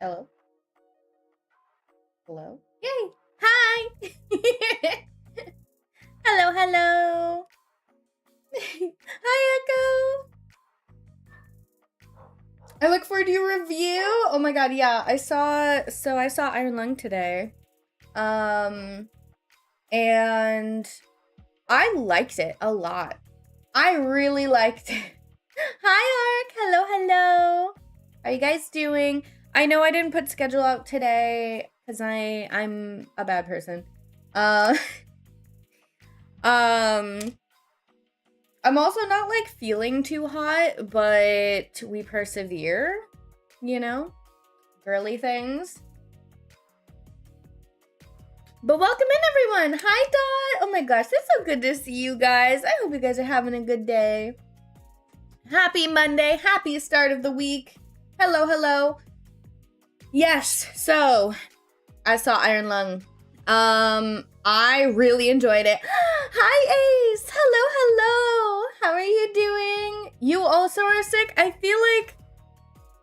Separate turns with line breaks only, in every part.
Hello? Hello? Yay! Hi! Hello, hello! Hi, Echo! I look forward to your review. Oh my god, yeah. I saw Iron Lung today. And I liked it a lot. I really liked it. Hi, Ark! Hello, hello! How are you guys doing? I know I didn't put schedule out today because I'm a bad person. I'm also not like feeling too hot, but we persevere, you know? Girly things. But welcome in, everyone. Hi, Dot. Oh my gosh, it's so good to see you guys. I hope you guys are having a good day. Happy Monday. Happy start of the week. Hello, hello. Yes, so I saw Iron Lung. I really enjoyed it. Hi, Ace. Hello, hello. How are you doing? You also are sick? I feel like,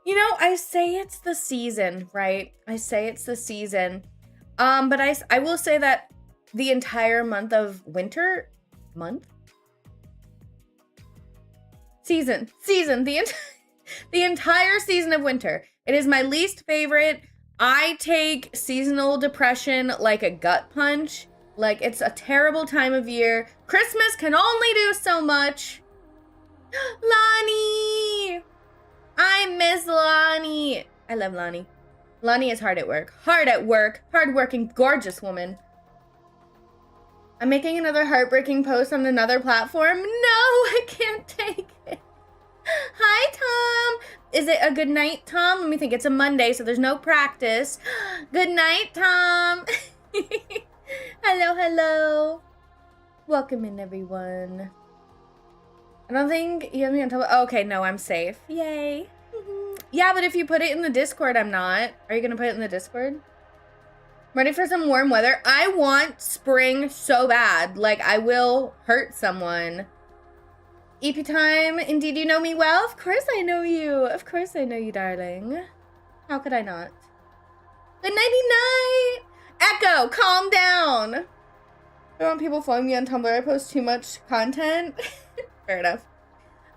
you know, I say it's the season, right? I say it's the season. But I will say that the entire month of winter, season, the entire season of winter. It is my least favorite. I take seasonal depression like a gut punch. Like, it's a terrible time of year. Christmas can only do so much. Lonnie! I miss Lonnie. I love Lonnie. Lonnie is hard at work. Hard-working, gorgeous woman. I'm making another heartbreaking post on another platform. No, I can't take it. Hi, Tom. Is it a good night, Tom? Let me think. It's a Monday, so there's no practice. Good night, Tom. Hello, hello. Welcome in, everyone. I don't think you have me on top. Okay, no, I'm safe. Yay. Yeah, but if you put it in the Discord, I'm not. Are you gonna put it in the Discord? Ready for some warm weather? I want spring so bad. Like, I will hurt someone. EP time, indeed you know me well. Of course I know you. Of course I know you, darling. How could I not? Good nighty-night. Echo, calm down. I don't want people following me on Tumblr. I post too much content. Fair enough.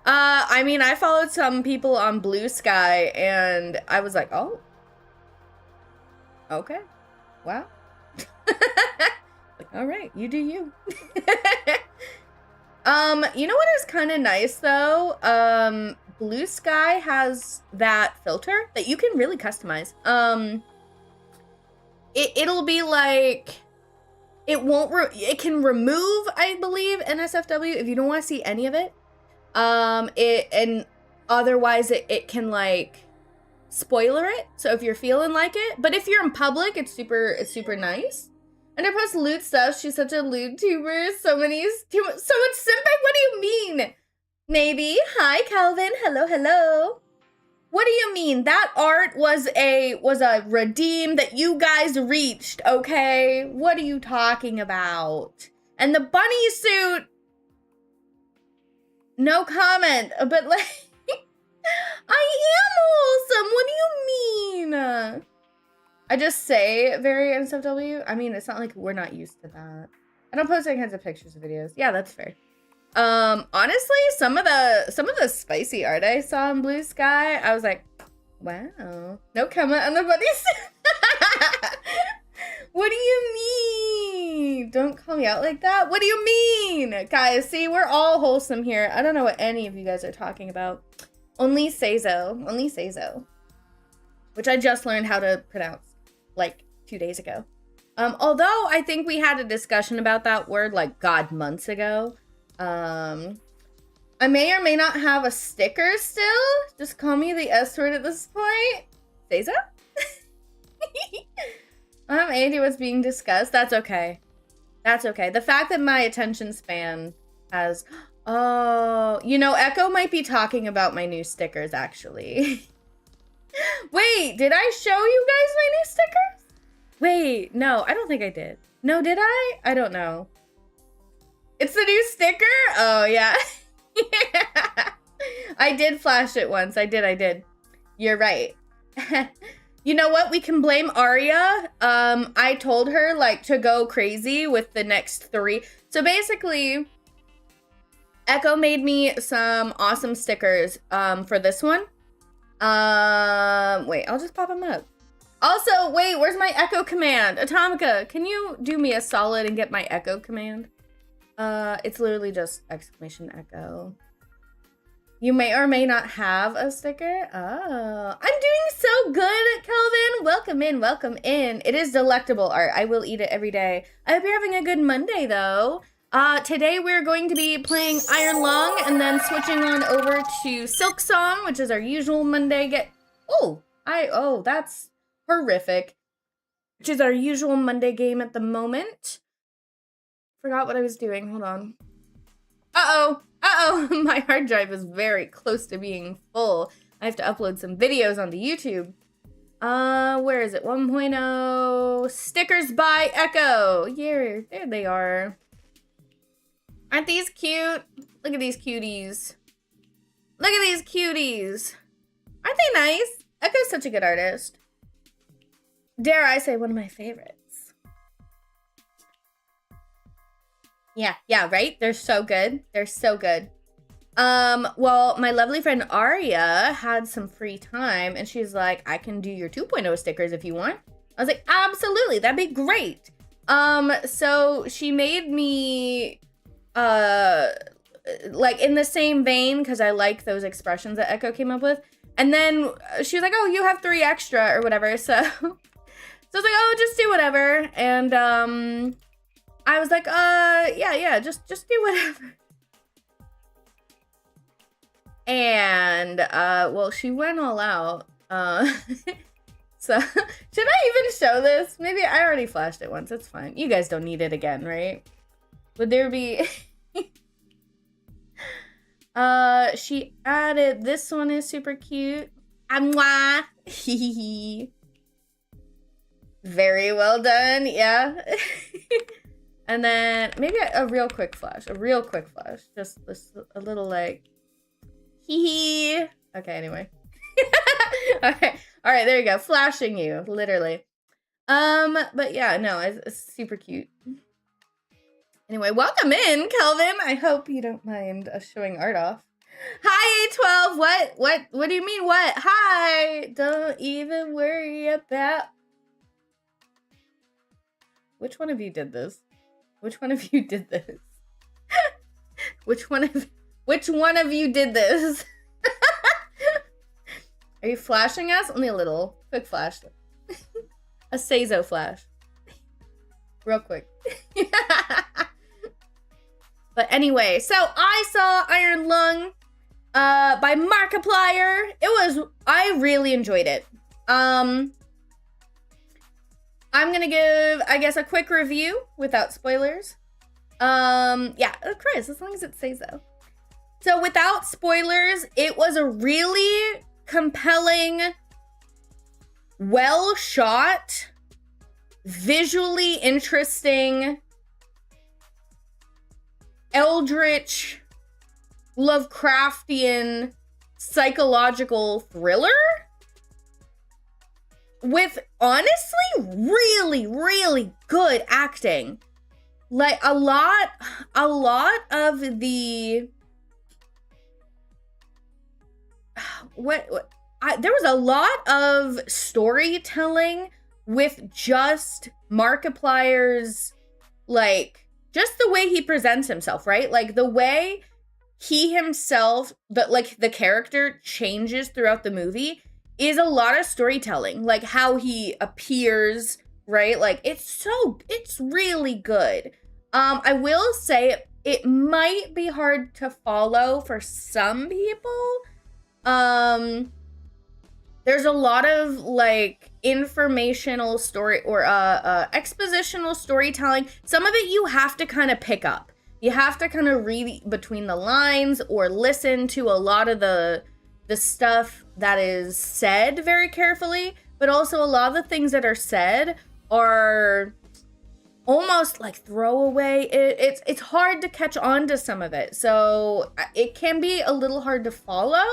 I mean, I followed some people on Blue Sky, and I was like, oh. Okay. Wow. Like, all right, you do you. You know what is kind of nice, though? Blue Sky has that filter that you can really customize. It'll be like, it can remove, I believe, NSFW if you don't want to see any of it. And otherwise it can like spoiler it. So if you're feeling like it, but if you're in public, it's super nice. And I post loot stuff. She's such a loot tuber. So much simping. What do you mean? Maybe. Hi, Calvin. Hello, hello. What do you mean? That art was a redeem that you guys reached, okay? What are you talking about? And the bunny suit. No comment, but like, I am wholesome. What do you mean? I just say very NSFW. I mean, it's not like we're not used to that. I don't post any kinds of pictures and videos. Yeah, that's fair. Honestly, some of the spicy art I saw in Blue Sky, I was like, wow. No comment on the bunnies. What do you mean? Don't call me out like that. What do you mean? Guys, see, we're all wholesome here. I don't know what any of you guys are talking about. Only Seizo. Only Seizo. Which I just learned how to pronounce like 2 days ago. Although I think we had a discussion about that word like months ago. I may or may not have a sticker still. Just call me the S word at this point. Seizo? I have no idea what's being discussed. That's okay. That's okay. The fact that my attention span has... Oh, you know, Echo might be talking about my new stickers, actually. Wait, did I show you guys my new stickers? Wait, no, I don't think I did. No, did I? I don't know. It's the new sticker? Oh, yeah. Yeah. I did flash it once. I did. You're right. You know what? We can blame Aria. I told her like to go crazy with the next 3. So basically, Echo made me some awesome stickers for this one. Wait, I'll just pop them up. Also, wait, where's my Echo command? Atomica, can you do me a solid and get my Echo command? It's literally just exclamation Echo. You may or may not have a sticker. Oh, I'm doing so good, Kelvin. Welcome in, welcome in. It is delectable art. I will eat it every day. I hope you're having a good Monday, though. Today we're going to be playing Iron Lung and then switching on over to Silk Song, which is our usual Monday Oh, that's horrific. Which is our usual Monday game at the moment. Forgot what I was doing. Hold on. Uh-oh. My hard drive is very close to being full. I have to upload some videos onto YouTube. Where is it? 1.0 stickers by Echo. Yeah, there they are. Aren't these cute? Look at these cuties. Look at these cuties. Aren't they nice? Echo's such a good artist. Dare I say one of my favorites. Yeah, right? They're so good. They're so good. Well, my lovely friend Aria had some free time and she's like, I can do your 2.0 stickers if you want. I was like, absolutely, that'd be great. So she made me, like in the same vein, because I like those expressions that Echo came up with. And then she was like, oh, you have 3 extra or whatever. So, I was like, oh, just do whatever. And, I was like, yeah, just do whatever. And, well, she went all out. So, should I even show this? Maybe I already flashed it once. It's fine. You guys don't need it again, right? Would there be... she added, this one is super cute. Mwah! Very well done, yeah. And then maybe a real quick flash. Just a little like, hee. Okay, anyway. Okay, all right, there you go. Flashing you, literally. But yeah, no, it's super cute. Anyway, welcome in, Kelvin. I hope you don't mind us showing art off. Hi, A12. What do you mean, what? Hi. Don't even worry about... Which one of you did this? Which one of you did this? Which one of you did this? Are you flashing us? Only a little. Quick flash. A Seizo flash. Real quick. But anyway, so I saw Iron Lung by Markiplier. I really enjoyed it. I'm gonna give, I guess, a quick review without spoilers. Yeah, Chris, as long as it says so. So without spoilers, it was a really compelling, well shot, visually interesting, eldritch, Lovecraftian, psychological thriller with honestly really, really good acting. Like a lot of the there was a lot of storytelling with just Markiplier's, like, just the way he presents himself, right? Like the way he himself, the character changes throughout the movie is a lot of storytelling. Like how he appears, right? Like it's really good. I will say it might be hard to follow for some people. There's a lot of like informational story or expositional storytelling. Some of it you have to kind of pick up. You have to kind of read between the lines or listen to a lot of the stuff that is said very carefully, but also a lot of the things that are said are almost like throwaway. It's hard to catch on to some of it, so it can be a little hard to follow,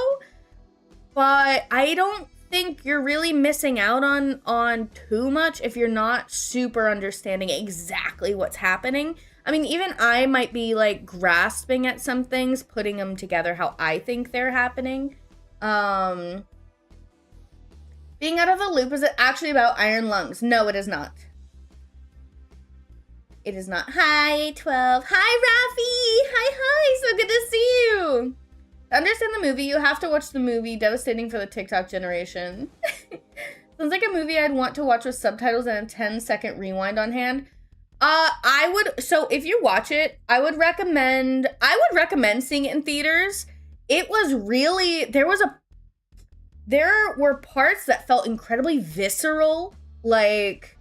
but I don't think you're really missing out on too much if you're not super understanding exactly what's happening. I mean, even I might be like grasping at some things, putting them together how I think they're happening. Being out of the loop, is it actually about iron lungs? No, it is not. It is not. Hi, 12. Hi, Rafi. Hi. So good to see you. To understand the movie, you have to watch the movie. Devastating for the TikTok generation. Sounds like a movie I'd want to watch with subtitles and a 10-second rewind on hand. So if you watch it, I would recommend seeing it in theaters. It was really, there were parts that felt incredibly visceral. Like,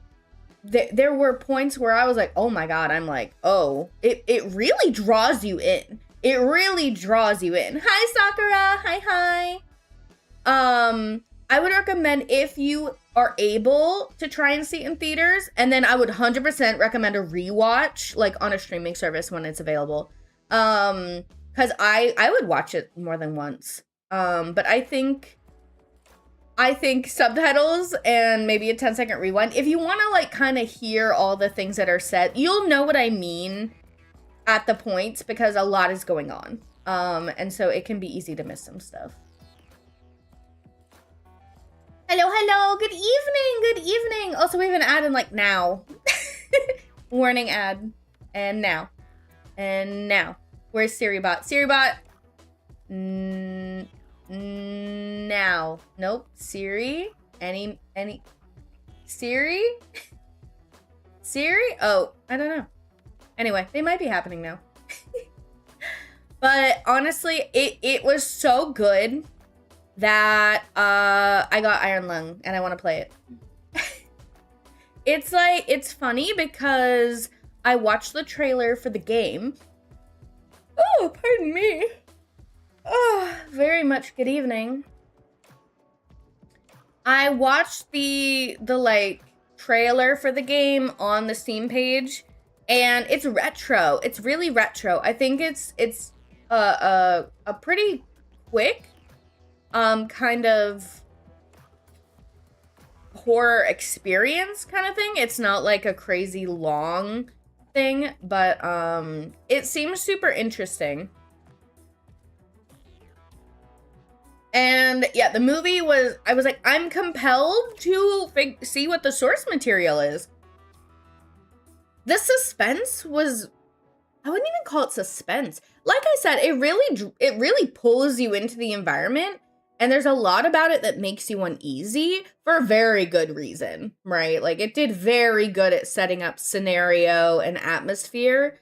there were points where I was like, oh my God, I'm like, oh, it really draws you in. It really draws you in. Hi, Sakura. Hi. I would recommend if you are able to try and see it in theaters, and then I would 100% recommend a rewatch, like on a streaming service when it's available. Because I would watch it more than once. But I think subtitles and maybe a 10-second rewind, if you want to like kind of hear all the things that are said, you'll know what I mean at the points, because a lot is going on. And so it can be easy to miss some stuff. Hello. Good evening. Also, we have an ad in like now. Warning ad. And now. Where's SiriBot? SiriBot. Now. Nope. Siri? Any Siri? Siri? Oh, I don't know. Anyway, they might be happening now. But honestly, it was so good that I got Iron Lung and I want to play it. It's funny because I watched the trailer for the game. Oh, pardon me. Oh, very much good evening. I watched the like trailer for the game on the Steam page, and it's retro. It's really retro. I think it's a pretty quick kind of horror experience kind of thing. It's not like a crazy long thing, but it seems super interesting. And yeah, the movie was, I was like, I'm compelled to see what the source material is. The suspense was, I wouldn't even call it suspense. Like I said, it really pulls you into the environment, and there's a lot about it that makes you uneasy for a very good reason, right? Like, it did very good at setting up scenario and atmosphere.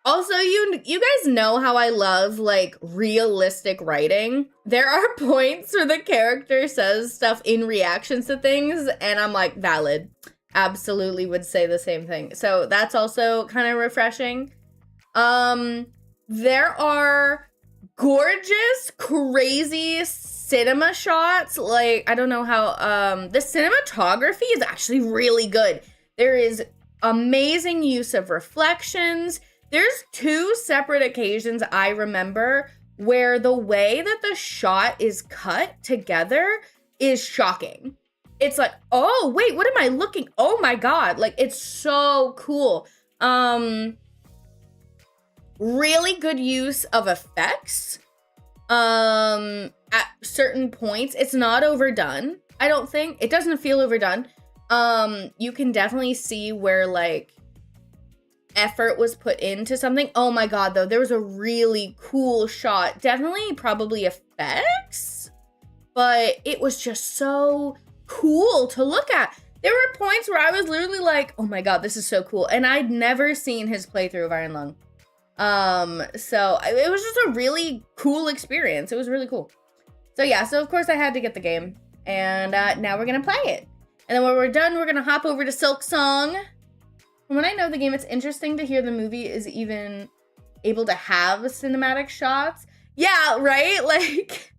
Also, you guys know how I love, like, realistic writing. There are points where the character says stuff in reactions to things, and I'm like, valid. Absolutely would say the same thing. So that's also kind of refreshing. There are gorgeous, crazy cinema shots. Like, I don't know how, the cinematography is actually really good. There is amazing use of reflections. There's 2 separate occasions I remember where the way that the shot is cut together is shocking. It's like, oh, wait, what am I looking? Oh my God. Like, it's so cool. Really good use of effects. At certain points, it's not overdone. I don't think. It doesn't feel overdone. You can definitely see where, like, effort was put into something. Oh my God, though, there was a really cool shot. Definitely probably effects, but it was just so cool to look at. There were points where I was literally like, oh my God, this is so cool. And I'd never seen his playthrough of Iron Lung. So it was just a really cool experience. It was really cool. So yeah, so of course I had to get the game, and now we're gonna play it. And then when we're done, we're gonna hop over to Silksong. From what I know the game, it's interesting to hear the movie is even able to have cinematic shots. Yeah, right? Like,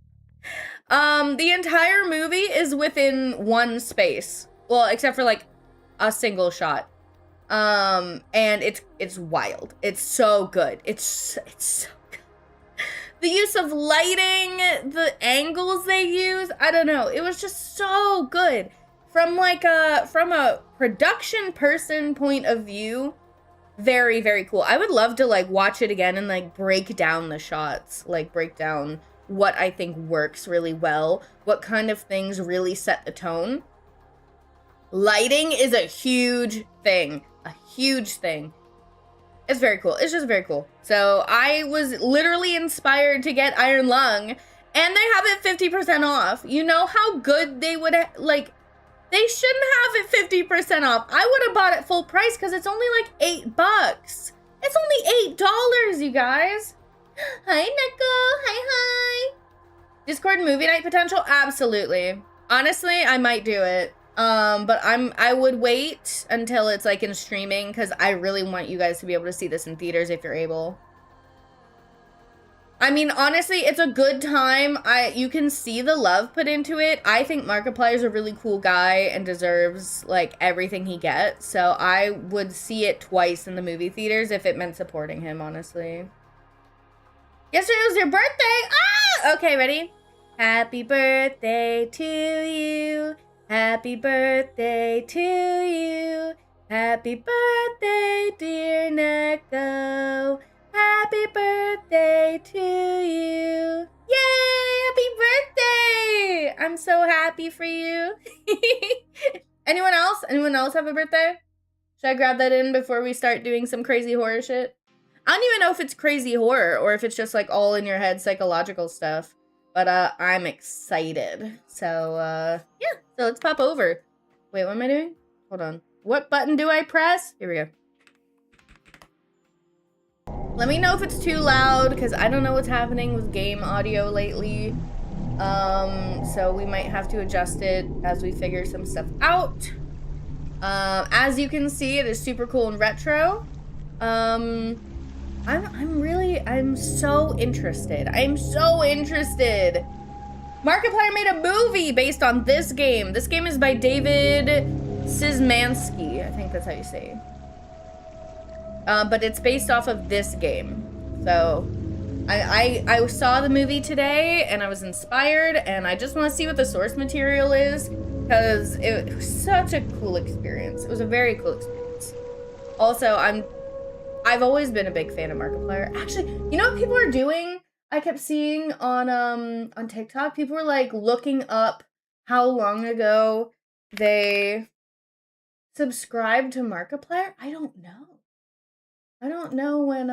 the entire movie is within one space. Well, except for like a single shot. And it's wild. It's so good. It's so good. The use of lighting, the angles they use, I don't know. It was just so good. From a production person point of view, very, very cool. I would love to like watch it again and like break down the shots, like break down what I think works really well, what kind of things really set the tone. Lighting is a huge thing, a huge thing. It's very cool. It's just very cool. So I was literally inspired to get Iron Lung, and they have it 50% off. You know how good they would like. They shouldn't have it 50% off. I would have bought it full price because it's only like $8. It's only $8, you guys. Hi, Neko. Hi. Discord movie night potential? Absolutely. Honestly, I might do it. But I would wait until it's like in streaming because I really want you guys to be able to see this in theaters if you're able. I mean, honestly, it's a good time. You can see the love put into it. I think Markiplier is a really cool guy and deserves like everything he gets. So I would see it twice in the movie theaters if it meant supporting him, honestly. Yesterday was your birthday. Ah! Okay, ready? Happy birthday to you. Happy birthday to you. Happy birthday, dear Neko. Happy birthday to you. Yay! Happy birthday! I'm so happy for you. Anyone else? Anyone else have a birthday? Should I grab that in before we start doing some crazy horror shit? I don't even know if it's crazy horror or if it's just like all in your head psychological stuff. But I'm excited. So yeah, so let's pop over. Wait, what am I doing? Hold on. What button do I press? Here we go. Let me know if it's too loud because I don't know what's happening with game audio lately. So we might have to adjust it as we figure some stuff out. As you can see, it is super cool and retro. I'm so interested. I'm so interested. Markiplier made a movie based on this game. This game is by David Szymanski. I think that's how you say it. But it's based off of this game. So I saw the movie today and I was inspired and I just want to see what the source material is because it was such a cool experience. It was a very cool experience. Also, I've always been a big fan of Markiplier. Actually, you know what people are doing? I kept seeing on TikTok, people were like looking up how long ago they subscribed to Markiplier. I don't know. I don't know when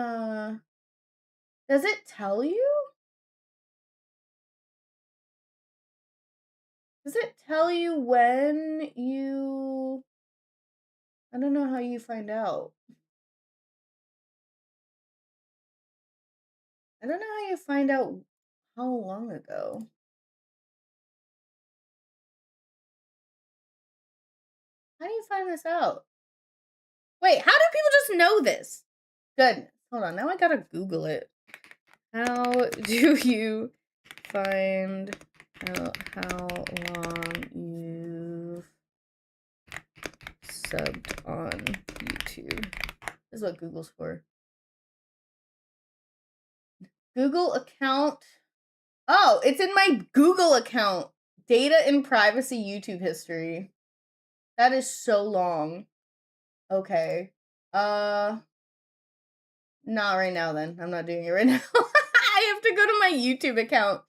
does it tell you? Does it tell you when you I don't know how you find out. I don't know how you find out how long ago. How do you find this out? Wait, how do people just know this? Goodness. Hold on, now I gotta Google it. How do you find out how long you've subbed on YouTube? This is what Google's for. Google account. Oh, it's in my Google account. Data and privacy YouTube history. That is so long. Okay. Not right now then. I'm not doing it right now. I have to go to my YouTube account.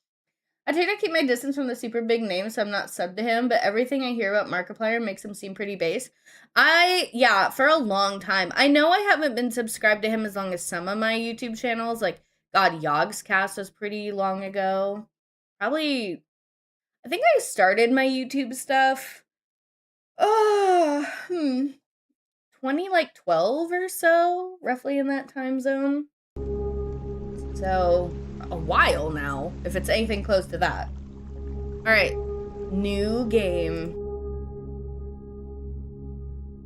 I try to keep my distance from the super big names so I'm not subbed to him, but everything I hear about Markiplier makes him seem pretty base. Yeah, for a long time. I know I haven't been subscribed to him as long as some of my YouTube channels, like God, Yogscast was pretty long ago. Probably, I think I started my YouTube stuff, 2012 or so, roughly in that time zone. So, a while now, if it's anything close to that. Alright, new game.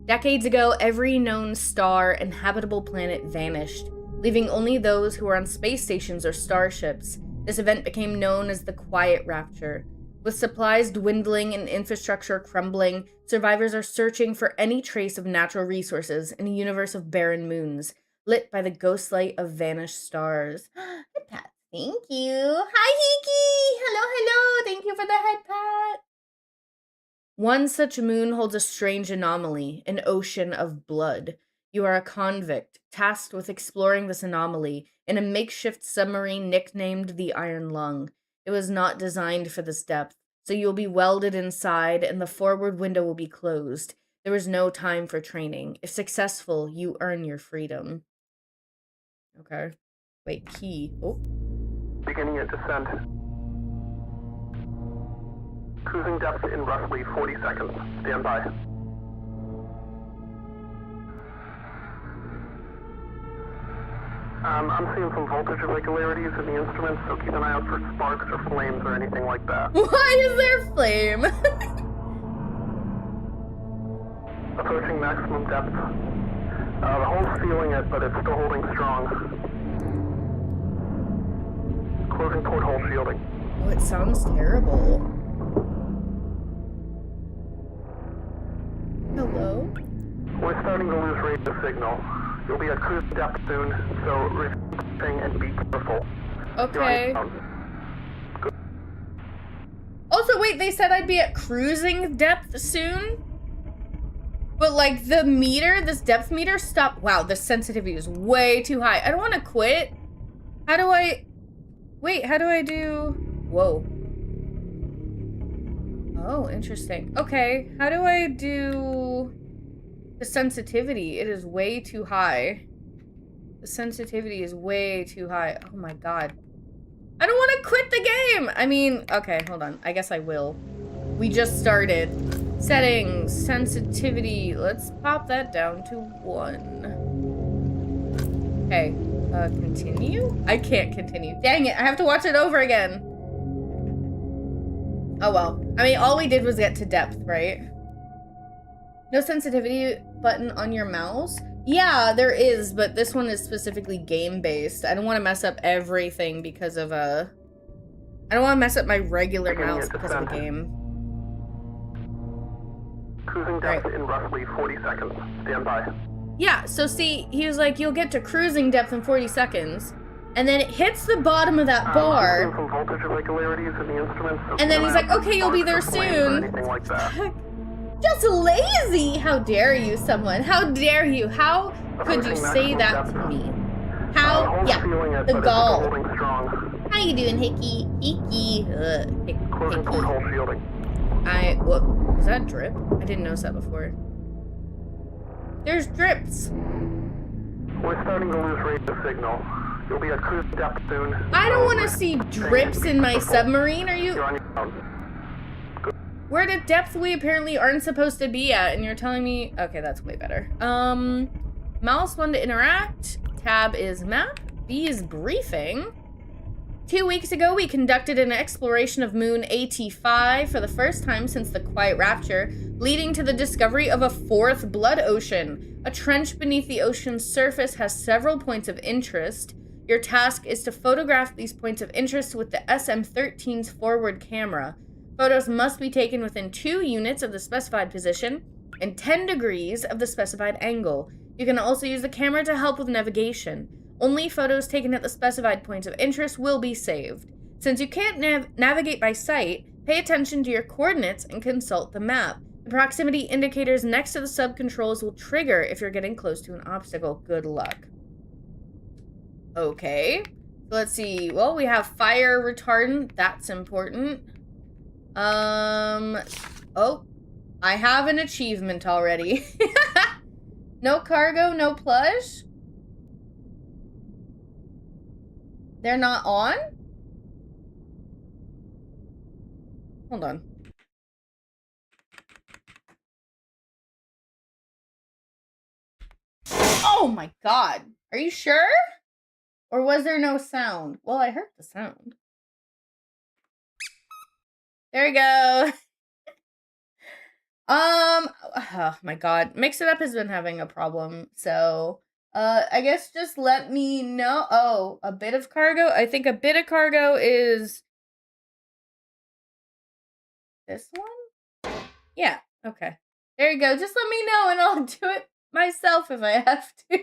Decades ago, every known star and habitable planet vanished, leaving only those who were on space stations or starships. This event became known as the Quiet Rapture. With supplies dwindling and infrastructure crumbling, survivors are searching for any trace of natural resources in a universe of barren moons, lit by the ghost light of vanished stars. Hey, Patsy. Thank you. Hi, Hiki. Hello, hello. Thank you for the head pat. One such moon holds a strange anomaly, an ocean of blood. You are a convict, tasked with exploring this anomaly in a makeshift submarine nicknamed the Iron Lung. It was not designed for this depth, so you'll be welded inside and the forward window will be closed. There is no time for training. If successful, you earn your freedom. Okay. Wait, key. Oh.
Beginning your descent. Cruising depth in roughly 40 seconds. Stand by. I'm seeing some voltage irregularities in the instruments, so keep an eye out for sparks or flames or anything like that.
Why is there flame?
Approaching maximum depth. The hull's feeling it, but it's still holding strong. Closing porthole shielding.
Oh, it sounds terrible. Hello?
We're starting to lose radio signal. You'll be at cruise depth soon, so reflecting and be careful.
Okay. Also, wait, they said I'd be at cruising depth soon? But, like, the meter, this depth meter stopped. Wow, the sensitivity is way too high. I don't want to quit. How do I... Wait, how do I do... Whoa. Oh, interesting. Okay, how do I do... The sensitivity? It is way too high. The sensitivity is way too high. Oh my god. I don't want to quit the game! I mean, okay, hold on. I guess I will. We just started. Settings, sensitivity. Let's pop that down to 1. Okay, continue? I can't continue. Dang it, I have to watch it over again. Oh well. I mean, all we did was get to depth, right? No sensitivity button on your mouse? Yeah, there is, but this one is specifically game-based. I don't want to mess up everything because of I don't want to mess up my regular mouse because of a game.
Cruising depth in roughly 40 seconds. Stand by.
Yeah, so see, he was like, you'll get to cruising depth in 40 seconds. And then it hits the bottom of that bar.
Some voltage irregularities in the instruments, so
and then he's like, okay, you'll be there soon.
Like that.
Just lazy! How dare you, someone? How dare you? How could you say that to me? How? Yeah, the gall. How you doing, Hickey? Hickey.
Closing porthole shielding.
What? Was that drip? I didn't notice that before. There's drips.
We're starting to lose radio signal. You'll be at cruise depth soon.
I don't want to see drips in my submarine. Are you? We're at a depth we apparently aren't supposed to be at, and you're telling me... Okay, that's way better. Mouse 1 to interact. Tab is map. B is briefing. 2 weeks ago, we conducted an exploration of moon AT5 for the first time since the Quiet Rapture, leading to the discovery of a 4th blood ocean. A trench beneath the ocean's surface has several points of interest. Your task is to photograph these points of interest with the SM-13's forward camera. Photos must be taken within 2 units of the specified position and 10 degrees of the specified angle. You can also use the camera to help with navigation. Only photos taken at the specified points of interest will be saved. Since you can't navigate by sight, pay attention to your coordinates and consult the map. The proximity indicators next to the sub-controls will trigger if you're getting close to an obstacle. Good luck. Okay. Let's see. Well, we have fire retardant. That's important. Oh, I have an achievement already. No cargo, no plush. They're not on? Hold on. Oh my god. Are you sure? Or was there no sound? Well, I heard the sound. There we go. Oh my god. Mix It Up has been having a problem, so I guess just let me know. Oh, a bit of cargo? I think a bit of cargo is this one? Yeah, okay. There you go. Just let me know and I'll do it myself if I have to.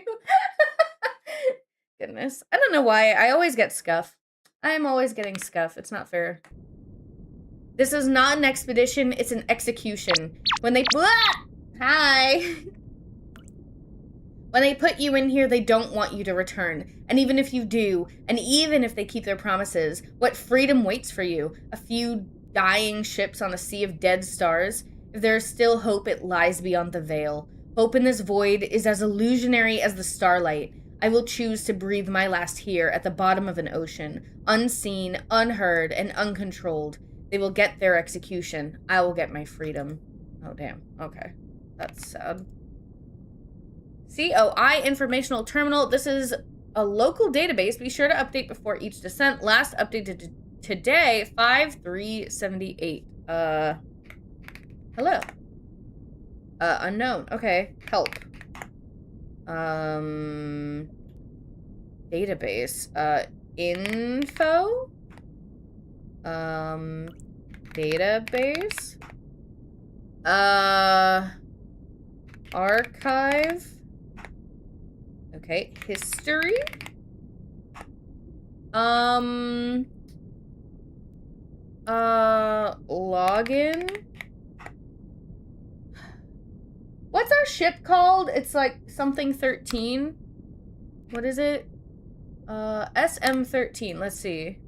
Goodness. I don't know why. I always get scuff. I am always getting scuff. It's not fair. This is not an expedition, it's an execution. When they... Ah! Hi! When they put you in here, they don't want you to return. And even if you do, and even if they keep their promises, what freedom waits for you? A few dying ships on a sea of dead stars? If there is still hope, it lies beyond the veil. Hope in this void is as illusionary as the starlight. I will choose to breathe my last here at the bottom of an ocean, unseen, unheard, and uncontrolled. They will get their execution. I will get my freedom. Oh, damn. Okay. That's sad. COI Informational Terminal. This is a local database. Be sure to update before each descent. Last updated today, 5/3/78. Hello. Unknown. Okay. Help. Database. Info. Database. Archive. Okay, history. Login. What's our ship called? It's like something 13. What is it? SM13. Let's see.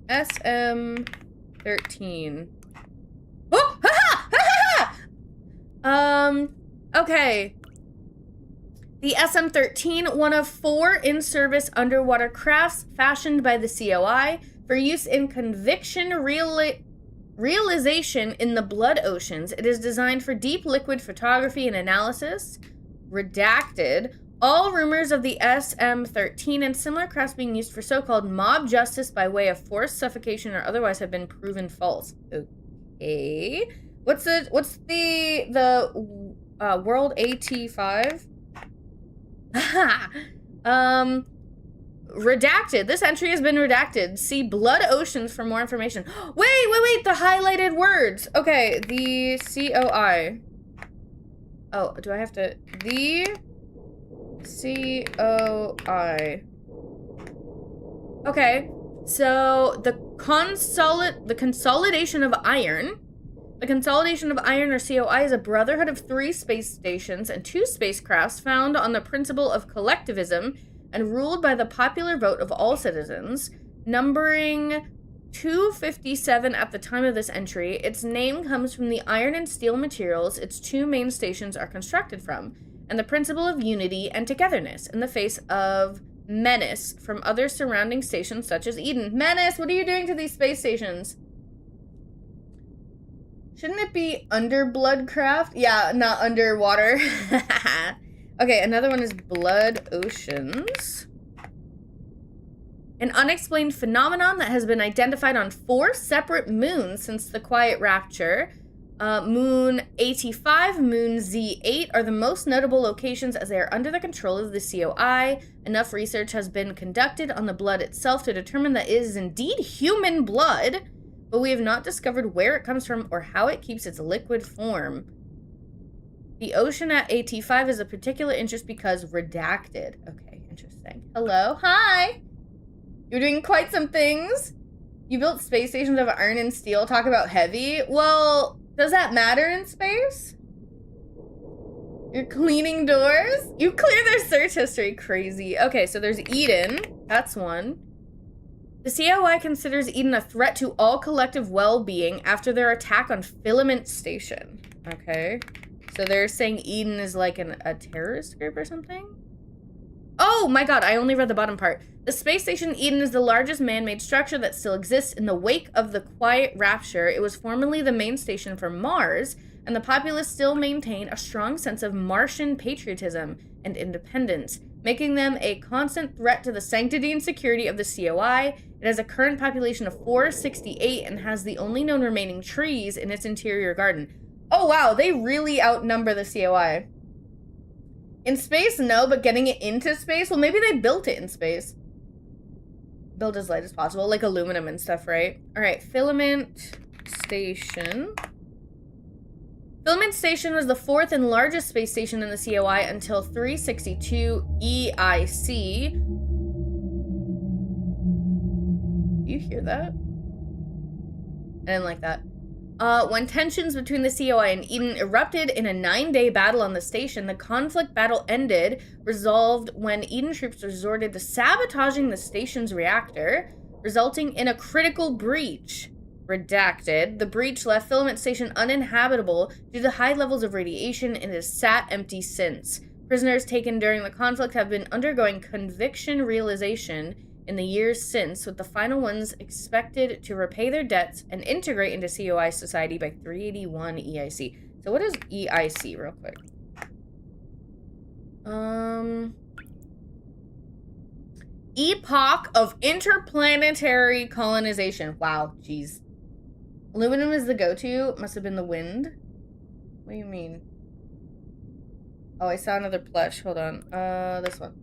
SM13. Oh! Ha ha! Ha ha! Okay. The SM13, one of 4 in-service underwater crafts fashioned by the COI for use in conviction realization in the blood oceans. It is designed for deep liquid photography and analysis. Redacted. All rumors of the SM13 and similar crafts being used for so-called mob justice by way of forced suffocation or otherwise have been proven false. Okay. What's the World AT5? Redacted. This entry has been redacted. See Blood Oceans for more information. Wait, the highlighted words. Okay, the COI. Oh, do I have to... The COI. Okay, so the Consolidation of Iron. The Consolidation of Iron, or COI, is a brotherhood of 3 space stations and 2 spacecrafts found on the principle of collectivism and ruled by the popular vote of all citizens, numbering 257 at the time of this entry. Its name comes from the iron and steel materials its 2 main stations are constructed from, and the principle of unity and togetherness in the face of menace from other surrounding stations such as Eden. Menace, what are you doing to these space stations? Shouldn't it be under Bloodcraft? Yeah, not underwater. Okay, another one is Blood Oceans. An unexplained phenomenon that has been identified on 4 separate moons since the Quiet Rapture. Moon 85, Moon Z8 are the most notable locations as they are under the control of the COI. Enough research has been conducted on the blood itself to determine that it is indeed human blood, but we have not discovered where it comes from or how it keeps its liquid form. The ocean at AT5 is of particular interest because redacted. Okay, interesting. Hello? Hi! You're doing quite some things. You built space stations of iron and steel. Talk about heavy. Well, does that matter in space? You're cleaning doors? You clear their search history. Crazy. Okay, so there's Eden. That's one. The COI considers Eden a threat to all collective well-being after their attack on Filament Station. Okay. So they're saying Eden is like a terrorist group or something? Oh my god, I only read the bottom part. The space station Eden is the largest man-made structure that still exists in the wake of the Quiet Rapture. It was formerly the main station for Mars, and the populace still maintain a strong sense of Martian patriotism and independence, making them a constant threat to the sanctity and security of the COI. It has a current population of 468 and has the only known remaining trees in its interior garden. Oh wow, they really outnumber the COI. In space, no, but getting it into space? Well, maybe they built it in space. Build as light as possible, like aluminum and stuff, right? All right, Filament Station. Filament Station was the 4th and largest space station in the COI until 362 EIC. You you hear that? I didn't like that. When tensions between the COI and Eden erupted in a 9-day battle on the station, the conflict battle ended, resolved when Eden troops resorted to sabotaging the station's reactor, resulting in a critical breach. Redacted. The breach left Filament Station uninhabitable due to high levels of radiation and has sat empty since. Prisoners taken during the conflict have been undergoing conviction realization in the years since, with the final ones expected to repay their debts and integrate into COI society by 381 EIC. So what is EIC, real quick? Epoch of Interplanetary Colonization. Wow, jeez. Aluminum is the go-to. Must have been the wind. What do you mean? Oh, I saw another plush. Hold on. This one.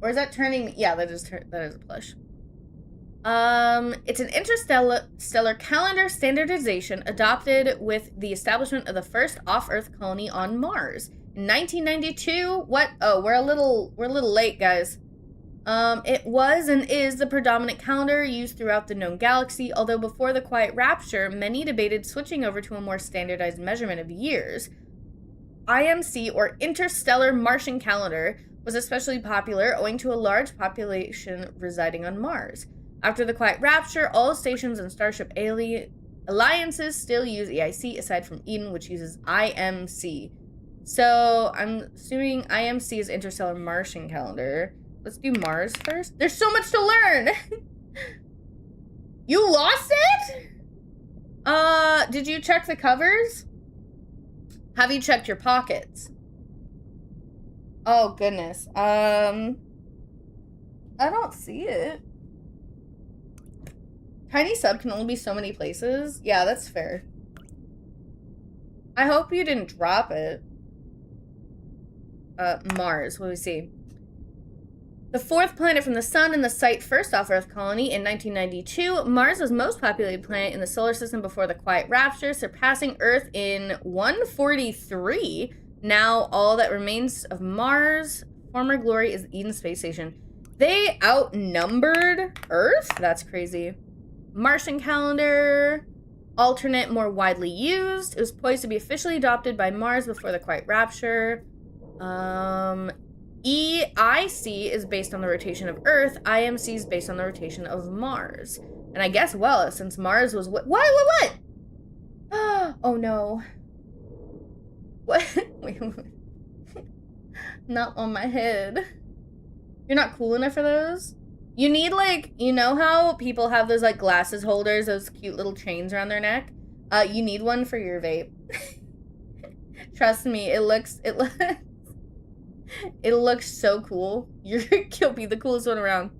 Or is that turning? Yeah, that is a plush. It's an interstellar calendar standardization adopted with the establishment of the first off-Earth colony on Mars in 1992. What? Oh, we're a little late, guys. It was and is the predominant calendar used throughout the known galaxy, although before the Quiet Rapture, many debated switching over to a more standardized measurement of years. IMC, or Interstellar Martian Calendar, was especially popular owing to a large population residing on Mars. After the Quiet Rapture, all stations and Starship alliances still use EIC, aside from Eden, which uses IMC. So, I'm assuming IMC is Interstellar Martian Calendar. Let's do Mars first. There's so much to learn! You lost it? Did you check the covers? Have you checked your pockets? Oh, goodness. I don't see it. Tiny sub can only be so many places. Yeah, that's fair. I hope you didn't drop it. Mars, what do we see? The fourth planet from the sun and the site first off-Earth colony in 1992, Mars was the most populated planet in the solar system before the Quiet Rapture, surpassing Earth in 143. Now, all that remains of Mars' former glory is Eden Space Station. They outnumbered Earth? That's crazy. Martian calendar, alternate, more widely used. It was poised to be officially adopted by Mars before the Quiet Rapture. EIC is based on the rotation of Earth. IMC is based on the rotation of Mars. And I guess, well, since Mars was what? Oh, no. What? Wait. Not on my head. You're not cool enough for those? You need, like, you know how people have those, like, glasses holders, those cute little chains around their neck? You need one for your vape. Trust me, it looks so cool. You'll be the coolest one around.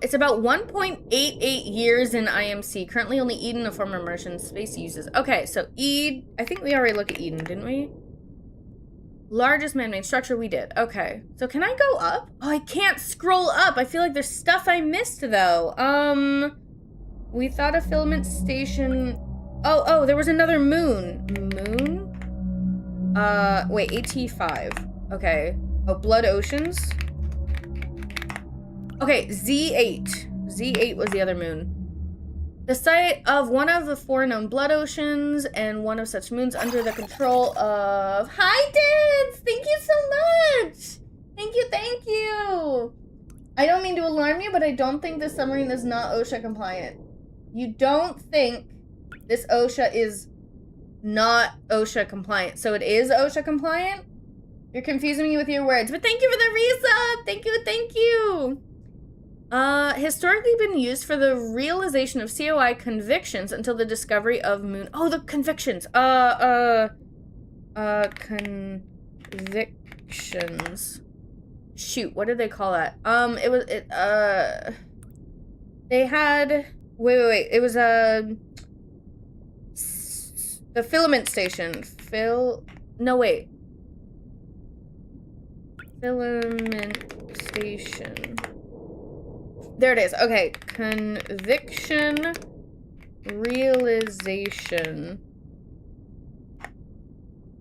It's about 1.88 years in IMC. Currently only Eden, a former Martian space, uses. Okay, so I think we already looked at Eden, didn't we? Largest man-made structure, we did. Okay, so can I go up? Oh, I can't scroll up. I feel like there's stuff I missed, though. We thought a filament station... Oh, there was another moon. Moon? Wait, AT5. Okay. Oh, Blood Oceans. Okay, Z8. Z8 was the other moon. The site of one of the 4 known blood oceans and one of such moons under the control of... Hi, Dids! Thank you so much! Thank you! I don't mean to alarm you, but I don't think this submarine is not OSHA compliant. You don't think this OSHA is not OSHA compliant. So it is OSHA compliant? You're confusing me with your words, but thank you for the resub! Thank you! Historically been used for the realization of COI convictions until the discovery of moon... Oh, the convictions! Convictions. Shoot, what did they call that? They had... Wait. It was, the filament station. No, wait. Filament station. There it is. Okay. Conviction realization.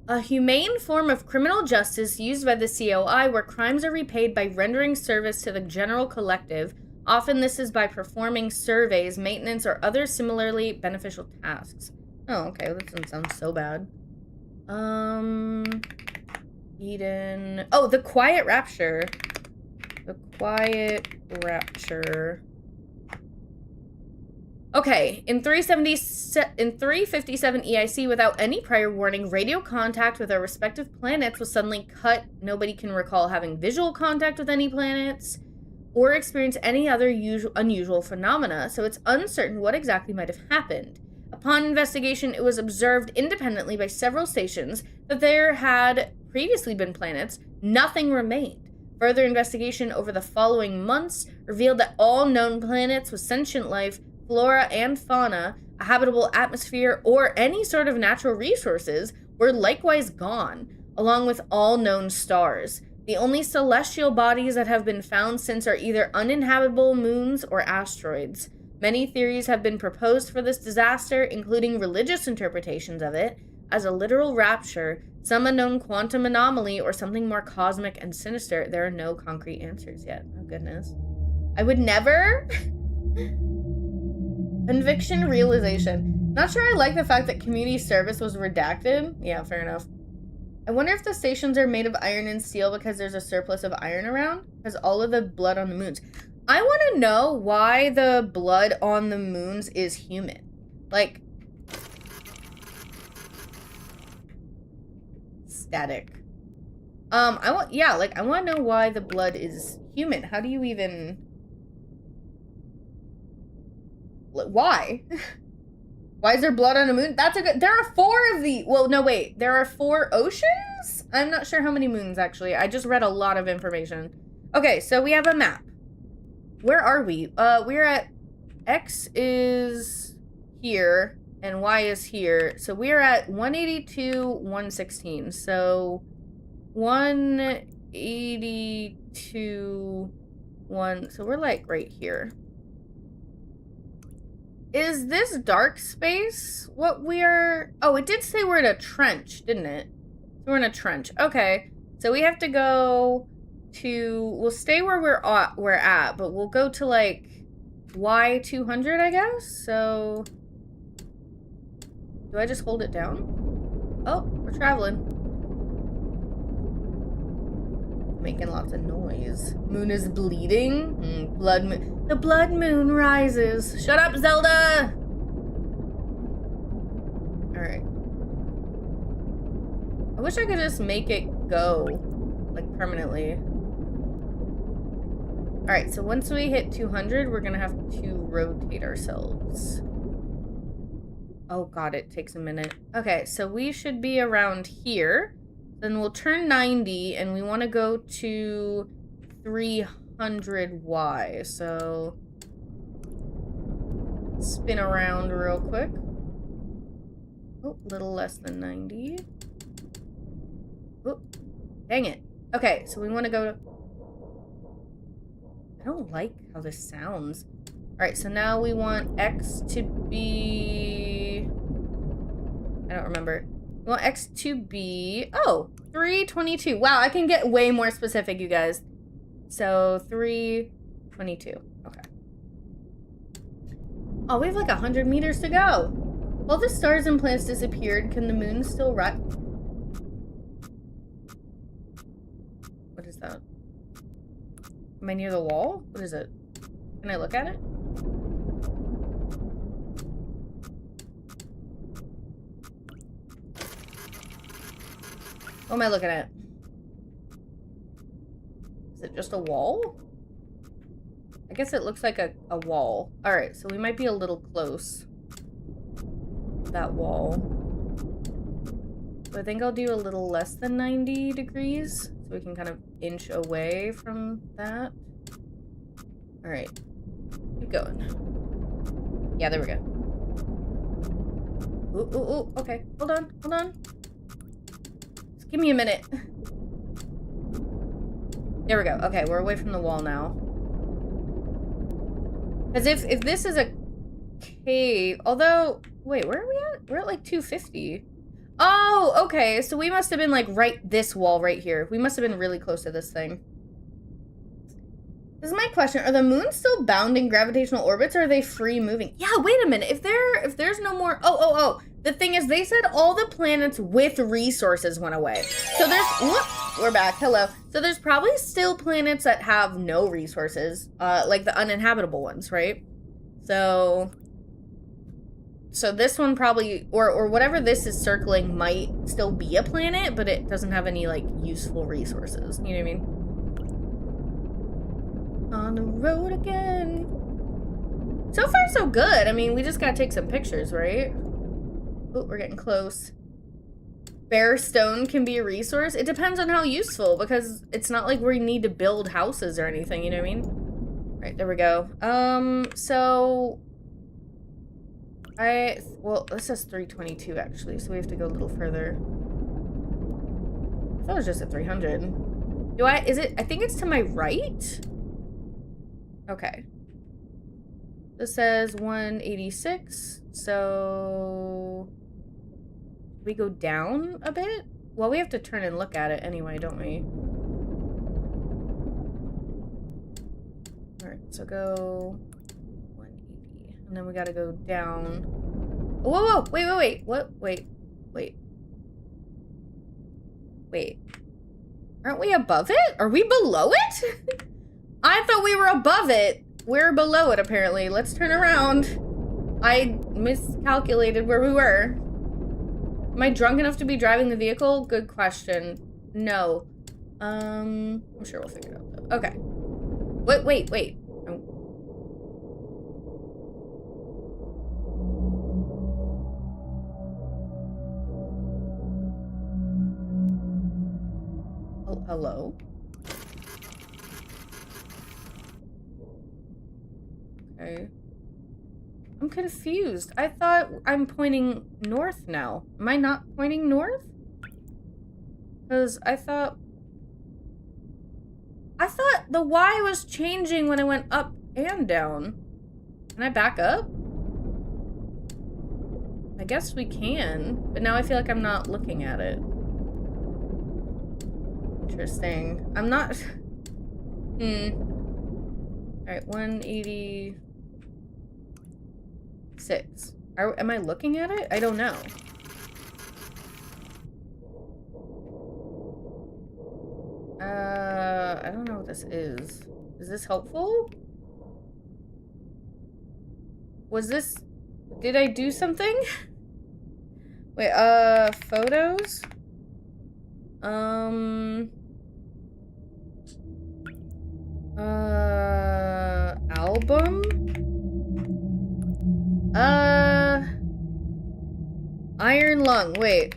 A humane form of criminal justice used by the COI where crimes are repaid by rendering service to the general collective. Often this is by performing surveys, maintenance, or other similarly beneficial tasks. Oh, okay. That doesn't sound so bad. Eden. Oh, the Quiet Rapture. The Quiet Rapture. Okay, in 357 EIC, without any prior warning, radio contact with our respective planets was suddenly cut. Nobody can recall having visual contact with any planets or experience any other unusual phenomena, so it's uncertain what exactly might have happened. Upon investigation, it was observed independently by several stations that there had previously been planets. Nothing remained. Further investigation over the following months revealed that all known planets with sentient life, flora and fauna, a habitable atmosphere, or any sort of natural resources were likewise gone, along with all known stars. The only celestial bodies that have been found since are either uninhabitable moons or asteroids. Many theories have been proposed for this disaster, including religious interpretations of it as a literal rapture, some unknown quantum anomaly, or something more cosmic and sinister. There are no concrete answers yet. Oh, goodness. I would never... Conviction realization. Not sure I like the fact that community service was redacted. Yeah, fair enough. I wonder if the stations are made of iron and steel because there's a surplus of iron around? Because all of the blood on the moons. I want to know why the blood on the moons is human. Like... Static. I want to know why the blood is human. How do you even... Why? Why is there blood on the moon? That's a good... There are 4 of the... Well, no, wait. There are 4 oceans? I'm not sure how many moons, actually. I just read a lot of information. Okay, so we have a map. Where are we? We're at... X is here, and Y is here. So we're at 182, 116. So 182, 1... So we're, like, right here. Is this dark space what we're... Oh, it did say we're in a trench, didn't it? So we're in a trench. Okay. So we have to go to... We'll stay where we're at, but we'll go to, like, Y200, I guess? So... Do I just hold it down? Oh, we're traveling. Making lots of noise. Moon is bleeding. Blood moon. The blood moon rises. Shut up, Zelda! Alright. I wish I could just make it go. Like, permanently. Alright, so once we hit 200, we're gonna have to rotate ourselves. Oh god, it takes a minute. Okay, so we should be around here. Then we'll turn 90, and we want to go to 300Y. So, spin around real quick. Oh, a little less than 90. Oh, dang it. Okay, so we want to go to... I don't like how this sounds. Alright, so now we want X to be... I don't remember. We want X to be... Oh, 322. Wow, I can get way more specific, you guys. So, 322. Okay. Oh, we have like 100 meters to go. While the stars and planets disappeared, can the moon still rise? What is that? Am I near the wall? What is it? Can I look at it? What am I looking at? Is it just a wall? I guess it looks like a wall. Alright, so we might be a little close. That wall. So I think I'll do a little less than 90 degrees. So we can kind of inch away from that. Alright. Keep going. Yeah, there we go. Ooh, ooh, ooh. Okay. Hold on. Hold on. Just give me a minute. There we go. Okay, we're away from the wall now. As if this is a cave, although, wait, where are we at? We're at like 250. Oh, okay. So we must have been like this wall right here. We must have been really close to this thing. This is my question. Are the moons still bound in gravitational orbits, or are they free moving? Yeah, wait a minute. If there's no more... Oh. The thing is, they said all the planets with resources went away. So there's... Whoop, we're back. Hello. So there's probably still planets that have no resources, like the uninhabitable ones, right? So this one probably, or whatever this is circling might still be a planet, but it doesn't have any, like, useful resources. You know what I mean? On the road again. So far, so good. I mean, we just gotta take some pictures, right? Oh, we're getting close. Bare stone can be a resource. It depends on how useful, because it's not like we need to build houses or anything, you know what I mean? Right, there we go. So... well, this says 322, actually, so we have to go a little further. I thought it was just at 300. I think it's to my right? Okay. This says 186, so... we go down a bit? Well, we have to turn and look at it anyway, don't we? Alright, so go 180. And then we gotta go down. Whoa, wait. What? Wait. Aren't we above it? Are we below it? I thought we were above it. We're below it, apparently. Let's turn around. I miscalculated where we were. Am I drunk enough to be driving the vehicle? Good question. No. I'm sure we'll figure it out, though. Okay. Wait. Oh, hello? Okay. I'm confused. I thought I'm pointing north now. Am I not pointing north? Because I thought the Y was changing when I went up and down. Can I back up? I guess we can, but now I feel like I'm not looking at it. Interesting. I'm not... Alright, 186. Am I looking at it? I don't know. I don't know what this is. Is this helpful? Was this... Did I do something? Wait, photos? Album? Iron lung, wait.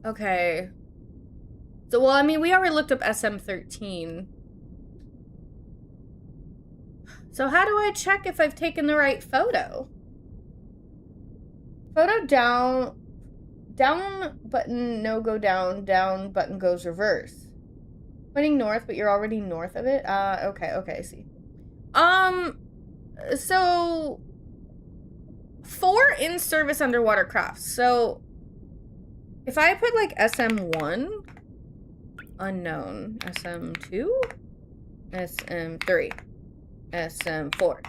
Okay. So, well, I mean, we already looked up SM13. So how do I check if I've taken the right photo? Photo down. Down button, no go down. Down button goes reverse. Pointing north, but you're already north of it? Okay, I see. So... 4 in-service underwater crafts. So... if I put, like, SM1... unknown. SM2? SM3. SM4.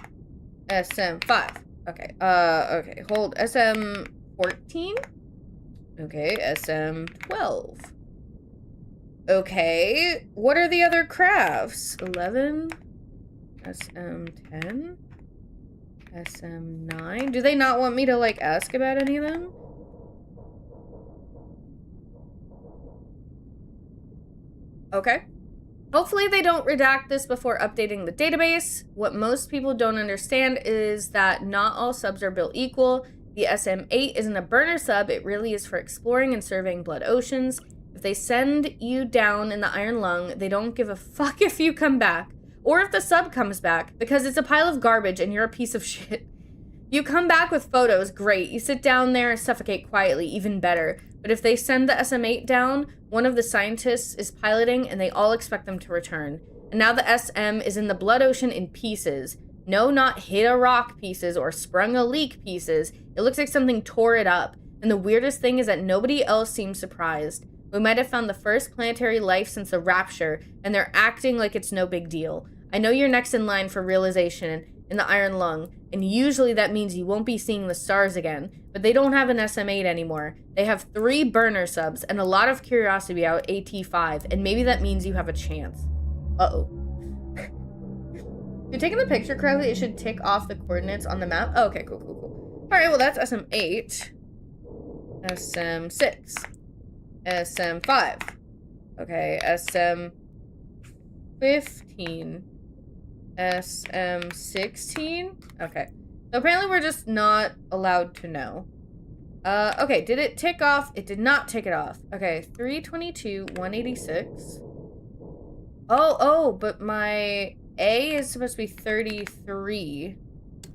SM5. Okay, okay. Hold SM14? Okay, SM12. Okay, what are the other crafts? 11, SM10, SM9. Do they not want me to, like, ask about any of them? Okay. Hopefully they don't redact this before updating the database. What most people don't understand is that not all subs are built equal. The SM8 isn't a burner sub, it really is for exploring and surveying blood oceans. If they send you down in the iron lung, they don't give a fuck if you come back. Or if the sub comes back, because it's a pile of garbage and you're a piece of shit. You come back with photos, great. You sit down there and suffocate quietly, even better. But if they send the SM8 down, one of the scientists is piloting and they all expect them to return. And now the SM is in the blood ocean in pieces. No, not hit a rock pieces or sprung a leak pieces. It looks like something tore it up. And the weirdest thing is that nobody else seems surprised. We might have found the first planetary life since the Rapture, and they're acting like it's no big deal. I know you're next in line for realization in the Iron Lung, and usually that means you won't be seeing the stars again, but they don't have an SM-8 anymore. They have 3 burner subs and a lot of curiosity about AT-5, and maybe that means you have a chance. Uh-oh. You're taking the picture correctly, it should tick off the coordinates on the map. Oh, okay, cool. Alright, well that's SM-8. SM-6. SM-5. Okay, SM-15. SM-16? Okay. So apparently we're just not allowed to know. Okay, did it tick off? It did not tick it off. Okay, 322, 186. Oh, but my A is supposed to be 33.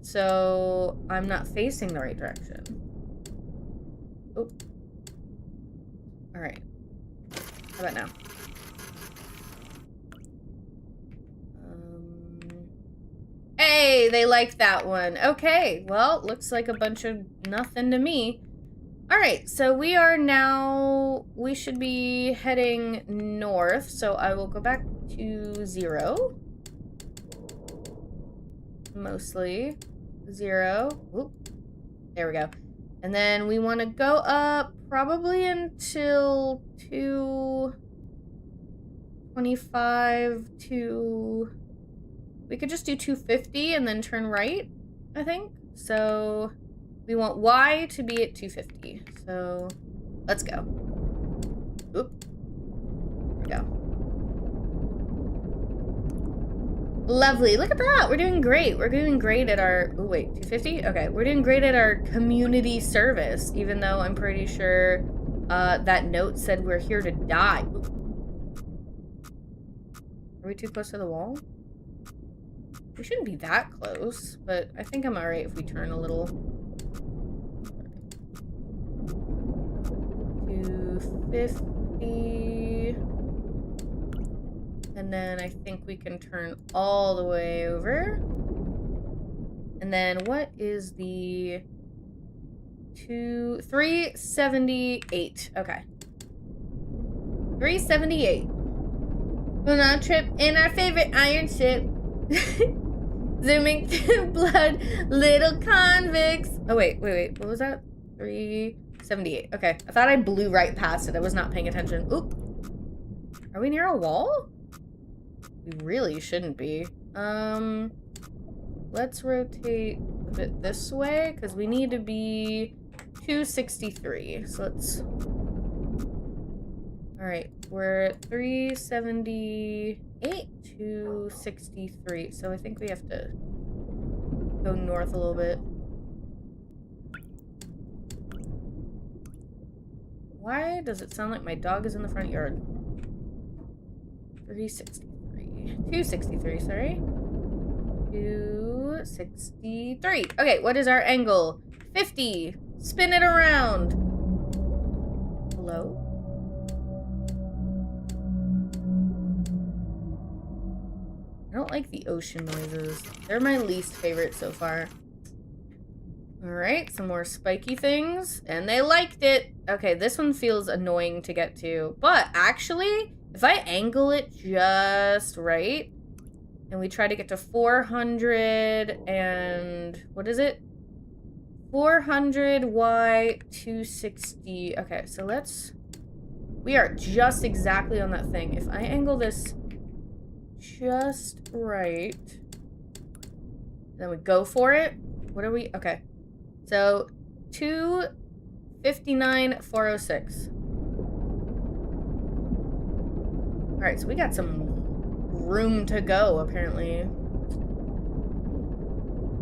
So I'm not facing the right direction. Oh. Alright. How about now? Hey, they liked that one. Okay, well, looks like a bunch of nothing to me. Alright, so we should be heading north, so I will go back to 0. Mostly. 0. Oop. There we go. And then we want to go up probably until 225 to... We could just do 250 and then turn right, I think. So we want Y to be at 250. So let's go. Oop. There we go. Lovely. Look at that. We're doing great. We're doing great at our... Oh, wait. 250? Okay. We're doing great at our community service, even though I'm pretty sure that note said we're here to die. Oop. Are we too close to the wall? We shouldn't be that close, but I think I'm alright if we turn a little. 250. And then I think we can turn all the way over. And then what is the 378. Okay. 378. On our trip in our favorite iron ship. Zooming through blood, little convicts. Oh, wait. What was that? 378. Okay. I thought I blew right past it. I was not paying attention. Oop. Are we near a wall? We really shouldn't be. Let's rotate a bit this way, because we need to be 263. So let's... Alright, we're at 378, 263. So I think we have to go north a little bit. Why does it sound like my dog is in the front yard? 363. 263, sorry. 263. Okay, what is our angle? 50. Spin it around. Hello? I don't like the ocean noises. They're my least favorite so far. Alright, some more spiky things. And they liked it. Okay, this one feels annoying to get to. But actually, if I angle it just right, and we try to get to 400 and... what is it? 400 Y 260. Okay, so let's... We are just exactly on that thing. If I angle this just right, then we go for it. What are we? Okay. So, 259, 406. Alright, so we got some room to go, apparently.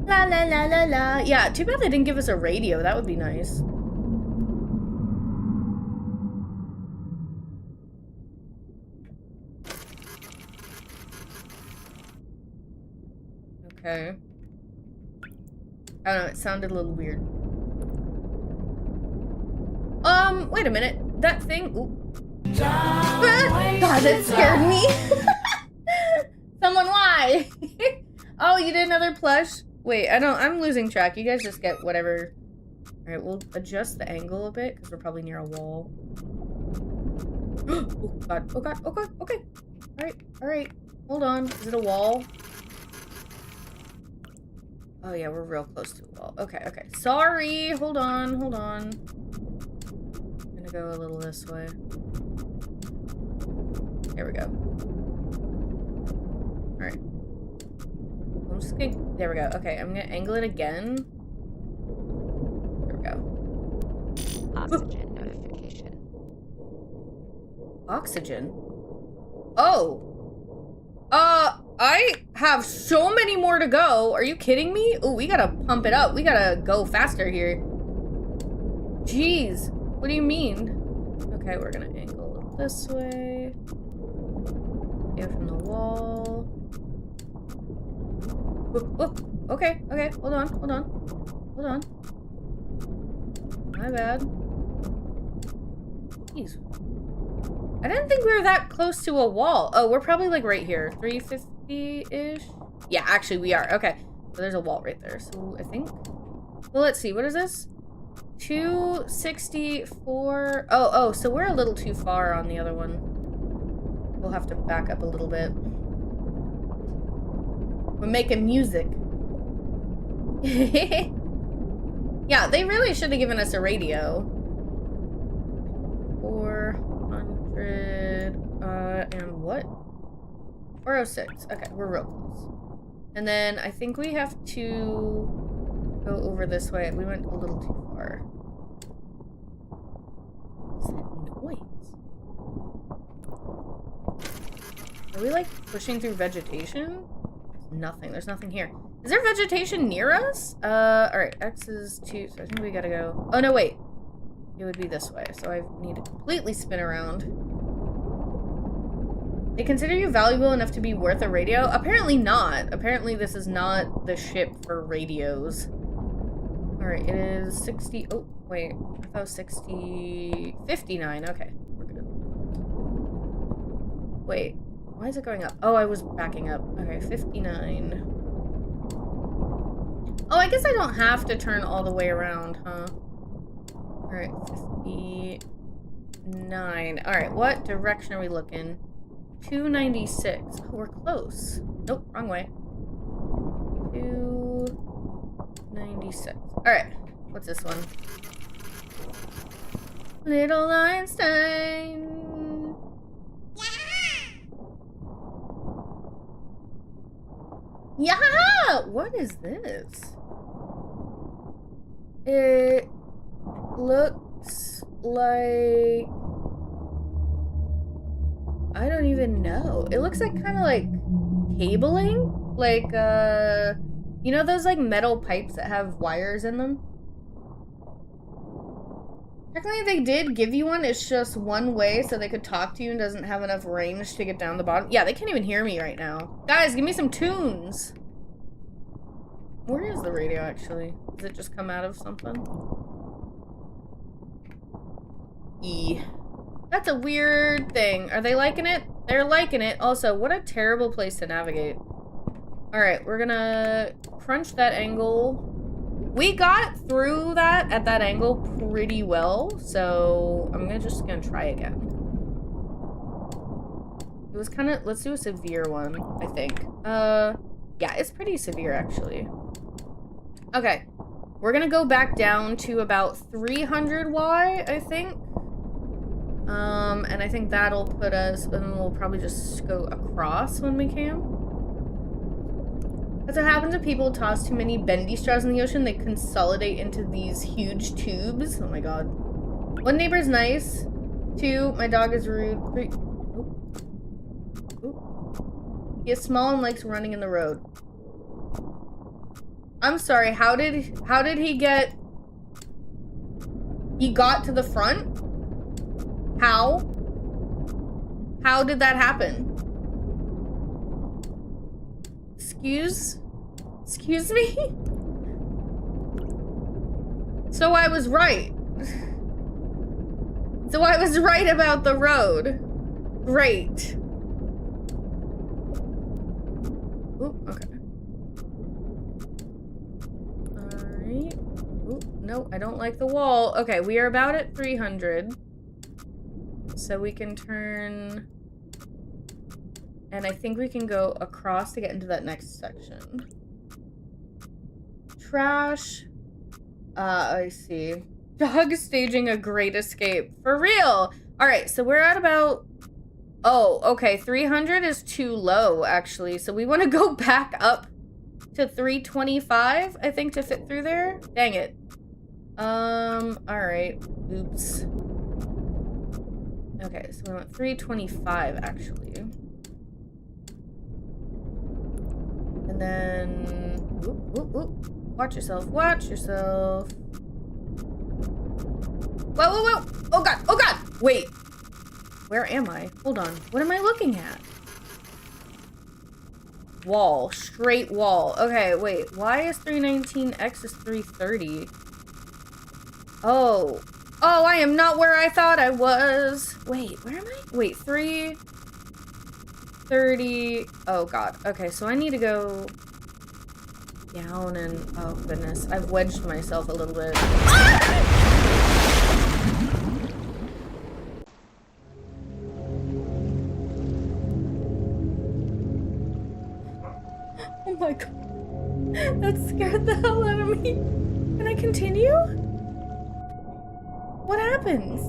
La la la la la. Yeah, too bad they didn't give us a radio. That would be nice. Okay. I don't know, it sounded a little weird. Wait a minute. That thing... Ooh. God, that scared me. Someone, why? Oh, you did another plush? Wait, I'm losing track. You guys just get whatever. All right, we'll adjust the angle a bit because we're probably near a wall. Oh god, oh god, oh god, okay. All right, hold on. Is it a wall? Oh yeah, we're real close to a wall. Okay. Sorry, hold on. I'm gonna go a little this way. There we go. All right. I'm just gonna, there we go. Okay, I'm gonna angle it again. There we go.
Oxygen notification.
Oxygen? Oh! I have so many more to go. Are you kidding me? Oh, we gotta pump it up. We gotta go faster here. Jeez. What do you mean? Okay, we're gonna angle it this way. Get from the wall. Oh, okay. Hold on. My bad. Jeez. I didn't think we were that close to a wall. Oh, we're probably like right here. 350-ish? Yeah, actually we are. Okay. So there's a wall right there. So I think. Well, let's see. What is this? 264. Oh, so we're a little too far on the other one. We'll have to back up a little bit. We're making music. Yeah, they really should have given us a radio. 400, and what? 406. Okay, we're real close. And then I think we have to go over this way. We went a little too far. What's that noise? Are we like pushing through vegetation? Nothing. There's nothing here. Is there vegetation near us? Alright, X is 2, so I think we gotta go. Oh, no, wait. It would be this way, so I need to completely spin around. They consider you valuable enough to be worth a radio? Apparently not. Apparently this is not the ship for radios. Alright, it is 60. Oh, wait. I thought it was 60. 59. Okay, we're good. Wait. Why is it going up? Oh, I was backing up. Okay, 59. Oh, I guess I don't have to turn all the way around, huh? Alright, 59. Alright, what direction are we looking? 296. Oh, we're close. Nope, wrong way. 296. Alright, what's this one? Little Einstein. Yeah! What is this? It looks like... I don't even know. It looks like kind of like cabling? Like, you know those like metal pipes that have wires in them? Technically they did give you one, it's just one way so they could talk to you and doesn't have enough range to get down the bottom. Yeah, they can't even hear me right now. Guys, give me some tunes! Where is the radio actually? Does it just come out of something? E. That's a weird thing. Are they liking it? They're liking it. Also, what a terrible place to navigate. Alright, we're gonna crunch that angle. We got through that at that angle pretty well, so I'm just gonna try again. It was kind of, let's do a severe one, I think. Yeah, it's pretty severe actually. Okay, we're gonna go back down to about 300 Y, I think. And I think that'll put us, and we'll probably just go across when we can. That's what happens if people toss too many bendy straws in the ocean. They consolidate into these huge tubes. Oh my god. One neighbor's nice. 2, my dog is rude. 3, he is small and likes running in the road. I'm sorry, how did he get... He got to the front? How? How did that happen? Excuse me? So I was right. So I was right about the road. Great. Ooh, okay. no, I don't like the wall. Okay, we are about at 300. So we can turn... And I think we can go across to get into that next section. Trash. I see. Dog staging a great escape. For real! Alright, so we're at about... Oh, okay, 300 is too low, actually. So we want to go back up to 325, I think, to fit through there. Dang it. Alright. Oops. Okay, so we want 325, actually. And then... Oop, oop, oop. Watch yourself, watch yourself. Whoa, whoa, whoa! Oh god, oh god! Wait. Where am I? Hold on. What am I looking at? Wall. Straight wall. Okay, wait. Y is 319, X is 330. Oh. Oh, I am not where I thought I was. Wait, where am I? Wait, 330. Oh god. Okay, so I need to go down and... Oh goodness. I've wedged myself a little bit. Ah! Oh my god. That scared the hell out of me. Can I continue? What happens?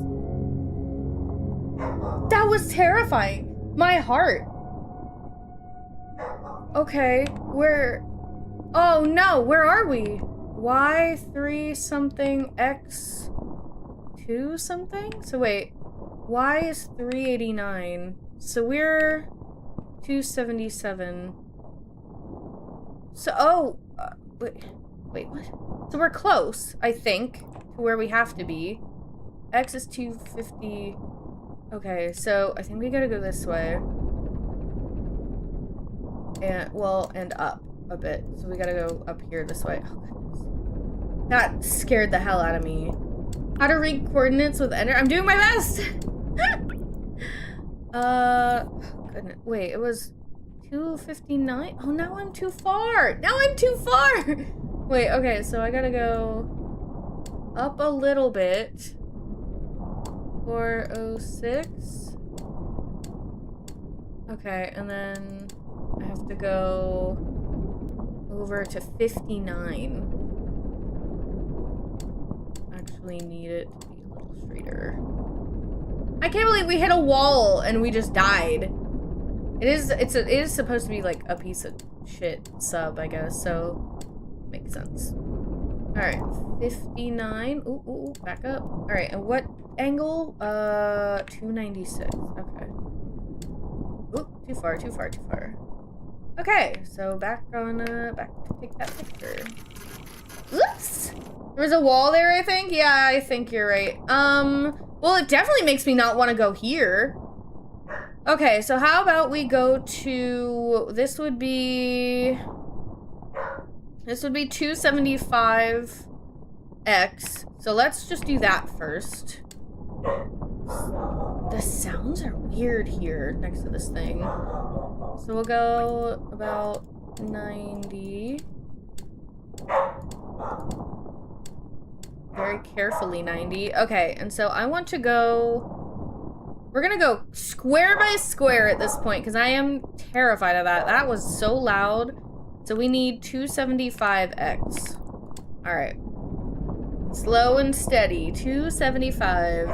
That was terrifying. My heart. Okay, where... Oh no, where are we? Y 3 something, X 2 something? So wait, Y is 389. So we're 277. So, oh, wait, what? So we're close, I think, to where we have to be. X is 250. Okay, so I think we gotta go this way. And, well, and up a bit. So we gotta go up here this way. Oh, goodness. That scared the hell out of me. How to read coordinates with enter. I'm doing my best! Goodness. Wait, it was 259? Oh, now I'm too far! Now I'm too far! Wait, okay, so I gotta go up a little bit. 406. Okay, and then I have to go over to 59. Actually need it to be a little straighter. I can't believe we hit a wall and we just died. It is supposed to be like a piece of shit sub, I guess, so makes sense. Alright, 59. Ooh, ooh, back up. Alright, and what angle? 296. Okay. Oop, too far, too far, too far. Okay, so back to take that picture. Oops! There was a wall there, I think? Yeah, I think you're right. Well, it definitely makes me not want to go here. Okay, so how about we go to... This would be 275X. So let's just do that first. The sounds are weird here next to this thing. So we'll go about 90. Very carefully 90. Okay, and so I want to go... We're gonna go square by square at this point, because I am terrified of that. That was so loud. So we need 275X. Alright. Slow and steady. 275.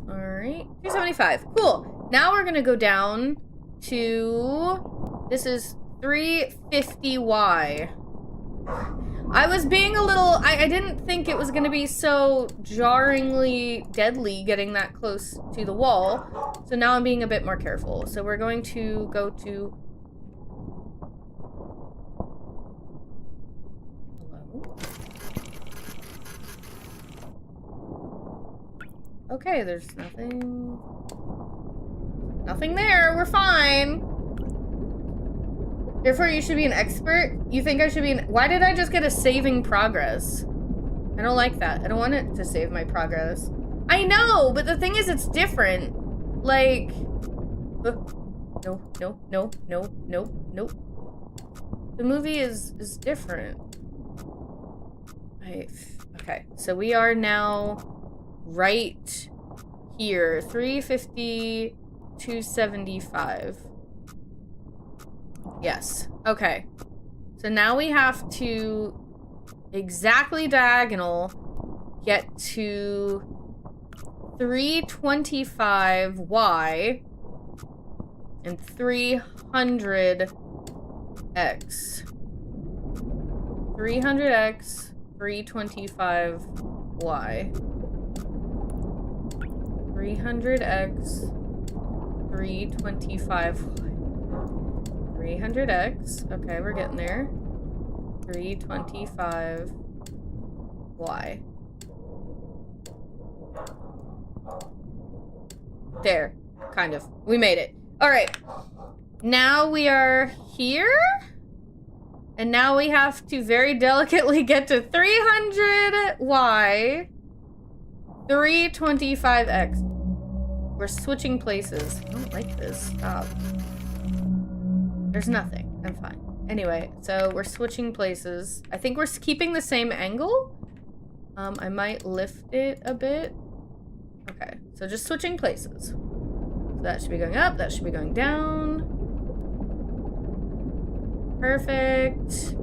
Alright. 275. Cool. Now we're gonna go down to... This is 350Y. I was being a little... I didn't think it was going to be so jarringly deadly getting that close to the wall. So now I'm being a bit more careful. So we're going to go to... Hello? Okay, there's nothing... Nothing there. We're fine. Therefore, you should be an expert? You think I should be an... Why did I just get a saving progress? I don't like that. I don't want it to save my progress. I know, but the thing is, it's different. Like... No, no, no, no, no, no. The movie is different. Okay, so we are now right here. 350, 275. Yes. Okay. So now we have to exactly diagonal get to 325y and 300x. 300x, 325y. 300x, 325y. 300x. Okay, we're getting there. 325y. There. Kind of. We made it. Alright. Now we are here. And now we have to very delicately get to 300y. 325x. We're switching places. I don't like this. Stop. There's nothing. I'm fine. Anyway, so we're switching places. I think we're keeping the same angle. I might lift it a bit. Okay, so just switching places. So that should be going up, that should be going down. Perfect.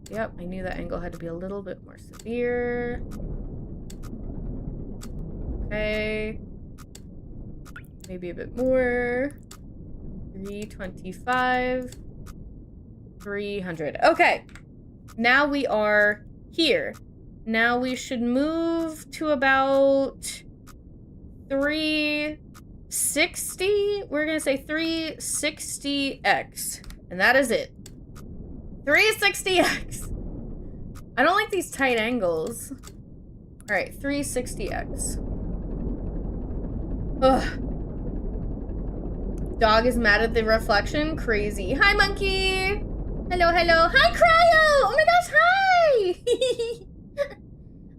Yep, I knew that angle had to be a little bit more severe. Okay. Maybe a bit more. 325. 300. Okay. Now we are here. Now we should move to about 360. We're gonna say 360x. And that is it. 360x. I don't like these tight angles. Alright, 360x. Ugh. Dog is mad at the reflection. Crazy. Hi, monkey. Hello, hello. Hi, Cryo. Oh my gosh, hi.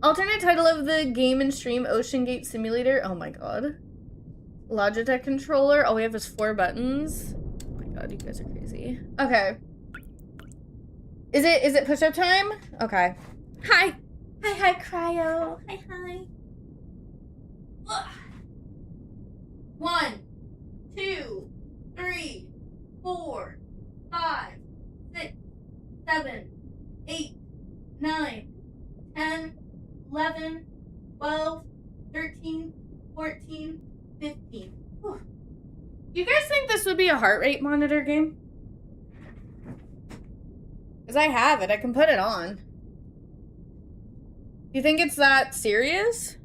Alternate title of the game and stream, Ocean Gate Simulator. Oh my god. Logitech controller. All we have is 4 buttons. Oh my god, you guys are crazy. Okay. Is it push-up time? Okay. Hi. Hi, Cryo. Hi. Ugh. 1, 2, 3, 4, 5, 6, 7, 8, 9, 10, 11, 12, 13, 14, 15. Whew. You guys think this would be a heart rate monitor game? Because I have it. I can put it on. You think it's that serious?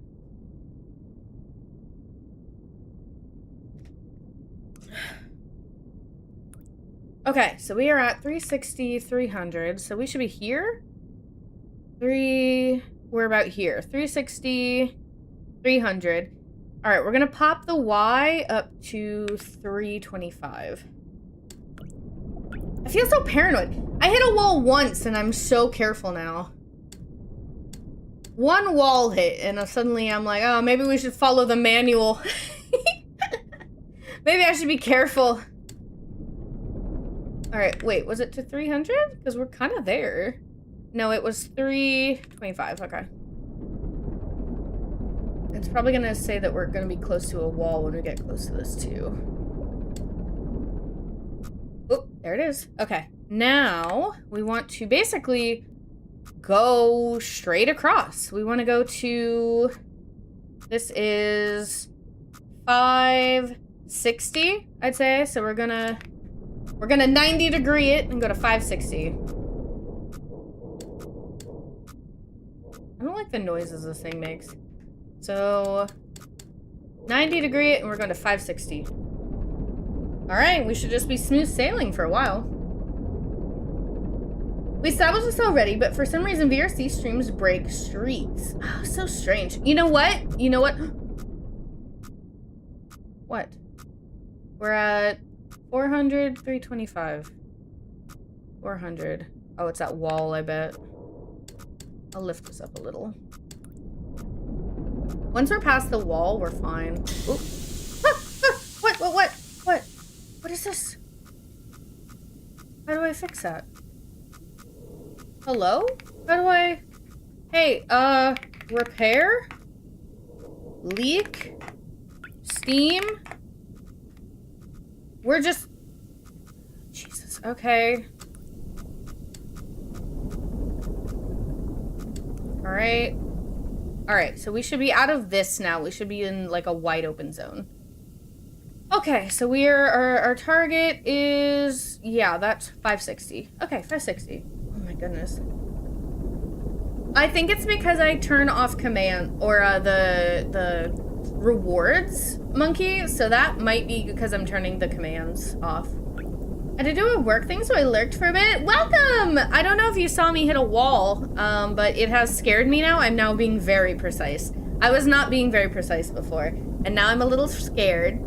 Okay, so we are at 360, 300. So we should be here. We're about here. 360, 300. All right, we're gonna pop the Y up to 325. I feel so paranoid. I hit a wall once and I'm so careful now. One wall hit and suddenly I'm like, oh, maybe we should follow the manual. Maybe I should be careful. All right, wait, was it to 300? Because we're kind of there. No, it was 325, okay. It's probably gonna say that we're gonna be close to a wall when we get close to this too. Oh, there it is. Okay, now we want to basically go straight across. We want to go to, this is 560, I'd say. So we're gonna 90 degree it and go to 560. I don't like the noises this thing makes. So 90 degree it and we're going to 560. All right, we should just be smooth sailing for a while. We established this already, but for some reason VRC streams break streaks. Oh, so strange. You know what? You know what? What? We're at 400, 325. 400. Oh, it's that wall, I bet. I'll lift this up a little. Once we're past the wall, we're fine. Oop. What? What is this? How do I fix that? Hello? How do I... Hey, repair? Leak? Steam? We're just... Jesus, okay. Alright. Alright, so we should be out of this now. We should be in, like, a wide open zone. Okay, so our target is... Yeah, that's 560. Okay, 560. Oh my goodness. I think it's because I turn off command, or, the rewards monkey, so that might be because I'm turning the commands off. I had to do a work thing, so I lurked for a bit. Welcome! I don't know if you saw me hit a wall, but it has scared me now. I'm now being very precise. I was not being very precise before, and now I'm a little scared.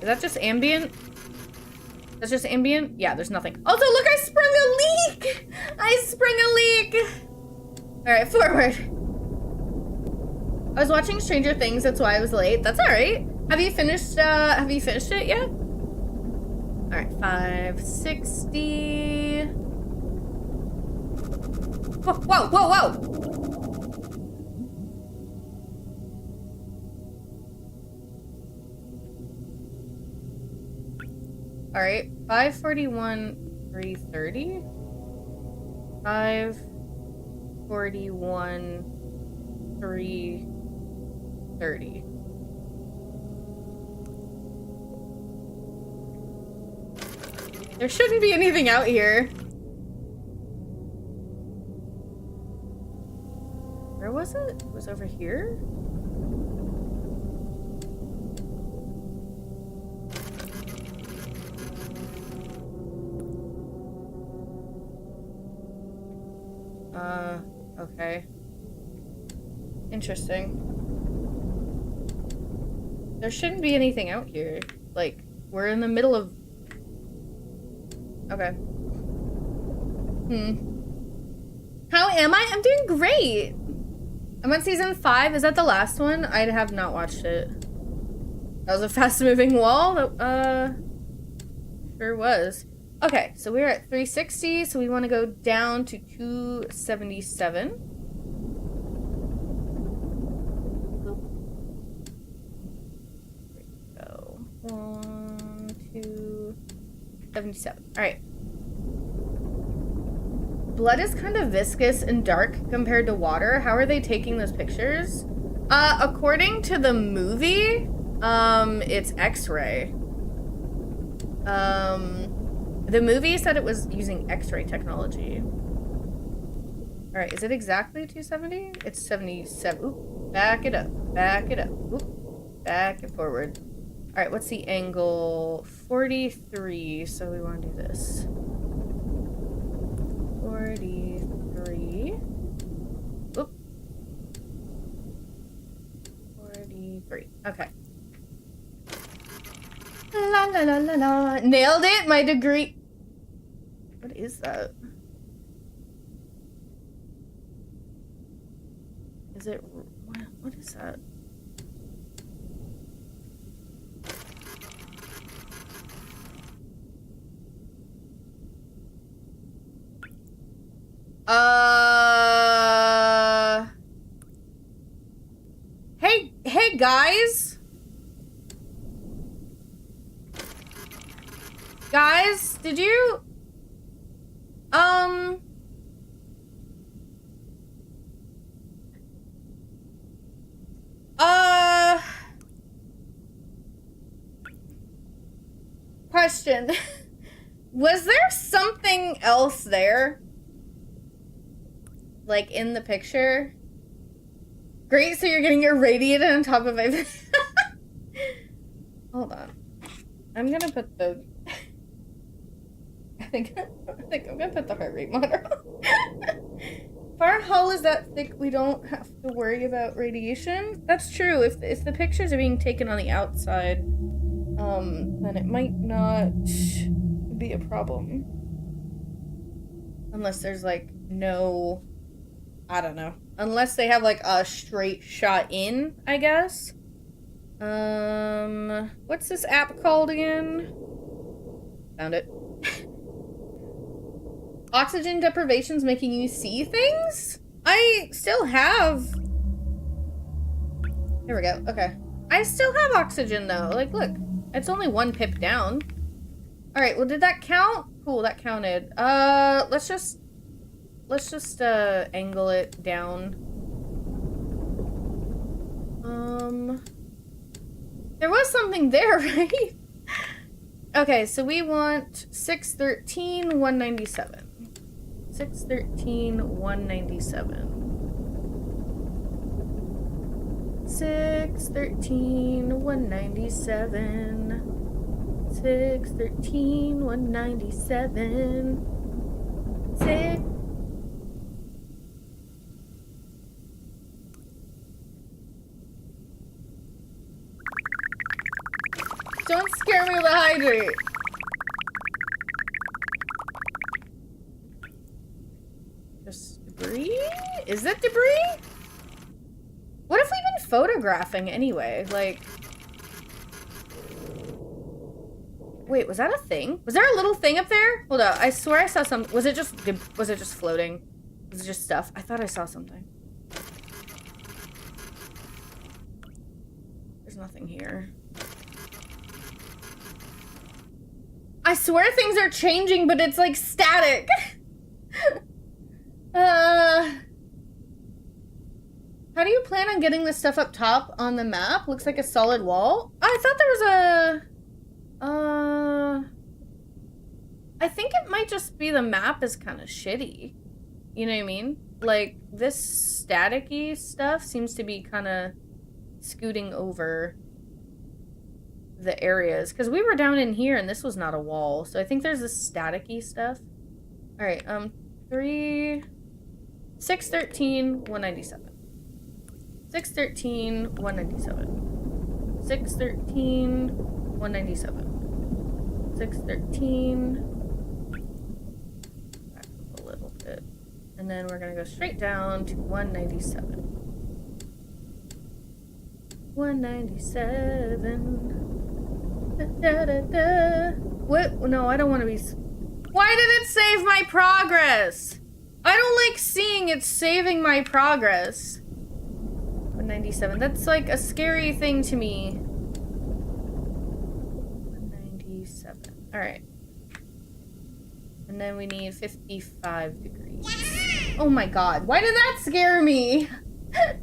Is that just ambient? That's just ambient? Yeah, there's nothing. Also, look, I sprung a leak! I sprung a leak! Alright, forward. I was watching Stranger Things, that's why I was late. That's alright. Have you finished it yet? Alright, 560. Whoa, whoa, whoa, whoa! Alright, 541, 330. 541, 330. There shouldn't be anything out here. Where was it? It was over here? Okay. Interesting. There shouldn't be anything out here. Like, we're in the middle of... Okay. How am I? I'm doing great! I'm on season 5. Is that the last one? I have not watched it. That was a fast-moving wall? That, sure was. Okay, so we're at 360, so we want to go down to 277. There we go. 277. Alright. Blood is kind of viscous and dark compared to water. How are they taking those pictures? According to the movie, it's X-ray. The movie said it was using X-ray technology. Alright, is it exactly 270? It's 77. Oop, back it up. Back it up. Oop, back and forward. Alright, what's the angle? 43, so we want to do this. 43. Oop. 43. Okay. La la la la la. Nailed it! My degree. What is that? Is it... What is that? Hey guys! Guys, did you... Question. Was there something else there? Like, in the picture? Great, so you're getting irradiated on top of my... Hold on. I'm gonna put the... I think I'm gonna put the heart rate monitor on. If our hull is that thick, we don't have to worry about radiation. That's true. If the pictures are being taken on the outside, then it might not be a problem. Unless there's like no, I don't know. Unless they have like a straight shot in, I guess. What's this app called again? Found it. Oxygen deprivation's making you see things? I still have... There we go. Okay. I still have oxygen, though. Like, look. It's only 1 pip down. Alright, well, did that count? Cool, that counted. Let's just angle it down. There was something there, right? Okay, so we want 613, 197. 613, 197. 613, 197. 613, 197. 6. Don't scare me with a hydrate. Just debris? Is it debris? What have we been photographing anyway? Like... Wait, was that a thing? Was there a little thing up there? Hold up, I swear I saw some... Was it just floating? Was it just stuff? I thought I saw something. There's nothing here. I swear things are changing, but it's like static. How do you plan on getting this stuff up top on the map? Looks like a solid wall. I thought there was a... I think it might just be the map is kind of shitty. You know what I mean? Like, this staticky stuff seems to be kind of scooting over the areas. Because we were down in here and this was not a wall. So I think there's this staticky stuff. Alright, 613, 197. 613, 197. 613, 197. 613. Back up a little bit. And then we're gonna go straight down to 197. 197. Da, da, da, da. What? No, I don't want to be... Why did it save my progress? I don't like seeing it saving my progress. 197. That's like a scary thing to me. 197. Alright. And then we need 55 degrees. Oh my god. Why did that scare me?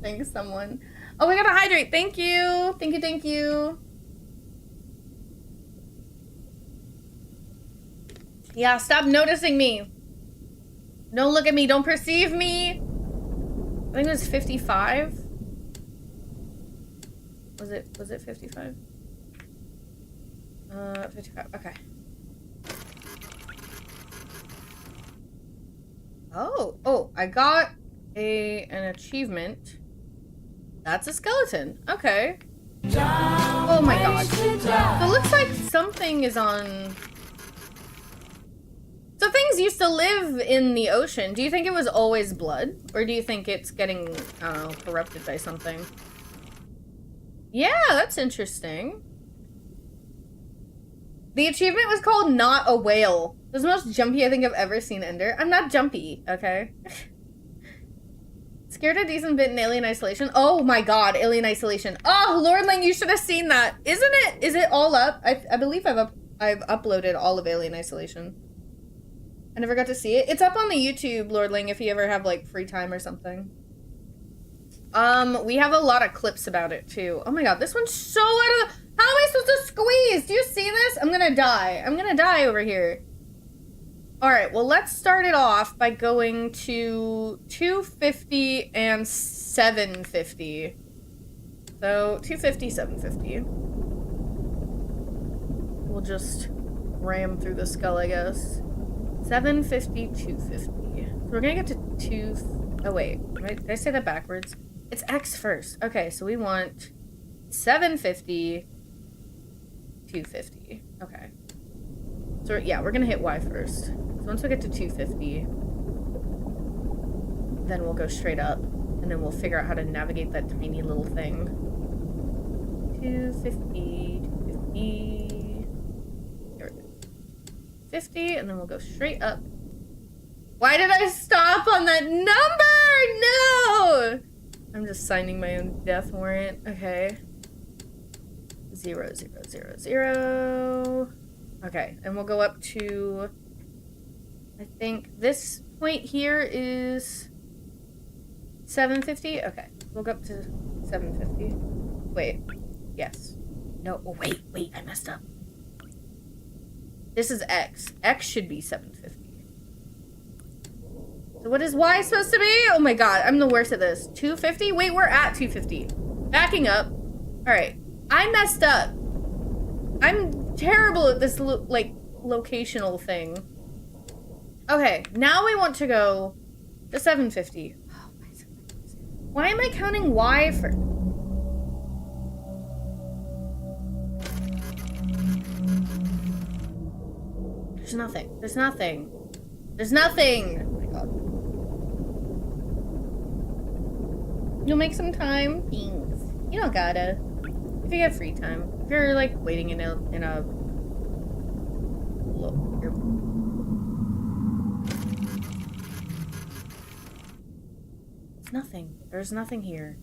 Thanks, someone. Oh, we gotta hydrate. Thank you. Thank you, thank you. Yeah, stop noticing me. Don't look at me. Don't perceive me. I think it was 55. Was it 55? 55. Okay. Oh, I got an achievement. That's a skeleton. Okay. Oh my god. So it looks like something is on... So things used to live in the ocean. Do you think it was always blood? Or do you think it's getting, I don't know, corrupted by something? Yeah, that's interesting. The achievement was called Not a Whale. It was the most jumpy I think I've ever seen Ender. I'm not jumpy, okay? Scared a decent bit in Alien Isolation. Oh my god, Alien Isolation. Oh, Lordling, you should have seen that. Isn't it? Is it all up? I believe I've uploaded all of Alien Isolation. I never got to see it. It's up on the YouTube, Lordling, if you ever have, like, free time or something. We have a lot of clips about it, too. Oh my god, this one's so out of the... How am I supposed to squeeze? Do you see this? I'm gonna die. I'm gonna die over here. Alright, well, let's start it off by going to 250 and 750. So, 250, 750. We'll just ram through the skull, I guess. 750, 250. So we're gonna get to 2... Oh, wait. Did I say that backwards? It's X first. Okay, so we want 750, 250. Okay. So, yeah, we're gonna hit Y first. So once we get to 250, then we'll go straight up. And then we'll figure out how to navigate that tiny little thing. 250, 250... Here we go. 750, and then we'll go straight up. Why did I stop on that number? No! I'm just signing my own death warrant. Okay. 0, 0, 0, 0. Okay, and we'll go up to... I think this point here is 750. Okay, we'll go up to 750. Wait. Yes. No. Oh, wait. I messed up. This is X. X should be 750. So what is Y supposed to be? Oh my god, I'm the worst at this. 250? Wait, we're at 250. Backing up. Alright. I messed up. I'm terrible at this, locational thing. Okay, now we want to go to 750. Oh, why am I counting Y for... There's nothing. There's nothing. There's nothing! Oh my god. You'll make some time? Thanks. You don't gotta. If you have free time. If you're, like, waiting in a... Look, you're... It's nothing. There's nothing here.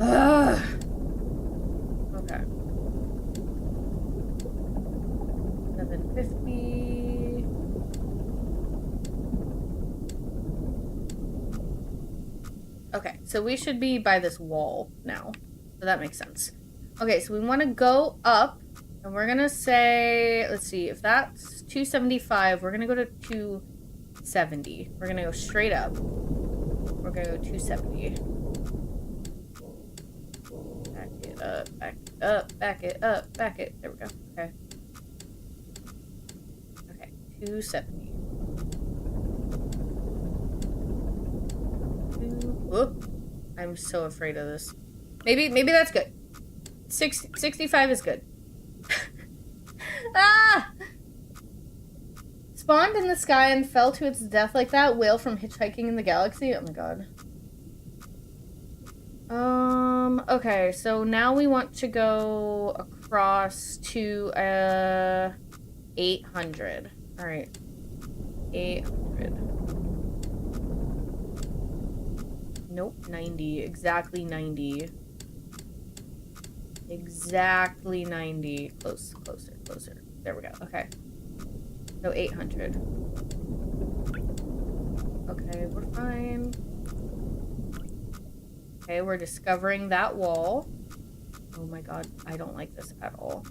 Ugh! Okay. 750. Okay, so we should be by this wall now. So that makes sense. Okay, so we want to go up, and we're gonna say, let's see, if that's 275, we're gonna go to 270. We're gonna go straight up. We're gonna go 270. Back it up, back it up, back it up, back it. There we go. Okay. Okay, 270. Whoop. I'm so afraid of this. Maybe that's good. 65 is good. Ah! Spawned in the sky and fell to its death like that whale from Hitchhiking in the Galaxy. Oh my god. Okay, so now we want to go across to 800. All right. 800. Nope, 90. Exactly 90. Exactly 90. Closer. There we go. Okay. So 800. Okay, we're fine. Okay, we're discovering that wall. Oh my god, I don't like this at all.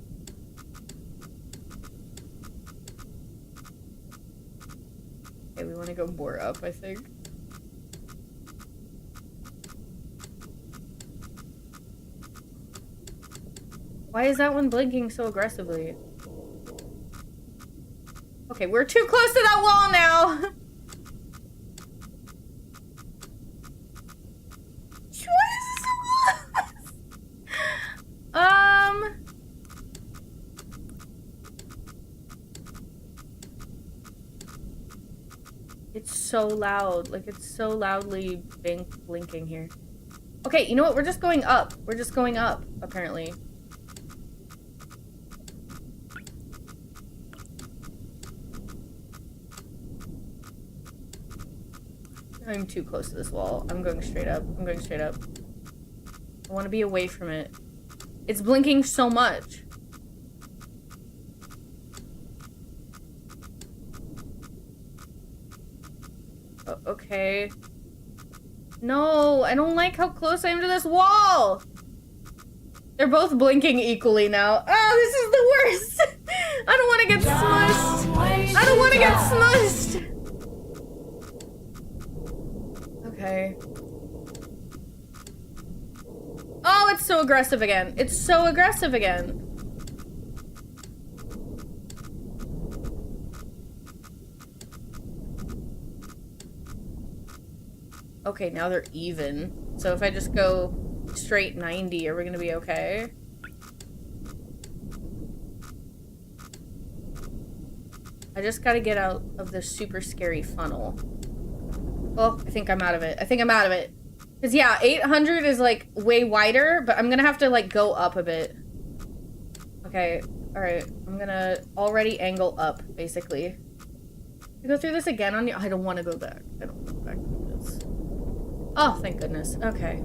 Okay, we want to go more up, I think. Why is that one blinking so aggressively? Okay, we're too close to that wall now! Why is this so close? It's so loud. Like, it's so loudly blinking here. Okay, you know what? We're just going up. We're just going up, apparently. I'm too close to this wall. I'm going straight up. I'm going straight up. I want to be away from it. It's blinking so much. Okay. No, I don't like how close I am to this wall. They're both blinking equally now. Oh, this is the worst. I don't want to get smushed. I don't want to get smushed. Okay. Oh, it's so aggressive again. It's so aggressive again. Okay, now they're even. So if I just go straight 90, are we gonna be okay? I just gotta get out of this super scary funnel. Well, I think I'm out of it. I think I'm out of it. Because, yeah, 800 is, like, way wider, but I'm gonna have to, like, go up a bit. Okay, alright. I'm gonna already angle up, basically. You go through this again on the- I don't want to go back. I don't want to go back to this. Oh, thank goodness. Okay.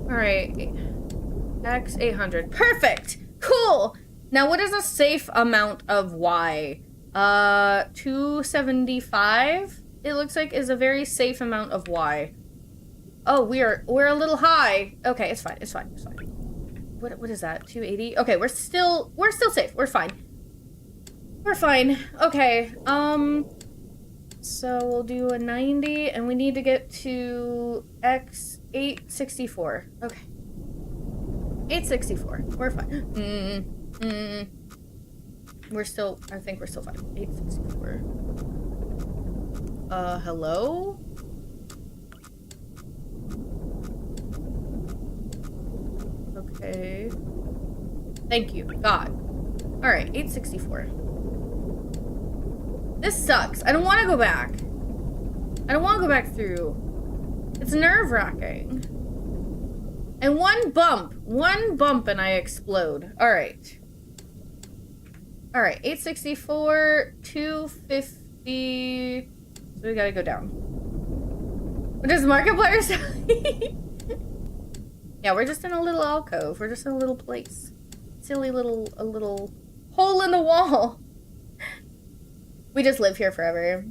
Alright. X 800. Perfect! Cool! Now, what is a safe amount of Y? 275, it looks like, is a very safe amount of Y. Oh, we're a little high. Okay, it's fine, it's fine, it's fine. What is that? 280? Okay, we're still safe. We're fine. We're fine. Okay, so we'll do a 90, and we need to get to X 864. Okay. 864. We're fine. We're still, I think we're still fine. 864. Hello? Okay. Thank you, God. Alright, 864. This sucks. I don't want to go back. I don't want to go back through. It's nerve-wracking. And one bump and I explode. Alright. Alright, 864, 250. So we gotta go down. What does Markiplier say? Yeah, we're just in a little alcove. We're just in a little place. Silly little, a little hole in the wall. We just live here forever.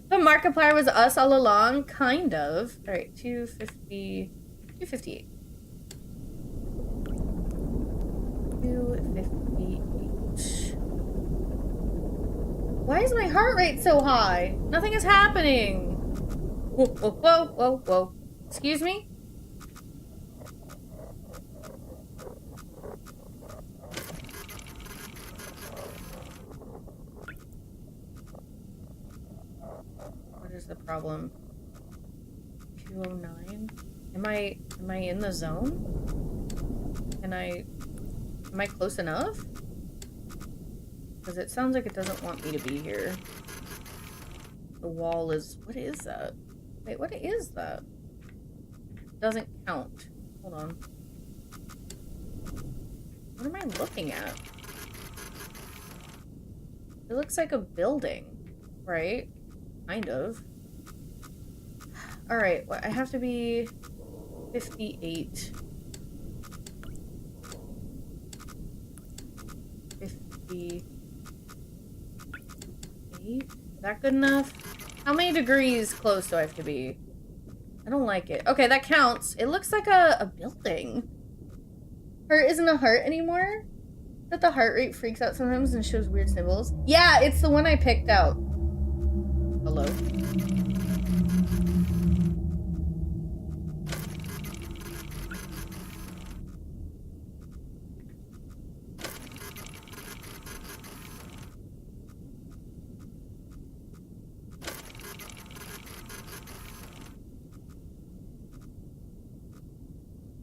But Markiplier was us all along? Kind of. Alright, 250, 258. 258. Why is my heart rate so high? Nothing is happening. Whoa, whoa, whoa, whoa, whoa. Excuse me? What is the problem? 209? Am I in the zone? Am I close enough? Because it sounds like it doesn't want me to be here. The wall is... What is that? Wait, what is that? Doesn't count. Hold on. What am I looking at? It looks like a building, right? Kind of. Alright, well, I have to be 58. 58. Is that good enough? How many degrees close do I have to be? I don't like it. Okay, that counts. It looks like a building. Heart isn't a heart anymore? That the heart rate freaks out sometimes and shows weird symbols? Yeah, it's the one I picked out. Hello?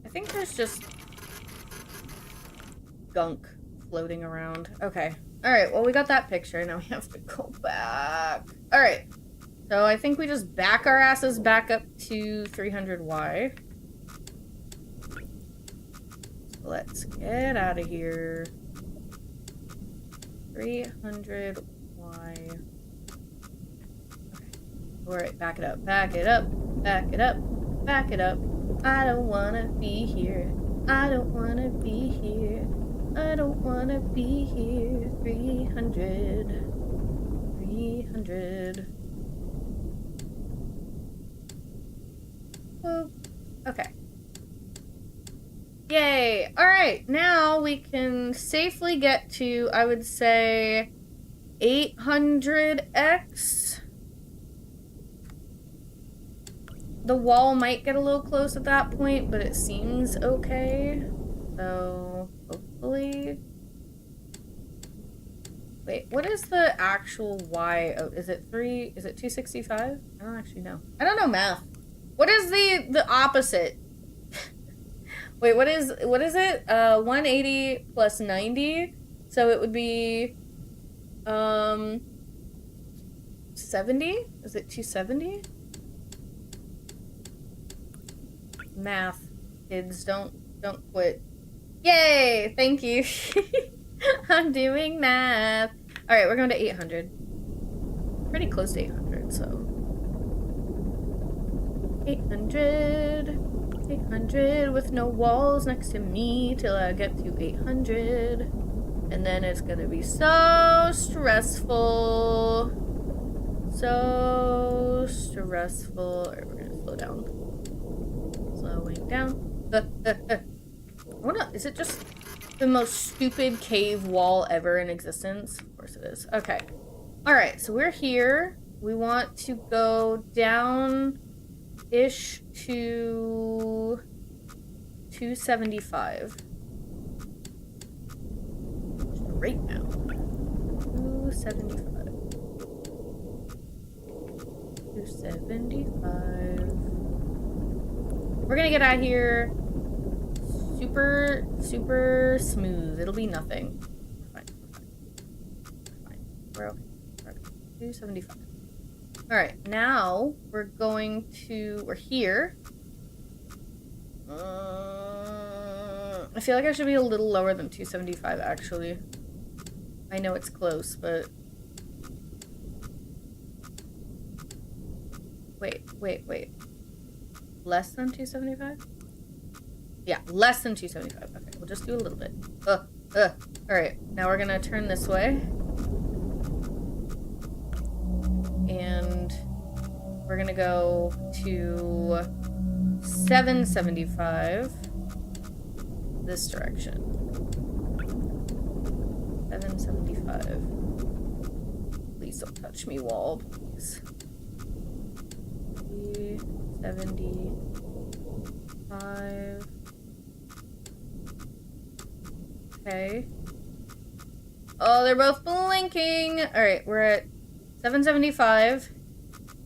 I think there's just gunk floating around. Okay. Alright, well, we got that picture. Now we have to go back. Alright. So I think we just back our asses back up to 300Y. Let's get out of here. 300Y. Okay. Alright, back it up. Back it up. Back it up. Back it up. I don't wanna be here. I don't wanna be here. I don't wanna be here. 300. 300. Oh, okay. Yay! Alright, now we can safely get to, I would say, 800X. The wall might get a little close at that point, but it seems okay. So, hopefully... Wait, what is the actual Y? Oh, is it 3? Is it 265? I don't actually know. I don't know math. What is the opposite? Wait, what is it? 180 plus 90? So it would be 70? Is it 270? Math, kids, don't quit. Yay! Thank you. I'm doing math. All right, we're going to 800. Pretty close to 800, so 800. 800 with no walls next to me till I get to 800. And then it's gonna be so stressful. So stressful. Alright, we're gonna slow down. Slowing down. Is it just the most stupid cave wall ever in existence? Of course it is. Okay. Alright, so we're here. We want to go down-ish to 275. Right now. 275. 275. We're gonna get out of here super, super smooth. It'll be nothing. We're fine. We're fine. We're okay. We're okay. 275. Alright, now we're going to... We're here. I feel like I should be a little lower than 275, actually. I know it's close, but... Wait. Less than 275? Yeah, less than 275. Okay, we'll just do a little bit. Alright, now we're gonna turn this way. And we're gonna go to 775 this direction. 775. Please don't touch me, wall, please. 75. Okay. Oh, they're both blinking. Alright, we're at 775.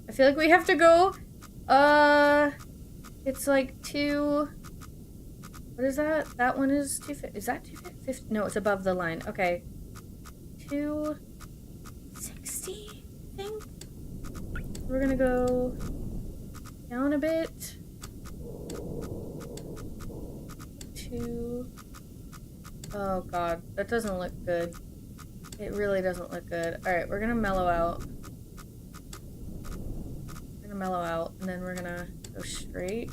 I feel like we have to go, it's like what is that? That one is 250. Is that 250? No, it's above the line. Okay. 260, I think? We're gonna go down a bit. Oh god, that doesn't look good. It really doesn't look good. Alright, we're gonna mellow out. And then we're gonna go straight.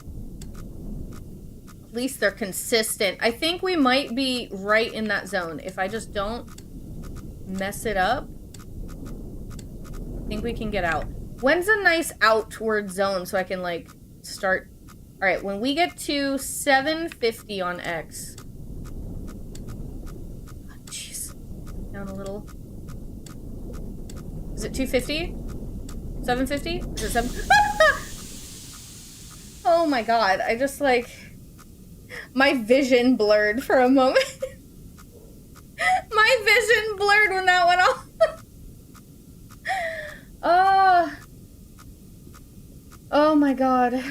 At least they're consistent. I think we might be right in that zone. If I just don't mess it up, I think we can get out. When's a nice outward zone so I can, like, start... Alright, when we get to 750 on X... Oh, jeez. Down a little. Is it 250? 750? Is it 7... Oh my god, I just, like... My vision blurred for a moment. My vision blurred when that went off. Oh my god.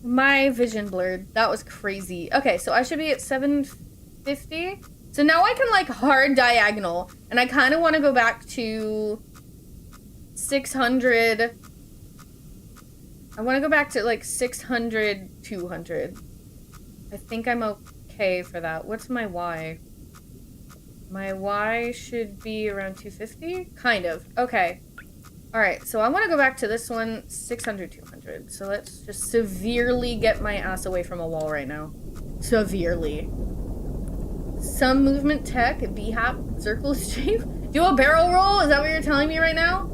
My vision blurred. That was crazy. Okay, so I should be at 750. So now I can, like, hard diagonal. And I kind of want to go back to 600. I want to go back to, like, 600, 200. I think I'm okay for that. What's my Y? My Y should be around 250? Kind of. Okay. Alright, so I want to go back to this one, 600, 200. So let's just severely get my ass away from a wall right now. Severely. Some movement tech, B-hap, circle shape. Do a barrel roll? Is that what you're telling me right now?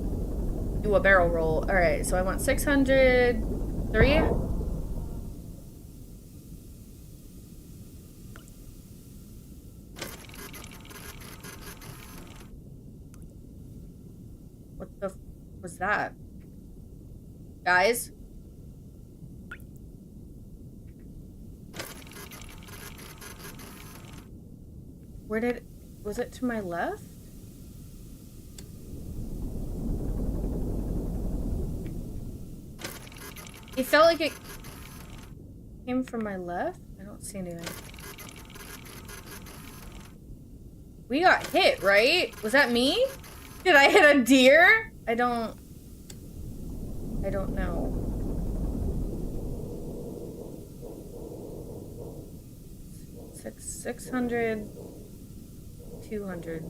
Do a barrel roll. Alright, so I want 600, 3. What the f was that? Guys? Where did... Was it to my left? It felt like it came from my left? I don't see anything. We got hit, right? Was that me? Did I hit a deer? I don't know. 600, 200.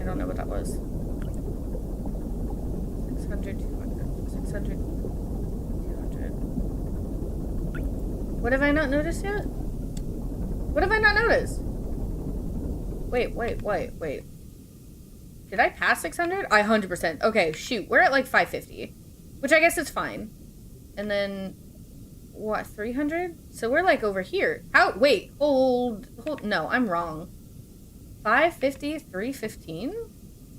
I don't know what that was. 600, 200, 600, 200. What have I not noticed yet? What have I not noticed? Wait. Did I pass 600? I 100%. Okay, shoot. We're at like 550, which I guess is fine. And then, what, 300? So we're like over here. How? Wait, hold. No, I'm wrong. 550, 315?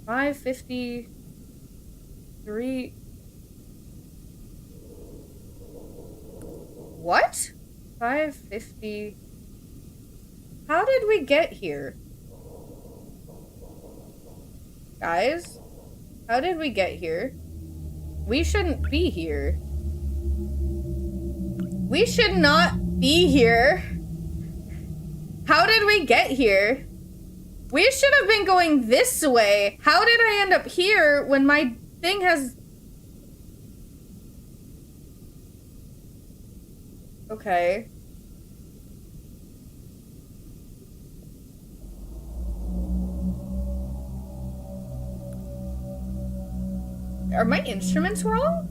550, 3... What? 550... How did we get here? Guys? How did we get here? We shouldn't be here. We should not be here. How did we get here? We should have been going this way. How did I end up here when my thing has... Okay. Are my instruments wrong?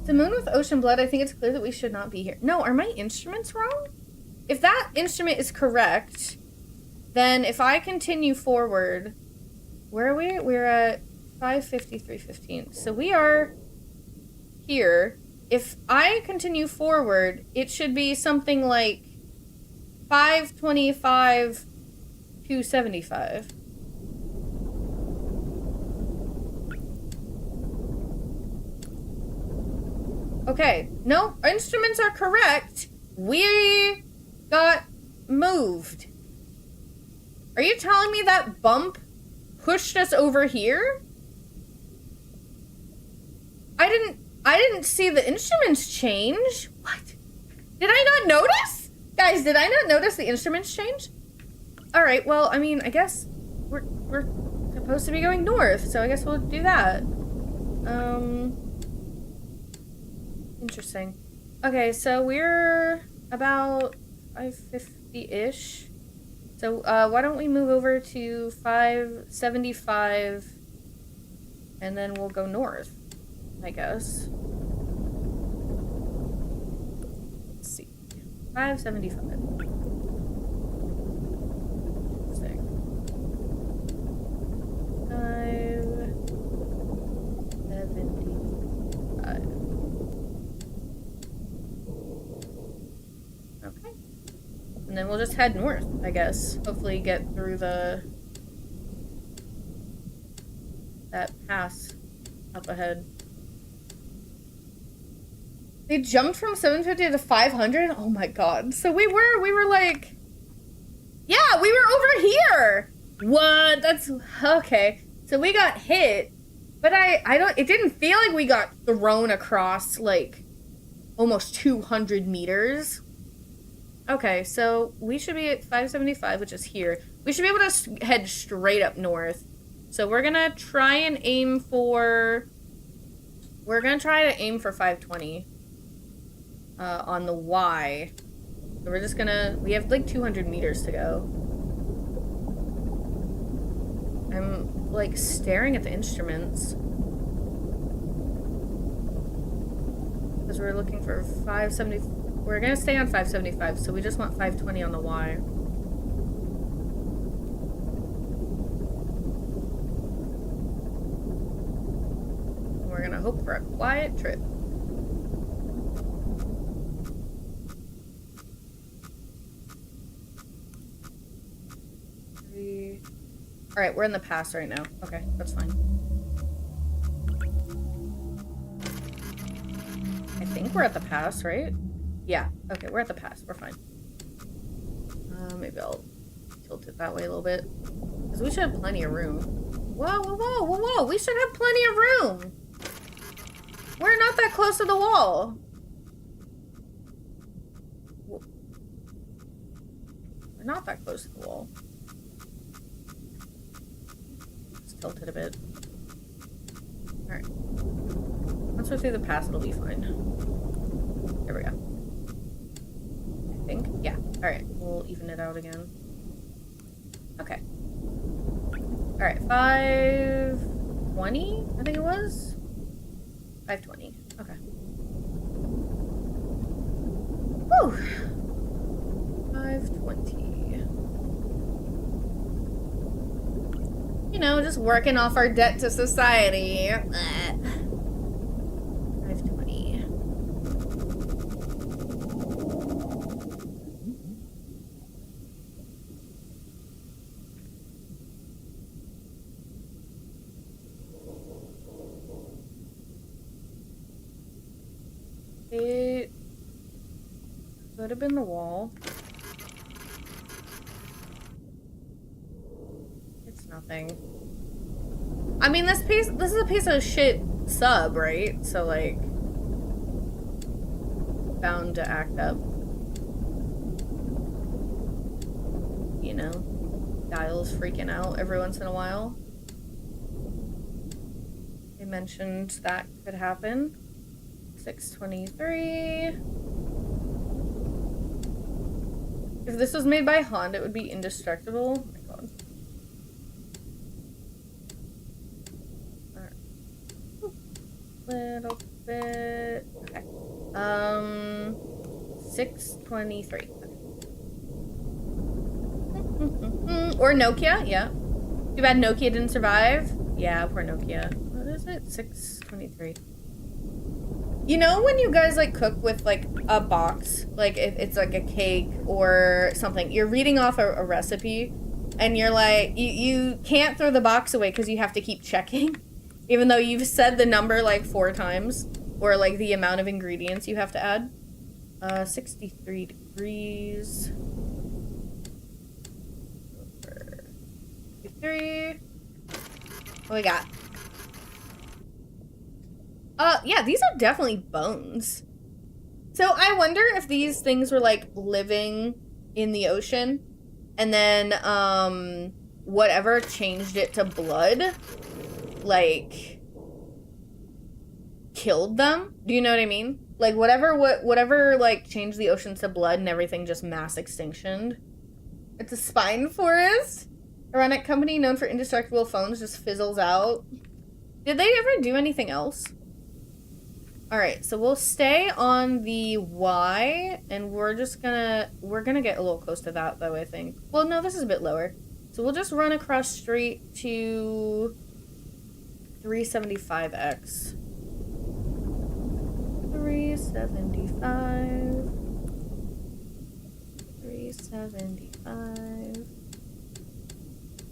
The moon with ocean blood, I think it's clear that we should not be here. No, are my instruments wrong? If that instrument is correct, then if I continue forward, where are we? We're at 550, 315. So we are here. If I continue forward, it should be something like 525, 275. Okay, no, our instruments are correct. We got moved. Are you telling me that bump pushed us over here? I didn't see the instruments change. What? Did I not notice? Guys, did I not notice the instruments change? All right, well, I mean, I guess we're supposed to be going north, so I guess we'll do that. Interesting. Okay, so we're about 550-ish. So why don't we move over to 575 and then we'll go north, I guess. Let's see. 575. Interesting. 575. Okay. And then we'll just head north, I guess. Hopefully get through that pass up ahead. They jumped from 750 to 500? Oh my god. So we were like... Yeah, we were over here! What? That's... Okay. So we got hit, but it didn't feel like we got thrown across, like, almost 200 meters. Okay, so we should be at 575, which is here. We should be able to head straight up north. So we're gonna try and aim for... We're gonna try to aim for 520 on the Y. So we're just gonna... We have like 200 meters to go. I'm like staring at the instruments. Because we're looking for 570... We're gonna stay on 575, so we just want 520 on the Y. We're gonna hope for a quiet trip. Alright, we're in the pass right now. Okay, that's fine. I think we're at the pass, right? Yeah, okay, we're at the pass. We're fine. Maybe I'll tilt it that way a little bit. Because we should have plenty of room. Whoa, whoa, whoa, whoa, whoa! We should have plenty of room! We're not that close to the wall. We're not that close to the wall. Let's tilt it a bit. Alright. Once we're through the pass, it'll be fine. There we go. Alright, we'll even it out again. Okay. Alright, 520, I think it was? 520, okay. Whew. 520. You know, just working off our debt to society. 520. It could have been the wall. It's nothing. I mean, this is a piece of shit sub, right? So, like, bound to act up. You know, Dial's freaking out every once in a while. They mentioned that could happen. 623. If this was made by Honda, it would be indestructible. Oh my god. Alright. Little bit. Okay. 623. Okay. Or Nokia, yeah. Too bad Nokia didn't survive. Yeah, poor Nokia. What is it? 623. You know when you guys like cook with like a box, like if it's like a cake or something, you're reading off a recipe and you're like, you can't throw the box away because you have to keep checking, even though you've said the number like 4 times or like the amount of ingredients you have to add. 63 degrees. 53. What we got? Yeah, these are definitely bones. So I wonder if these things were like living in the ocean and then whatever changed it to blood like killed them. Do you know what I mean? Like whatever like changed the oceans to blood and everything just mass extinctioned. It's a spine forest. Ironic company known for indestructible phones just fizzles out. Did they ever do anything else? Alright, so we'll stay on the Y, and we're gonna get a little close to that, though, I think. Well, no, this is a bit lower. So we'll just run across straight to 375X. 375. 375.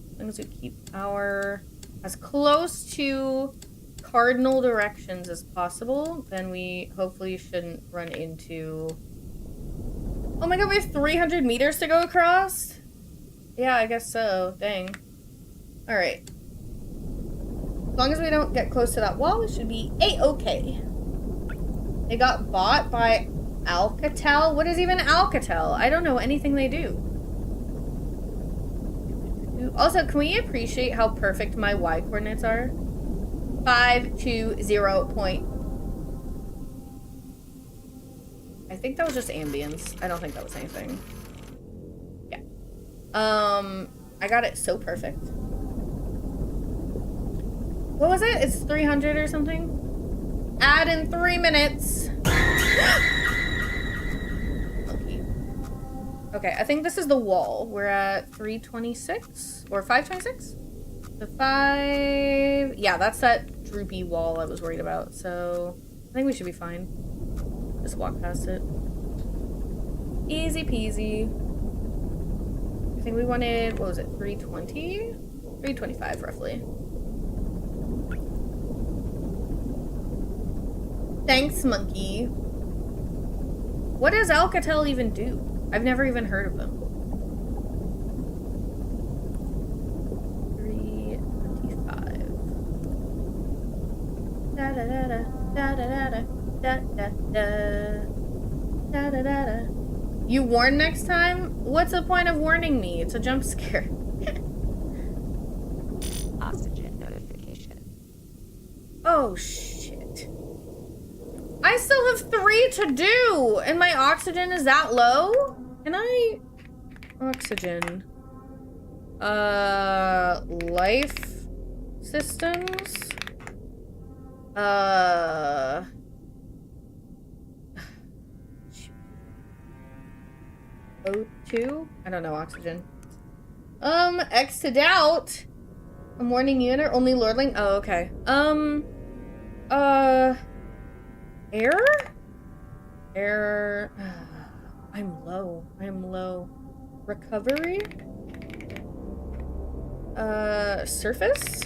As long as we keep our as close to cardinal directions as possible, then we hopefully shouldn't run into... Oh my god, we have 300 meters to go across? Yeah, I guess so. Dang. Alright. As long as we don't get close to that wall, it should be a-okay. They got bought by Alcatel? What is even Alcatel? I don't know anything they do. Also, can we appreciate how perfect my Y coordinates are? 520 point. I think that was just ambience. I don't think that was anything. Yeah. I got it so perfect. What was it? It's 300 or something? Add in 3 minutes. Okay. Okay, I think this is the wall. We're at 326 or 526? The 5... Yeah, that's that droopy wall I was worried about, so I think we should be fine. Just walk past it. Easy peasy. I think we wanted, what was it, 320? 325, roughly. Thanks, monkey. What does Alcatel even do? I've never even heard of them. 325. Da da da da da da da da da da da da. You warn next time? What's the point of warning me? It's a jump scare.
Oxygen notification.
Oh shit. I still have 3 to do, and my oxygen is that low? Can I... Oxygen. Life systems? O2? I don't know, oxygen. Exit out. A morning unit, only lordling? Oh, okay. Air? Air... I'm low. Recovery? Surface?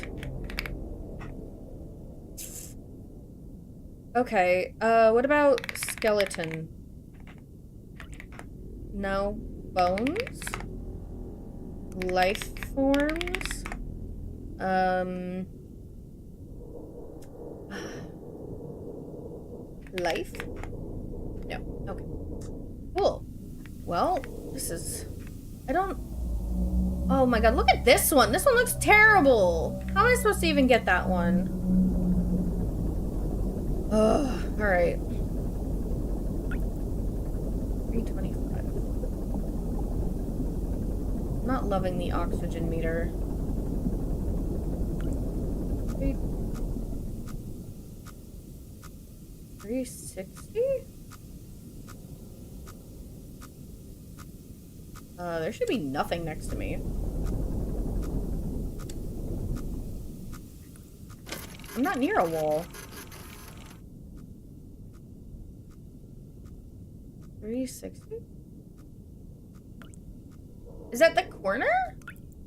Okay, what about skeleton? No. Bones? Life forms? Life? No. Okay. Cool. Well, this is... I don't... Oh my god, look at this one! This one looks terrible! How am I supposed to even get that one? Ugh, alright. 325. I'm not loving the oxygen meter. 360? There should be nothing next to me. I'm not near a wall. 360? Is that the corner?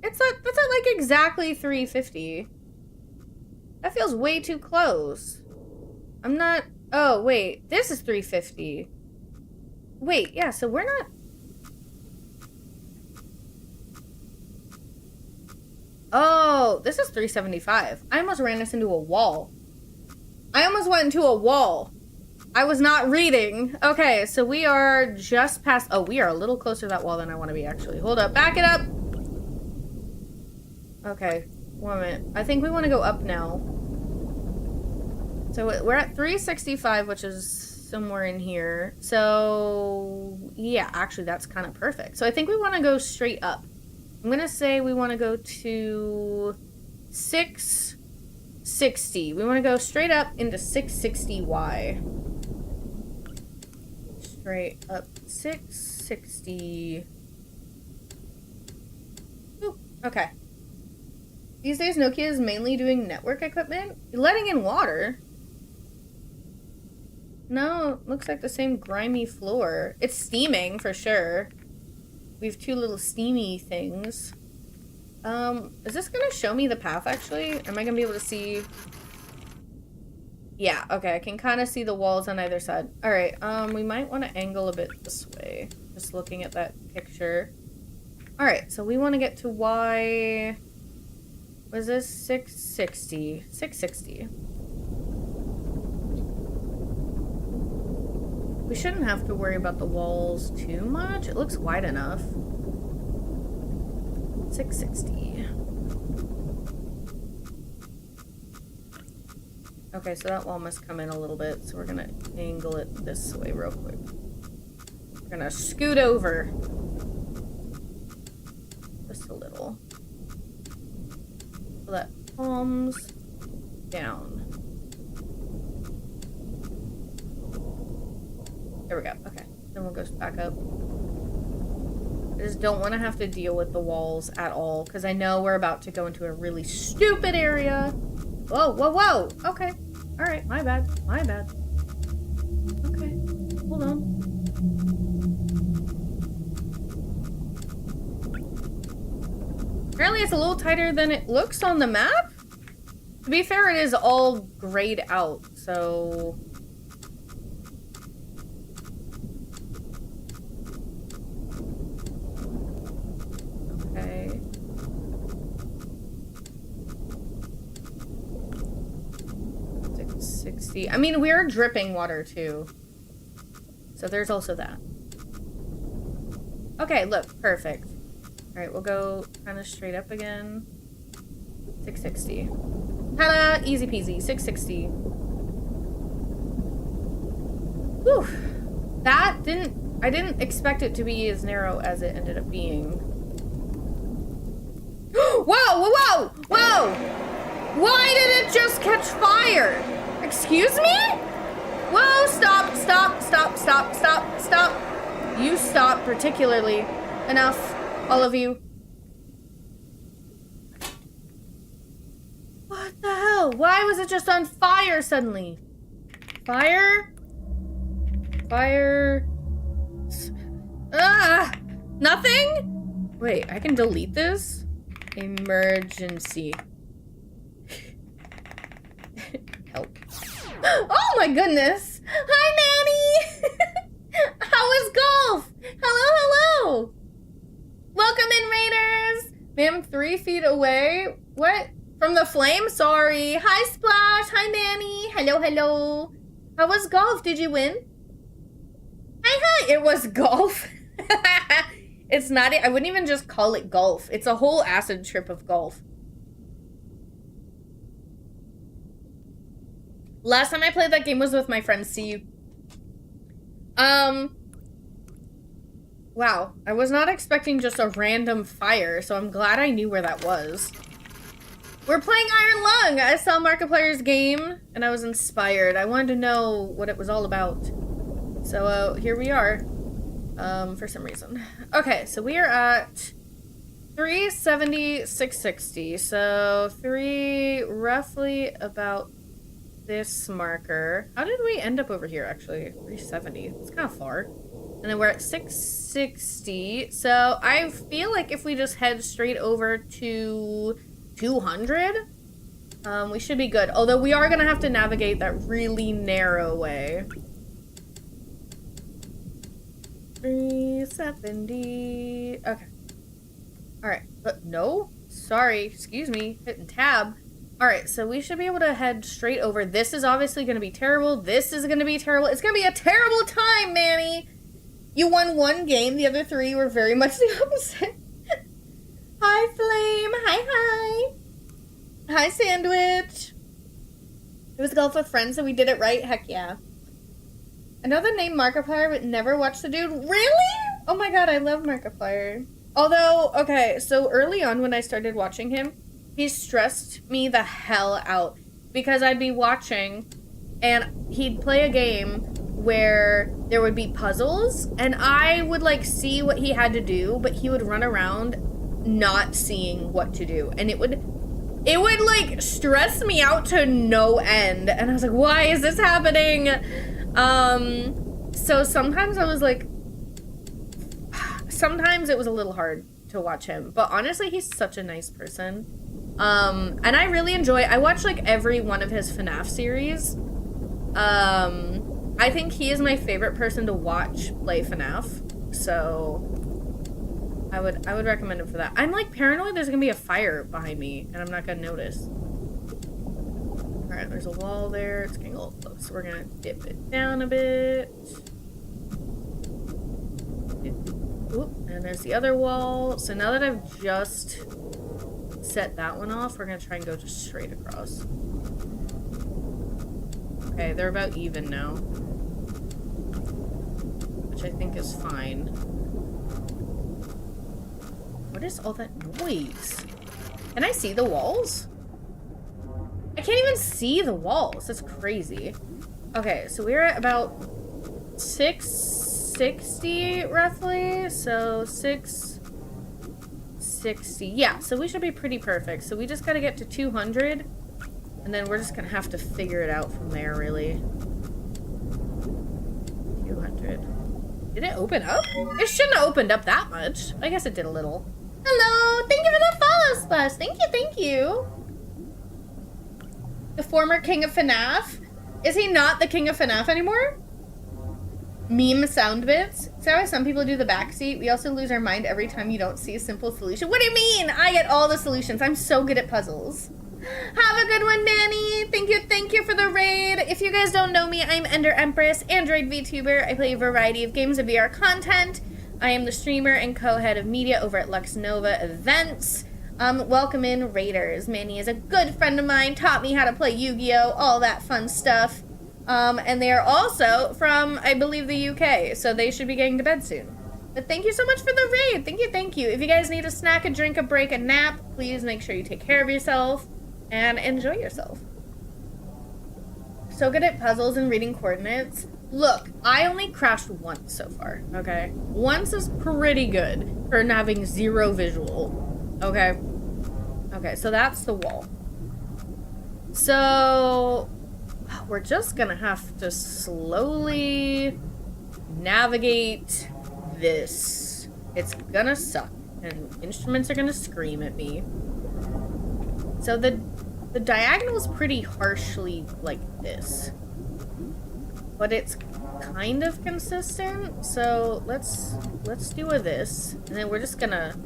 That's at like exactly 350. That feels way too close. I'm not... Oh, wait. This is 350. Wait, yeah, so we're not... Oh, this is 375. I almost ran us into a wall. I almost went into a wall. I was not reading. Okay, so we are just past... Oh, we are a little closer to that wall than I want to be, actually. Hold up. Back it up. Okay. 1 minute. I think we want to go up now. So we're at 365, which is somewhere in here. So, yeah, actually, that's kind of perfect. So I think we want to go straight up. I'm going to say we want to go to 660. We want to go straight up into 660Y. Straight up 660. Oop, okay. These days, Nokia is mainly doing network equipment. Letting in water. No, looks like the same grimy floor. It's steaming for sure. We have two little steamy things. Is this gonna show me the path actually? Am I gonna be able to see? Yeah, okay, I can kind of see the walls on either side. Alright, we might want to angle a bit this way. Just looking at that picture. Alright, so we want to get to Y... What is this? 660. 660. We shouldn't have to worry about the walls too much. It looks wide enough. 660. Okay, so that wall must come in a little bit, so we're gonna angle it this way real quick. We're gonna scoot over. Just a little. So that palms down. There we go. Okay. Then we'll go back up. I just don't want to have to deal with the walls at all, because I know we're about to go into a really stupid area. Whoa, whoa, whoa! Okay. Alright, my bad. My bad. Okay. Hold on. Apparently it's a little tighter than it looks on the map. To be fair, it is all grayed out, so... Okay. I mean, we're dripping water too. So there's also that. Okay, look, perfect. Alright, we'll go kind of straight up again. 660. Ta-da! Easy peasy. 660. Whew. That didn't... I didn't expect it to be as narrow as it ended up being. Whoa, whoa, whoa, whoa! Why did it just catch fire? Excuse me? Whoa, stop, stop, stop, stop, stop, stop. You stop particularly. Enough, all of you. What the hell? Why was it just on fire suddenly? Fire? Fire? Ah! Nothing? Wait, I can delete this? Emergency. Help. Oh my goodness! Hi, Nanny! How is golf? Hello, hello! Welcome in, Raiders! Ma'am, 3 feet away? What? From the flame? Sorry. Hi, Splash! Hi, Nanny! Hello, hello! How was golf? Did you win? Hi, hi! It was golf? It's not, I wouldn't even just call it golf. It's a whole acid trip of golf. Last time I played that game was with my friend C. Wow. I was not expecting just a random fire, so I'm glad I knew where that was. We're playing Iron Lung, a SL Markiplier's game, and I was inspired. I wanted to know what it was all about. So, here we are. For some reason. Okay, so we are at 370, 660. So, roughly about this marker. How did we end up over here, actually? 370. It's kind of far. And then we're at 660. So, I feel like if we just head straight over to 200, we should be good. Although we are going to have to navigate that really narrow way. 370. Okay. Alright. But no? Sorry. Excuse me. Hitting tab. Alright, so we should be able to head straight over. This is obviously going to be terrible. This is going to be terrible. It's going to be a terrible time, Manny! You won 1 game. The other 3 were very much the opposite. Hi, Flame. Hi, hi. Hi, Sandwich. It was golf with friends, so we did it right. Heck yeah. Another name Markiplier, but never watched the dude. Really? Oh my god, I love Markiplier. Although, okay, so early on when I started watching him, he stressed me the hell out. Because I'd be watching, and he'd play a game where there would be puzzles, and I would, like, see what he had to do, but he would run around not seeing what to do. And it would, like, stress me out to no end. And I was like, why is this happening? So sometimes I was like, sometimes it was a little hard to watch him, but honestly, he's such a nice person. And I really I watch like every one of his FNAF series. I think he is my favorite person to watch play FNAF, so I would recommend him for that. I'm like paranoid there's gonna be a fire behind me and I'm not gonna notice. Alright, there's a wall there. It's getting a little close. We're gonna dip it down a bit. Oop, and there's the other wall. So now that I've just set that one off, we're gonna try and go just straight across. Okay, they're about even now. Which I think is fine. What is all that noise? Can I see the walls? I can't even see the walls. That's crazy. Okay, so we're at about 660 roughly. So 660. Yeah, so we should be pretty perfect. So we just gotta get to 200. And then we're just gonna have to figure it out from there, really. 200. Did it open up? It shouldn't have opened up that much. I guess it did a little. Hello! Thank you for the follow, Splash. Thank you, thank you. The former king of FNAF? Is he not the king of FNAF anymore? Meme sound bits. So how some people do the backseat. We also lose our mind every time you don't see a simple solution. What do you mean? I get all the solutions. I'm so good at puzzles. Have a good one, Nanny. Thank you for the raid. If you guys don't know me, I'm Ender Empress, Android VTuber. I play a variety of games and VR content. I am the streamer and co-head of media over at Lux Nova Events. Welcome in, Raiders. Manny is a good friend of mine, taught me how to play Yu-Gi-Oh, all that fun stuff. And they are also from, I believe, the UK, so they should be getting to bed soon. But thank you so much for the raid. Thank you. If you guys need a snack, a drink, a break, a nap, please make sure you take care of yourself and enjoy yourself. So good at puzzles and reading coordinates. Look, I only crashed once so far, okay? Once is pretty good for having zero visual, okay? Okay, so that's the wall. So we're just gonna have to slowly navigate this. It's gonna suck, and instruments are gonna scream at me. So the diagonal is pretty harshly like this, but it's kind of consistent. So let's do a this, and then we're just gonna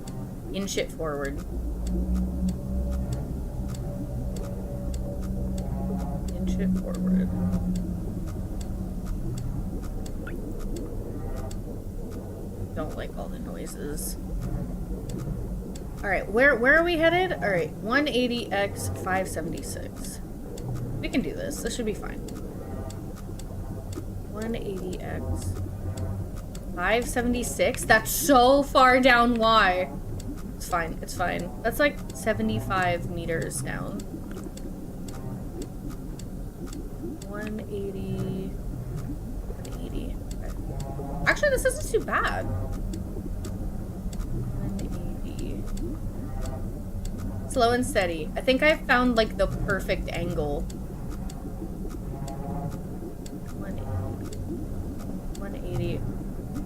inch it forward. Inch it forward. Don't like all the noises. All right, where are we headed? All right, 180x 576. We can do this. This should be fine. 180x 576. That's so far down. Why? It's fine. It's fine. That's like 75 meters down. 180. 180. Okay. Actually, this isn't too bad. 180. Slow and steady. I think I found like the perfect angle. 180.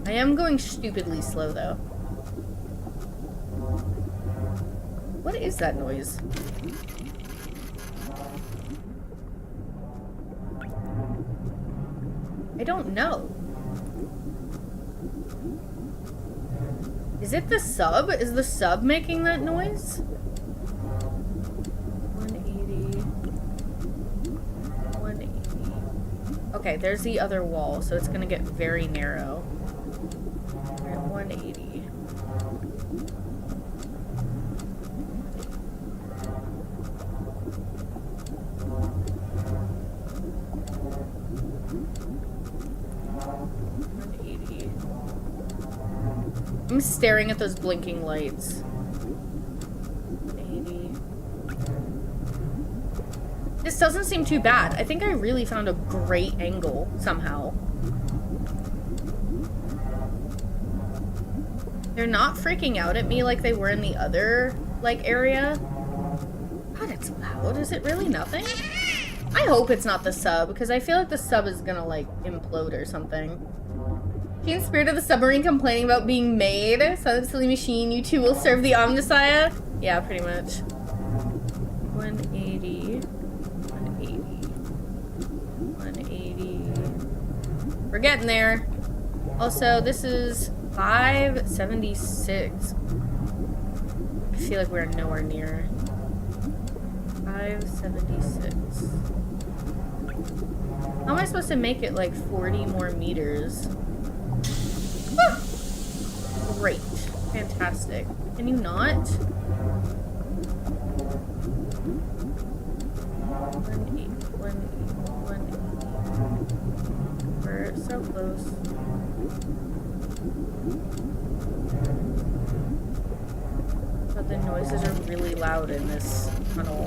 I am going stupidly slow though. What is that noise? I don't know. Is it the sub? Is the sub making that noise? 180. 180. Okay, there's the other wall, so it's gonna get very narrow. Alright, 180. I'm staring at those blinking lights. 180. This doesn't seem too bad. I think I really found a great angle somehow. They're not freaking out at me like they were in the other, like, area. God, it's loud. Is it really nothing? I hope it's not the sub, because I feel like the sub is gonna, like, implode or something. Teen Spirit of the Submarine complaining about being made. Silent Silly Machine, you two will serve the Omnissiah. Yeah, pretty much. 180. 180. 180. We're getting there. Also, this is 576. I feel like we're nowhere near. 576. How am I supposed to make it like 40 more meters? Ah! Great. Fantastic. Can you not? 180. 180. We're so close. But the noises are really loud in this tunnel.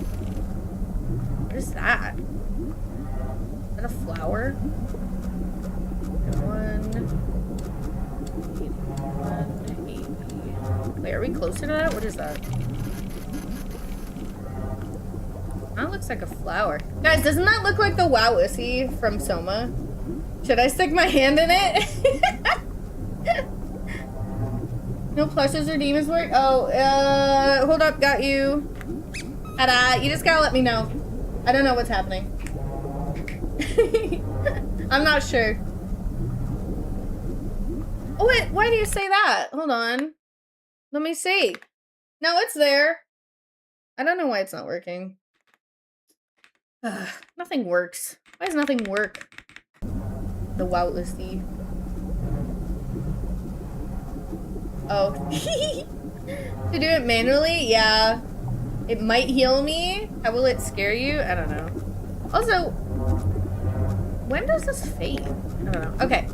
What is that? Is that a flower? 180. Wait, are we closer to that? What is that? That looks like a flower. Guys, doesn't that look like the Wowissy from Soma? Should I stick my hand in it? No plushes or demons work? Oh, hold up, got you. Ta-da, you just gotta let me know. I don't know what's happening. I'm not sure. Oh, wait, why do you say that? Hold on. Let me see. No, it's there. I don't know why it's not working. Nothing works. Why does nothing work? The Wowlessy. Oh. To do it manually? Yeah. It might heal me. How will it scare you? I don't know. Also, When does this fade? I don't know. Okay.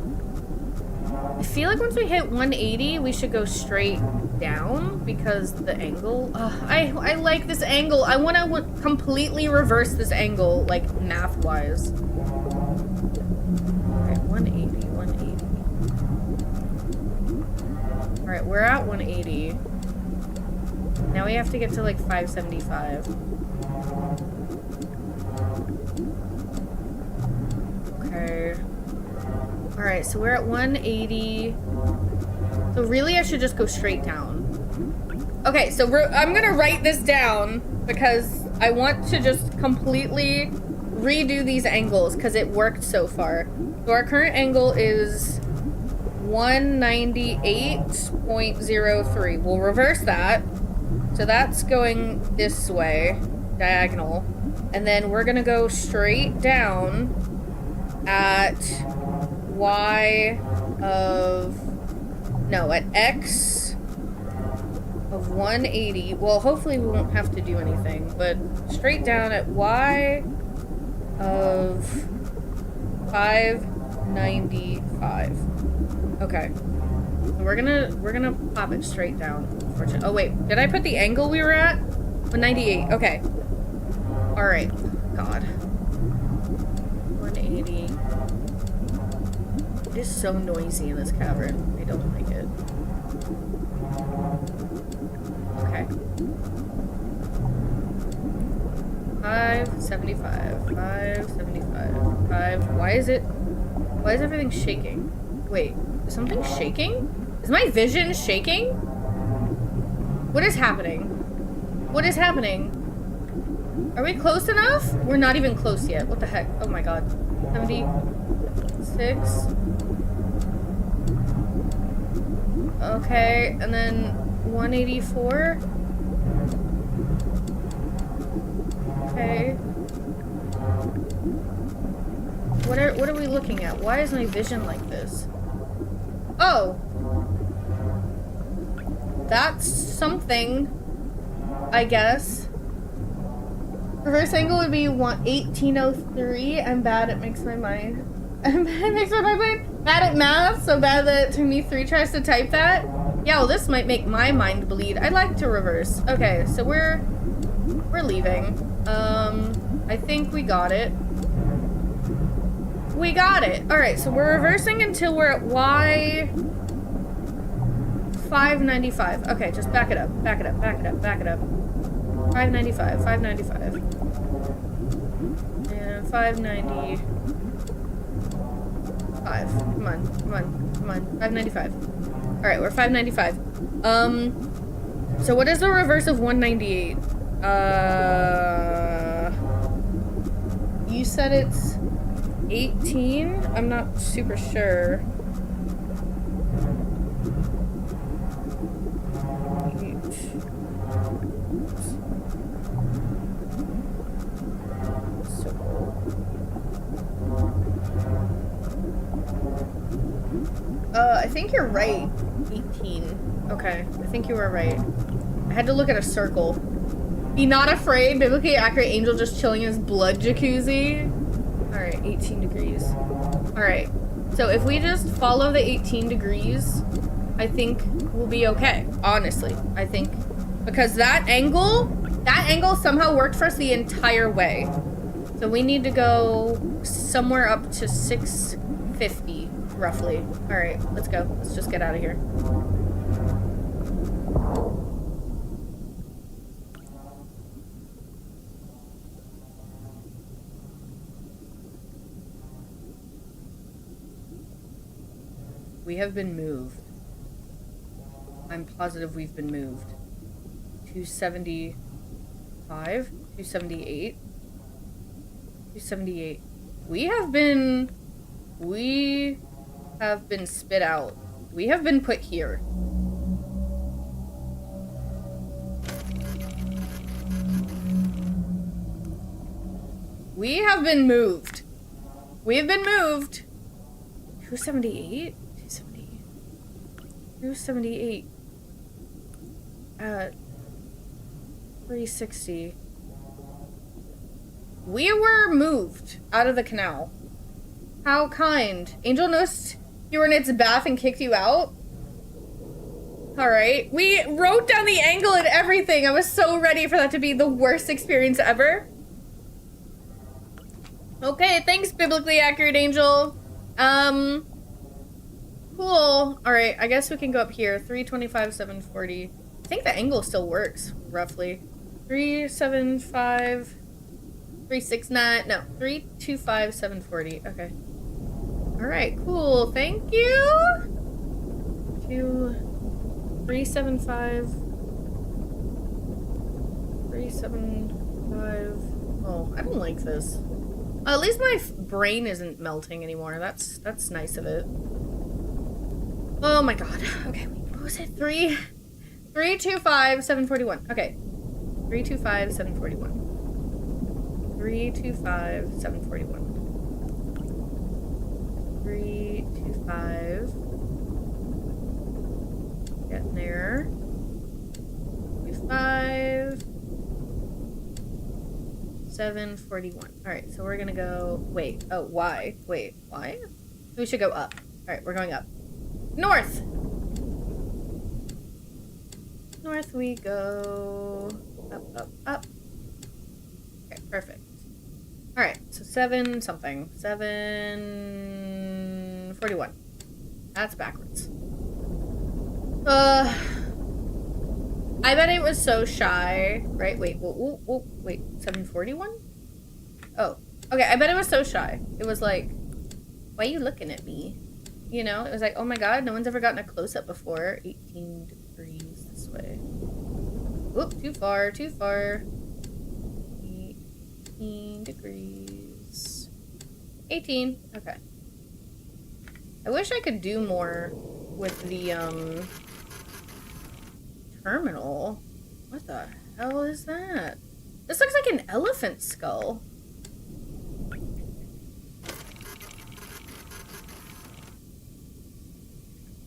I feel like once we hit 180, we should go straight down because the angle. I like this angle. I want to completely reverse this angle, like math-wise. Alright, 180, 180. Alright, we're at 180. Now we have to get to like 575. Okay. Alright, so we're at 180. So really I should just go straight down. Okay, so I'm gonna write this down because I want to just completely redo these angles because it worked so far. So our current angle is 198.03. We'll reverse that. So that's going this way, diagonal. And then we're gonna go straight down at at X of 180. Well, hopefully we won't have to do anything, but straight down at Y of 595. Okay. We're gonna pop it straight down. Oh wait, did I put the angle we were at? 198. Okay. All right. God. 180. It is so noisy in this cavern. I don't like it. Okay. 575. 575. 5. Why is everything shaking? Wait, is something shaking? Is my vision shaking? What is happening? What is happening? Are we close enough? We're not even close yet. What the heck? Oh my god. 76. Okay, and then 184. Okay. What are we looking at? Why is my vision like this? Oh. That's something, I guess. Reverse angle would be 1803. I'm bad at makes my mind. Bad at math, so bad that it took me 3 tries to type that. Yeah, well, this might make my mind bleed. I'd like to reverse. Okay, so we're leaving. I think we got it. We got it. All right, so we're reversing until we're at Y 595. Okay, just back it up. Back it up. Back it up. Back it up. 595. 595. And 595. Come on. Come on. Come on. 595. All right, we're 595. So what is the reverse of 198? You said it's 18? I'm not super sure. I think you're right. 18. Okay, I think you were right. I had to look at a circle. Be not afraid. Biblically accurate angel just chilling in his blood jacuzzi. Alright, 18 degrees. Alright. So if we just follow the 18 degrees, I think we'll be okay. Honestly, I think. Because that angle somehow worked for us the entire way. So we need to go somewhere up to 650, roughly. Alright, let's go. Let's just get out of here. We have been moved. I'm positive we've been moved. 275? 278? 278. We have been spit out. We have been put here. We have been moved. We have been moved. 278? 278 at 360. We were moved out of the canal. How kind. Angel noticed you were in its bath and kicked you out? Alright. We wrote down the angle and everything. I was so ready for that to be the worst experience ever. Okay, thanks, Biblically Accurate Angel. Cool. Alright, I guess we can go up here. 325, 740. I think the angle still works, roughly. 375, 369, no, 325, 740. Okay. Alright, cool. Thank you. 375, 375. Oh, I don't like this. At least my brain isn't melting anymore. That's nice of it. Oh my god. Okay, what was it? 325, 741. Okay. 325, 741. 325, 741. 325. Getting there. 25. 741. Alright, so we're gonna go. Wait. Oh, why? Wait, why? We should go up. Alright, we're going up. North! North we go. Up, up, up. Okay, perfect. Alright, so 7 something. 741. That's backwards. I bet it was so shy. Right, wait, wait, 741? Oh, okay, I bet it was so shy. It was like, why are you looking at me? You know, it was like, oh my god, no one's ever gotten a close-up before. 18 degrees this way. Whoop, too far, too far. 18 degrees. 18, okay. I wish I could do more with the, terminal. What the hell is that? This looks like an elephant skull.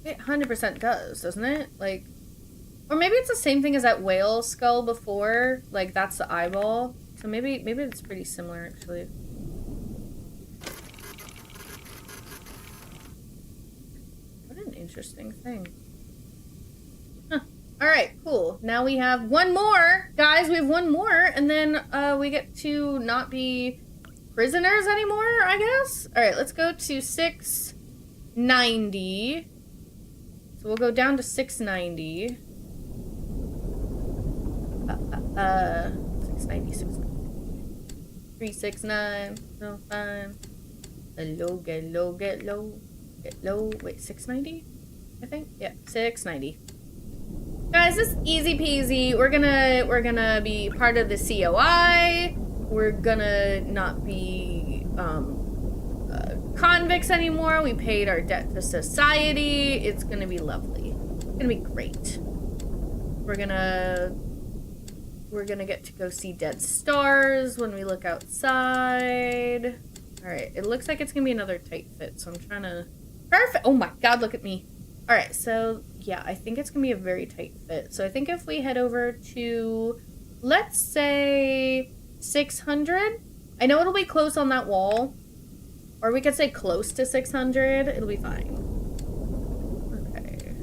It 100% does, doesn't it? Like, or maybe it's the same thing as that whale skull before. Like, that's the eyeball. So maybe it's pretty similar, actually. What an interesting thing. Huh. Alright, cool. Now we have one more. Guys, we have one more, and then we get to not be prisoners anymore, I guess? Alright, let's go to 690. So we'll go down to 690. 690, 369, 05. Get low, get low, get low, get low. Wait, 690? I think? Yeah, 690. Guys, this is easy peasy. We're gonna be part of the COI. We're gonna not be convicts anymore. We paid our debt to society. It's gonna be lovely. It's gonna be great. We're gonna get to go see dead stars when we look outside. Alright, it looks like it's gonna be another tight fit, so I'm trying to... Perfect! Oh my god, look at me. Alright, so yeah, I think it's gonna be a very tight fit. So I think if we head over to, let's say, 600. I know it'll be close on that wall. Or we could say close to 600. It'll be fine. Okay.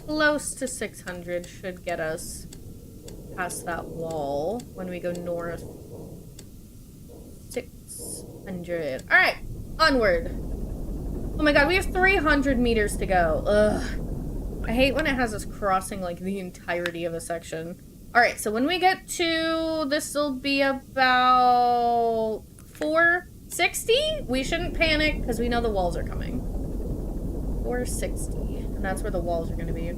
Close to 600 should get us past that wall when we go north. 600. Alright, onward. Oh my god, we have 300 meters to go. Ugh. I hate when it has us crossing like the entirety of a section. Alright, so when we get to, this'll be about 460? We shouldn't panic because we know the walls are coming. 460. And that's where the walls are going to be.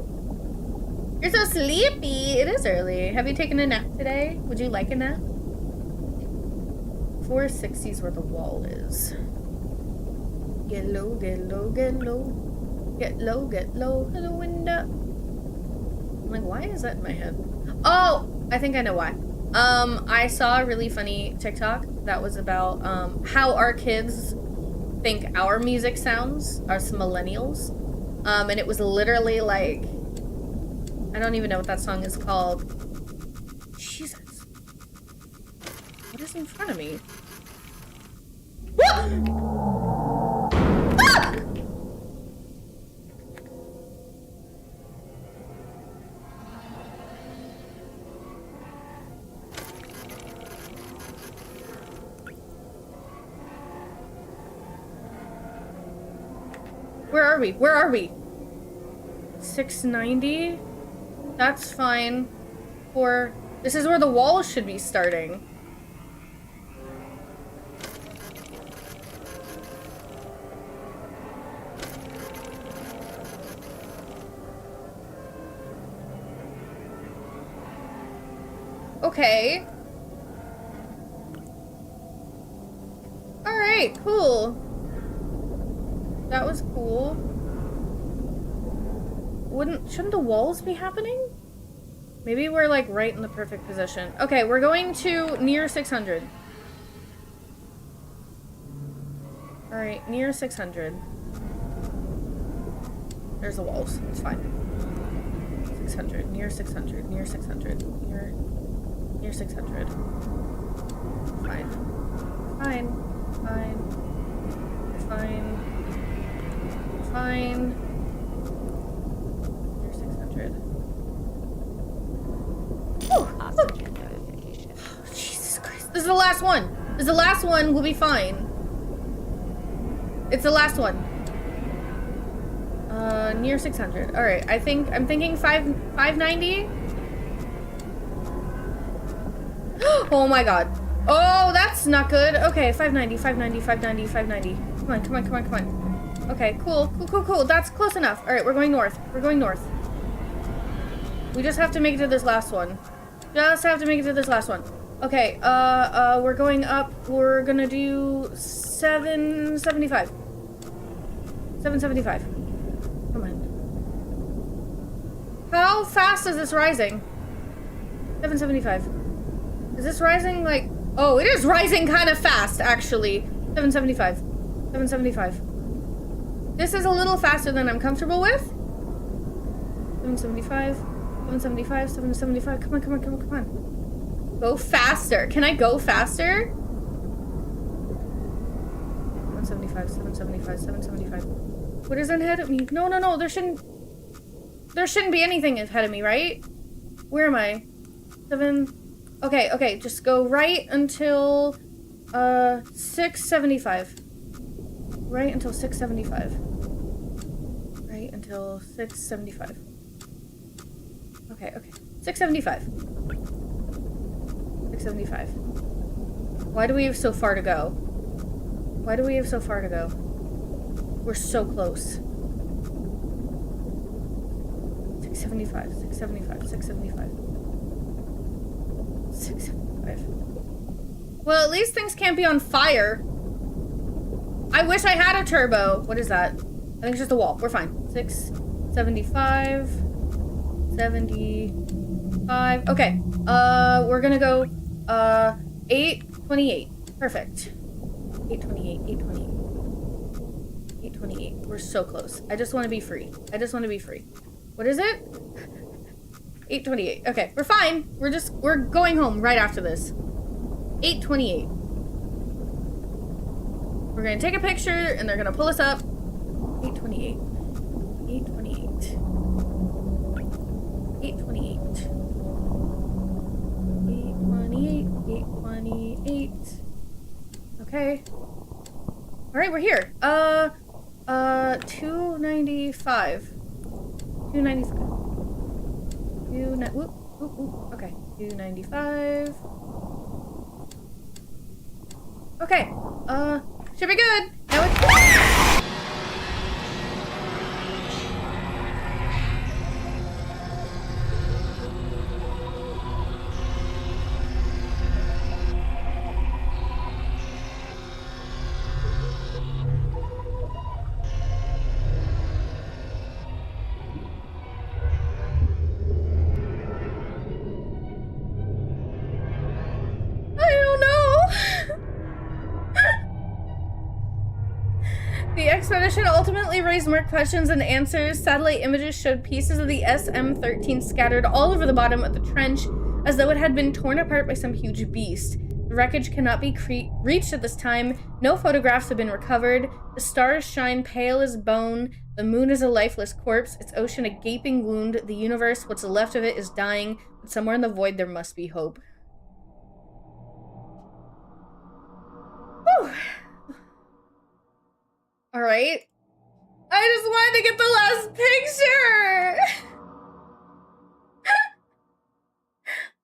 You're so sleepy. It is early. Have you taken a nap today? Would you like a nap? 460 is where the wall is. Get low, get low, get low. Get low to the window. I'm like, why is that in my head? Oh, I think I know why. I saw a really funny TikTok that was about how our kids think our music sounds, us millennials. And it was literally like, I don't even know what that song is called. Jesus. What is in front of me? What? Where are we? Where are we? 690? That's fine. This is where the walls should be starting. Okay. Alright, cool. That was cool. Shouldn't the walls be happening? Maybe we're like right in the perfect position. Okay, we're going to near 600. Alright, near 600. There's the walls. It's fine. 600, near 600, near 600, near 600. Fine. Fine. Fine. Fine. Fine. Near 600.
Oxygen notification.
Oh, Jesus Christ. This is the last one. This is the last one. We'll be fine. It's the last one. Near 600. All right. I'm thinking 590. Oh my God. Oh, that's not good. Okay, 590, 590, 590, 590. Come on, come on, come on, come on. Okay, cool, cool, cool, cool. That's close enough. All right, we're going north. We're going north. We just have to make it to this last one. Just have to make it to this last one. Okay, we're going up. We're gonna do 775. 775. Come on. How fast is this rising? 775. Is this rising like... Oh, it is rising kind of fast, actually. 775. 775. This is a little faster than I'm comfortable with. 775. 775. 775. Come on, come on, come on, come on. Go faster. Can I go faster? 775. 775. 775. What is ahead of me? No, no, no. There shouldn't be anything ahead of me, right? Where am I? 7... Okay, okay, just go right until 675. Right until 675. Right until 675. Okay, okay. 675. 675. Why do we have so far to go? Why do we have so far to go? We're so close. 675, 675, 675. 675. Well, at least things can't be on fire. I wish I had a turbo. What is that? I think it's just a wall. We're fine. 675. 75. Okay. We're gonna go 828. Perfect. 828. 828. 828. We're so close. I just want to be free. I just want to be free. What is it? 828. Okay, we're fine. We're going home right after this. 828. We're gonna take a picture and they're gonna pull us up. 828. 828. 828. 828. 828. Okay. Alright, we're here. 295. 295. Whoop, whoop, whoop. Okay, 295. Okay, should be good. Now it's... The expedition ultimately raised more questions than answers. Satellite images showed pieces of the SM-13 scattered all over the bottom of the trench, as though it had been torn apart by some huge beast. The wreckage cannot be reached at this time. No photographs have been recovered. The stars shine pale as bone. The moon is a lifeless corpse. Its ocean a gaping wound. The universe, what's left of it, is dying. But somewhere in the void there must be hope. Whew. All right. I just wanted to get the last picture.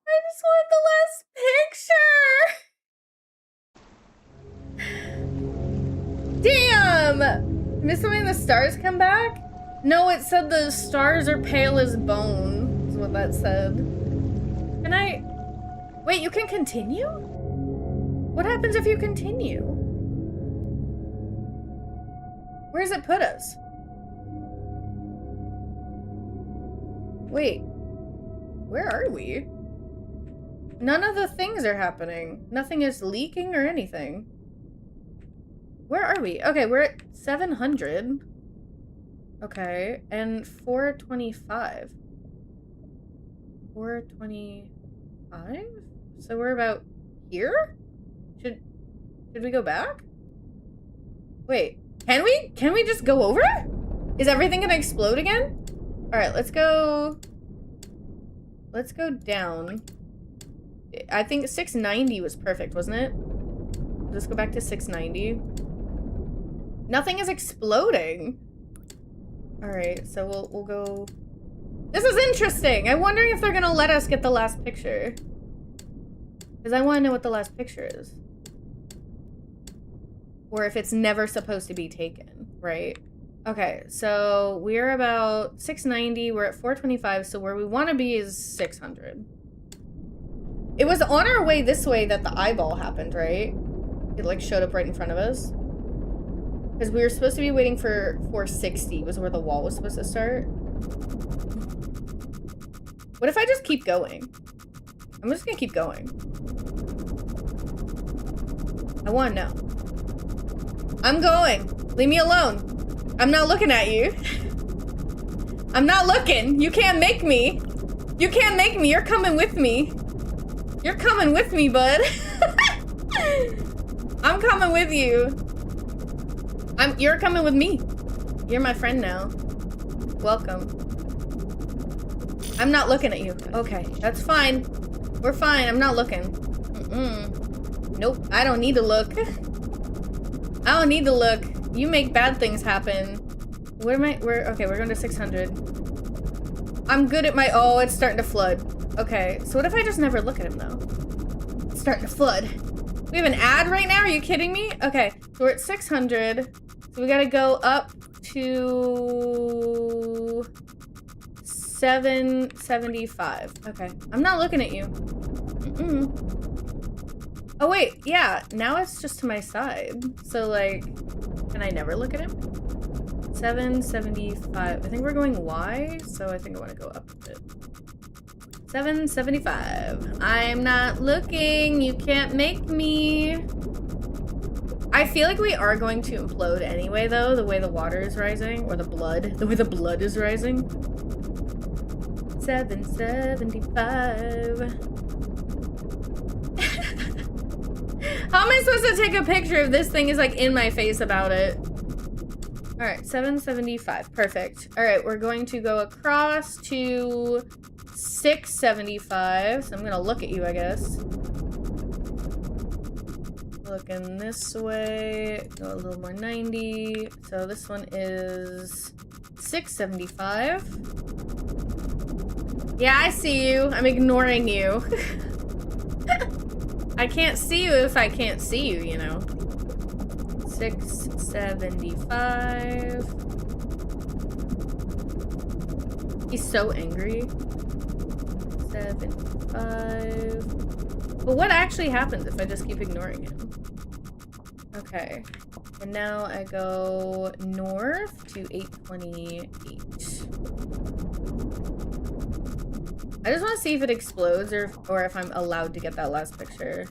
I just want the last picture. Damn! Missed when the stars come back? No, it said the stars are pale as bone, is what that said. Can I... Wait, you can continue? What happens if you continue? Where does it put us? Wait. Where are we? None of the things are happening. Nothing is leaking or anything. Where are we? Okay, we're at 700. Okay, and 425. 425? So we're about here? Should we go back? Wait, can we? Can we just go over? Is everything gonna explode again? Alright, let's go... Let's go down. I think 690 was perfect, wasn't it? Let's go back to 690. Nothing is exploding. Alright, so we'll go... This is interesting! I'm wondering if they're gonna let us get the last picture. Because I want to know what the last picture is. Or if it's never supposed to be taken, right? Okay, so we're about 690, we're at 425, so where we want to be is 600. It was on our way this way that the eyeball happened, right? It like showed up right in front of us. Because we were supposed to be waiting for 460 was where the wall was supposed to start. What if I just keep going? I'm just gonna keep going. I want to know. I'm going. Leave me alone. I'm not looking at you. I'm not looking. You can't make me. You can't make me. You're coming with me. You're coming with me, bud. I'm coming with you. You're coming with me. You're my friend now. Welcome. I'm not looking at you. Okay, that's fine. We're fine. I'm not looking. Nope. I don't need to look. I don't need to look. You make bad things happen. Where am I? Okay, we're going to 600. I'm good at my... Oh, it's starting to flood. Okay, so what if I just never look at him, though? It's starting to flood. We have an ad right now? Are you kidding me? Okay, so we're at 600. So we gotta go up to... 775. Okay, I'm not looking at you. Oh, wait, yeah, now it's just to my side. So, like, can I never look at him? 775. I think we're going Y, so I think I want to go up a bit. 775. I'm not looking. You can't make me. I feel like we are going to implode anyway, though, the way the water is rising, or the way the blood is rising. 775. How am I supposed to take a picture if this thing is like in my face about it? All right, 775, perfect. All right, we're going to go across to 675. So I'm gonna look at you, I guess. Looking this way, go a little more 90. So this one is 675. Yeah, I see you. I'm ignoring you. I can't see you if I can't see you, you know. 675. He's so angry. 75. But what actually happens if I just keep ignoring him? Okay. And now I go north to 828. I just want to see if it explodes or if I'm allowed to get that last picture.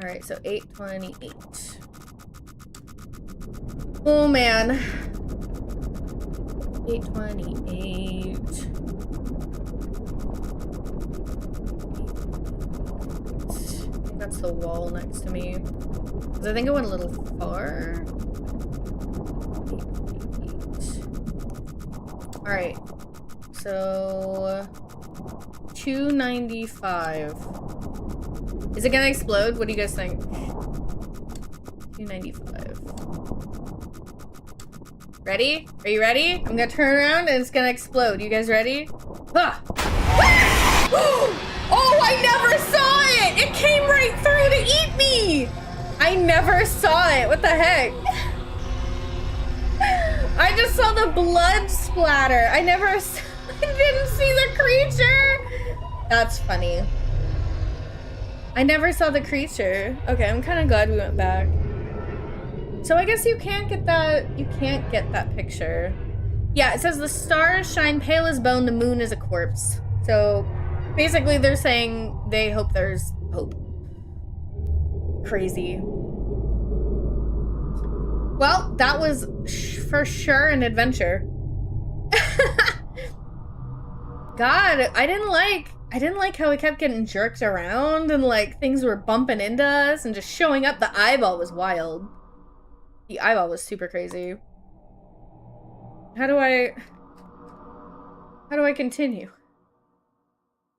All right, so 828. Oh man. 828. I think that's the wall next to me. Because I think it went a little far. 828. All right. So 295. Is it gonna explode? What do you guys think? 295. Ready? Are you ready? I'm gonna turn around and it's gonna explode. You guys ready? Ah. Oh, I never saw it! It came right through to eat me! I never saw it. What the heck? I just saw the blood splatter. I didn't see the creature. That's funny. I never saw the creature. Okay, I'm kind of glad we went back. So I guess you can't get that picture. Yeah, it says the stars shine pale as bone, the moon is a corpse. So basically they're saying they hope there's hope. Crazy. Well, that was for sure an adventure. God, I didn't like how we kept getting jerked around and like things were bumping into us and just showing up. The eyeball was wild. The eyeball was super crazy. How do I continue?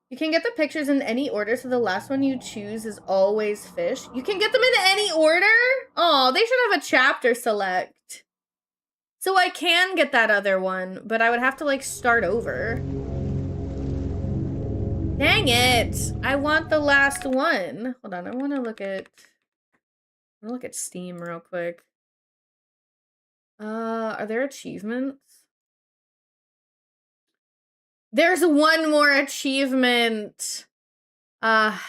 You can get the pictures in any order, so the last one you choose is always fish. You can get them in any order? Oh, they should have a chapter select. So I can get that other one, but I would have to like start over. Dang it! I want the last one. Hold on, I want to look at Steam real quick. Are there achievements? There's one more achievement. Wait,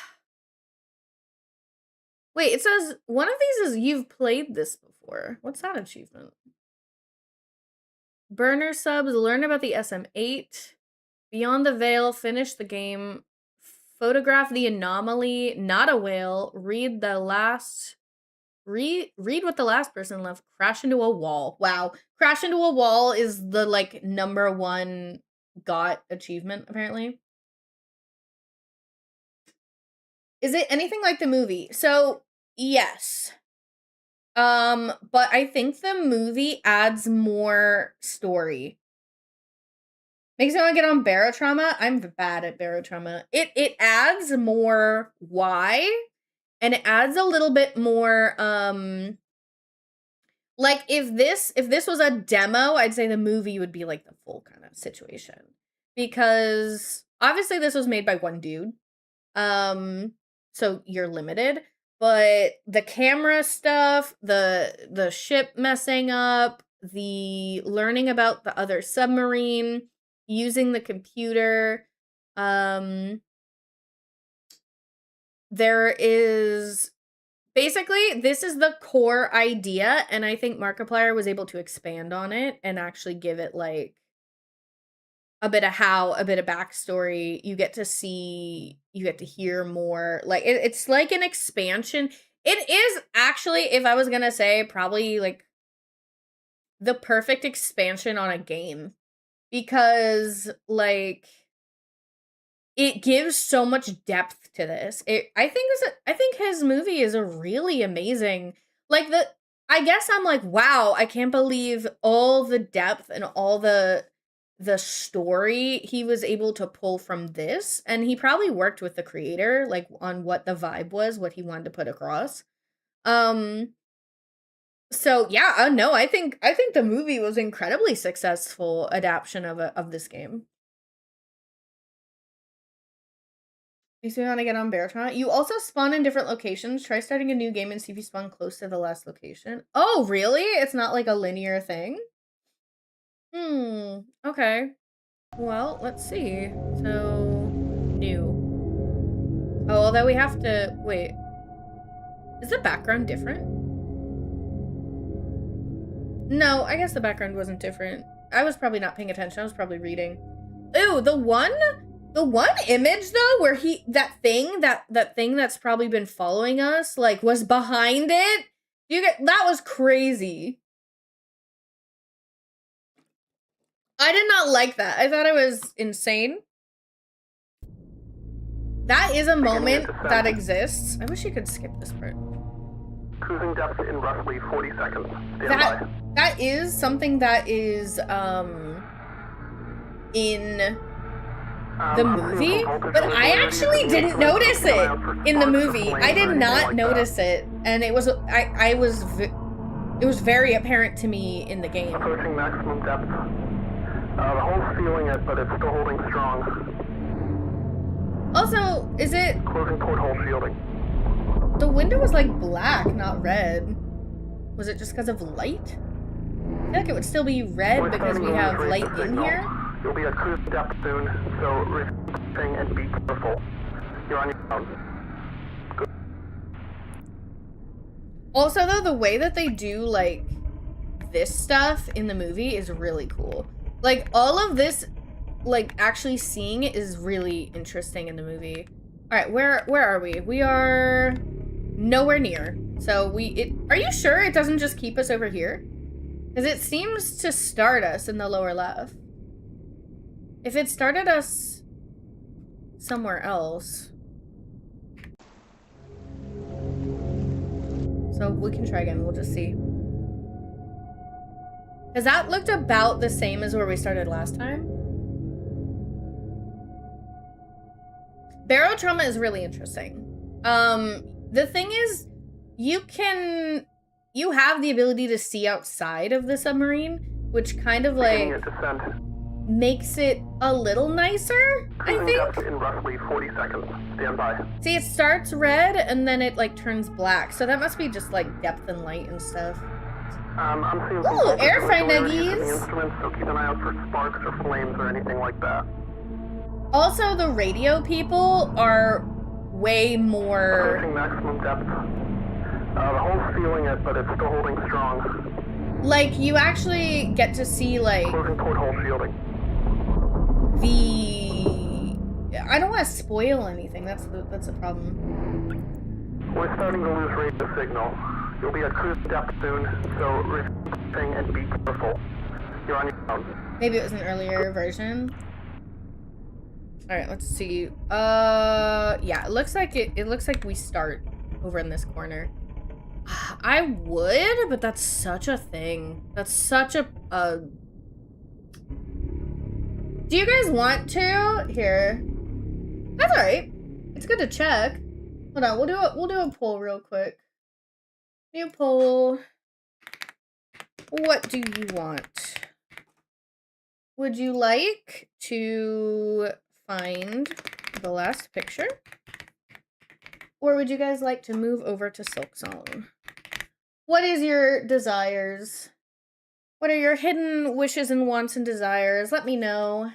it says one of these is you've played this before. What's that achievement? Burner subs, learn about the SM8. Beyond the Veil, finish the game. Photograph the anomaly, not a whale. Read what the last person left. Crash into a wall. Wow. Crash into a wall is the like #1 got achievement, apparently. Is it anything like the movie? So, yes. But I think the movie adds more story. Makes me want to get on barotrauma. I'm bad at barotrauma. It adds more why, and it adds a little bit more like if this was a demo, I'd say the movie would be like the full kind of situation. Because obviously this was made by one dude. So you're limited, but the camera stuff, the ship messing up, the learning about the other submarine, using the computer, there is basically this is the core idea, and I think Markiplier was able to expand on it and actually give it like a bit of backstory. You get to hear more. Like it's like an expansion. It is actually, if I was gonna say, probably like the perfect expansion on a game. Because like it gives so much depth to this. I think his movie is a really amazing. Like I guess I'm like, wow, I can't believe all the depth and all the story he was able to pull from this. And he probably worked with the creator like on what the vibe was, what he wanted to put across. So yeah, no, I think the movie was incredibly successful adaptation of this game. Makes me want to get on Barotrauma. You also spawn in different locations. Try starting a new game and see if you spawn close to the last location. Oh, really? It's not like a linear thing? Okay. Well, let's see. So, new. Oh, although we have to... Wait. Is the background different? No, I guess the background wasn't different. I was probably not paying attention. I was probably reading. Ooh, the one image though, where that thing that's probably been following us, like, was behind it. That was crazy. I did not like that. I thought it was insane. That is a moment that exists. I wish you could skip this part.
Cruising depth in roughly 40 seconds. Stand by.
That is something that is in the movie, but I actually didn't notice it in the movie. I did not notice it, and it was It was very apparent to me in the game.
Approaching maximum depth. The hull's feeling it, but it's still holding strong.
Also, is it...
Closing port hull shielding.
The window was like black, not red. Was it just because of light? I feel like it would still be red because we have light in here.
You'll be at cruise depth soon, so refing and be careful. You're on your own. Good.
Also, though, the way that they do, like, this stuff in the movie is really cool. Like, all of this, like, actually seeing it is really interesting in the movie. Alright, where are we? We are nowhere near. So, are you sure it doesn't just keep us over here? Because it seems to start us in the lower left. If it started us somewhere else... So we can try again, we'll just see. Because that looked about the same as where we started last time. Barotrauma is really interesting. The thing is, you have the ability to see outside of the submarine, which kind of like makes it a little nicer, I think.
In roughly 40 seconds. Stand by.
See, it starts red and then it like turns black, so that must be just like depth and light and stuff.
I'm seeing
Ooh, air
frying
nuggies.
Instruments, so keep an eye out for sparks or flames or anything like that.
Also, the radio people are way more...
Approaching maximum depth. The hull's feeling it, but it's still holding strong.
Like, you actually get to see, like...
Closing port hull shielding.
I don't want to spoil anything. That's the problem.
We're starting to lose radio signal. You'll be at cruise depth soon, so refing and be careful. You're on your own.
Maybe it was an earlier version. All right, let's see. Yeah, it looks like it looks like we start over in this corner. I would, but that's such a thing. That's such a Do you guys want to? Here. That's all right. It's good to check. Hold on, we'll do a poll real quick. New poll. What do you want? Would you like to find the last picture? Or would you guys like to move over to Silksong? What is your desires? What are your hidden wishes and wants and desires? Let me know.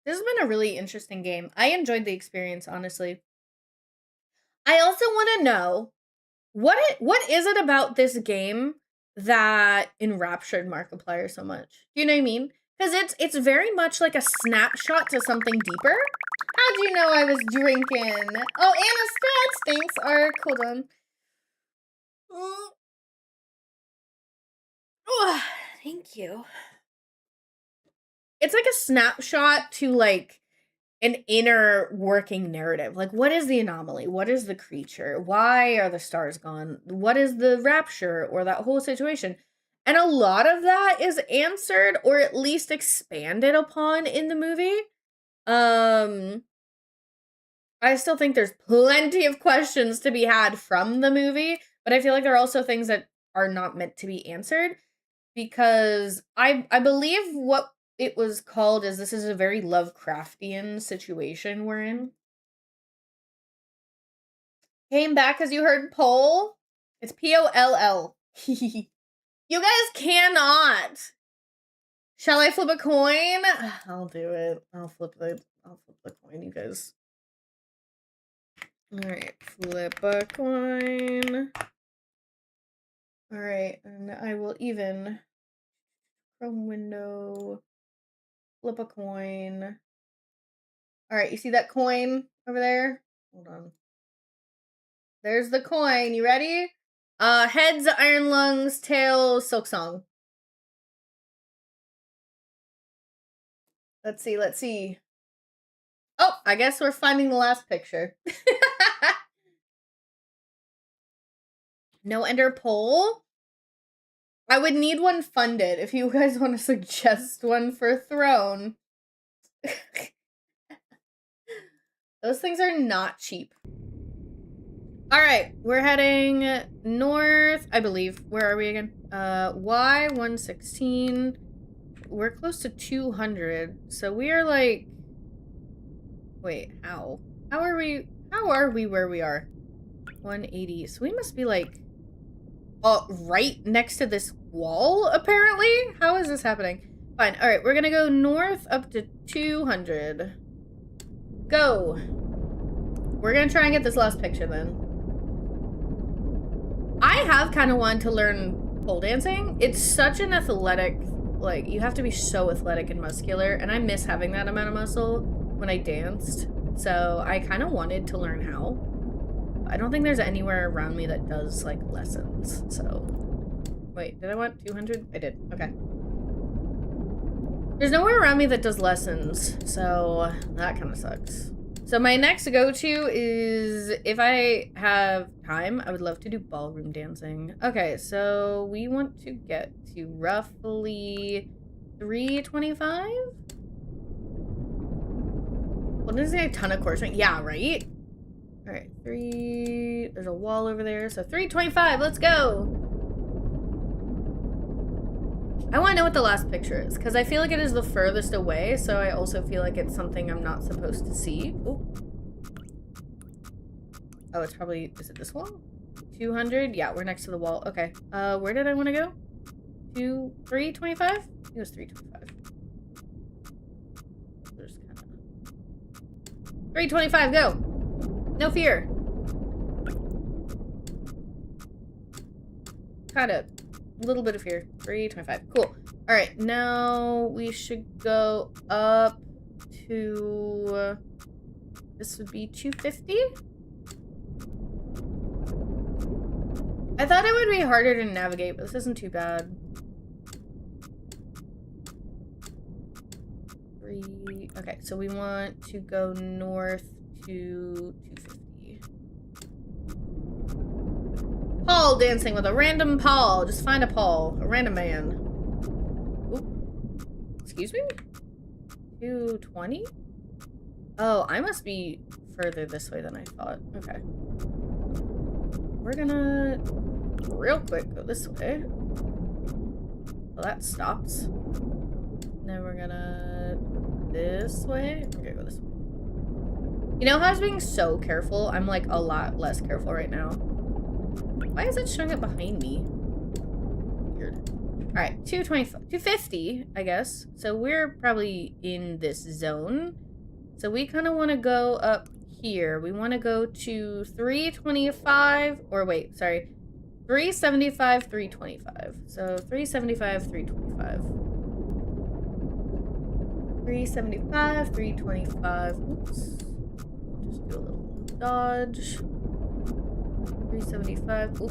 This has been a really interesting game. I enjoyed the experience, honestly. I also want to know, what is it about this game that enraptured Markiplier so much? Do you know what I mean? Because it's very much like a snapshot to something deeper. How'd you know I was drinking? Oh, Anna Stats, thanks. Ark, hold on. Oh, thank you. It's like a snapshot to like an inner working narrative. Like, what is the anomaly? What is the creature? Why are the stars gone? What is the rapture or that whole situation? And a lot of that is answered or at least expanded upon in the movie. I still think there's plenty of questions to be had from the movie, but I feel like there are also things that are not meant to be answered because I believe what it was called is this is a very Lovecraftian situation we're in. Came back as you heard poll. It's P-O-L-L. You guys cannot. Shall I flip a coin? I'll do it. I'll flip the coin, you guys. Alright, flip a coin. Alright, and I will even Chrome window. Flip a coin. Alright, you see that coin over there? Hold on. There's the coin. You ready? Heads, Iron Lungs, tails, Silksong. Let's see. Oh, I guess we're finding the last picture. No ender poll? I would need one funded if you guys want to suggest one for Throne. Those things are not cheap. All right, we're heading north, I believe. Where are we again? Y116. We're close to 200. So we are like, wait, how? How are we where we are? 180. So we must be like, right next to this wall, apparently? How is this happening? Fine. All right, we're gonna go north up to 200. Go. We're gonna try and get this last picture then. I have kind of wanted to learn pole dancing. It's such an athletic, like, you have to be so athletic and muscular, and I miss having that amount of muscle when I danced. So I kind of wanted to learn how. I don't think there's anywhere around me that does, like, lessons, so. Wait, did I want 200? I did, okay. There's nowhere around me that does lessons, so that kind of sucks. So my next go-to is, if I have time, I would love to do ballroom dancing. Okay, so we want to get to roughly 325? Well, there's a ton of course, right? Yeah, right? All right, there's a wall over there, so 325, let's go. I want to know what the last picture is, because I feel like it is the furthest away, so I also feel like it's something I'm not supposed to see. Ooh. Oh, it's probably, is it this wall? 200? Yeah, we're next to the wall. Okay. Where did I want to go? 325? I think it was 325. Just kind of... 325, go! No fear. Kind of. A little bit of fear. 325. Cool. All right, now we should go up to... this would be 250? I thought it would be harder to navigate, but this isn't too bad. Okay, so we want to go north to 250. Paul dancing with a random Paul. Just find a Paul. A random man. Ooh. Excuse me? 220? Oh, I must be further this way than I thought. Okay. We're gonna real quick go this way. Well, that stops. Then we're gonna this way. We're gonna go this way. You know how I was being so careful? I'm like a lot less careful right now. Why is it showing up behind me? Weird. Alright, 250, I guess. So we're probably in this zone. So we kind of want to go up here. We want to go to 325, or wait, sorry. 375, 325. So 375, 325. 375, 325. Oops. Just do a little dodge. 375. Ooh.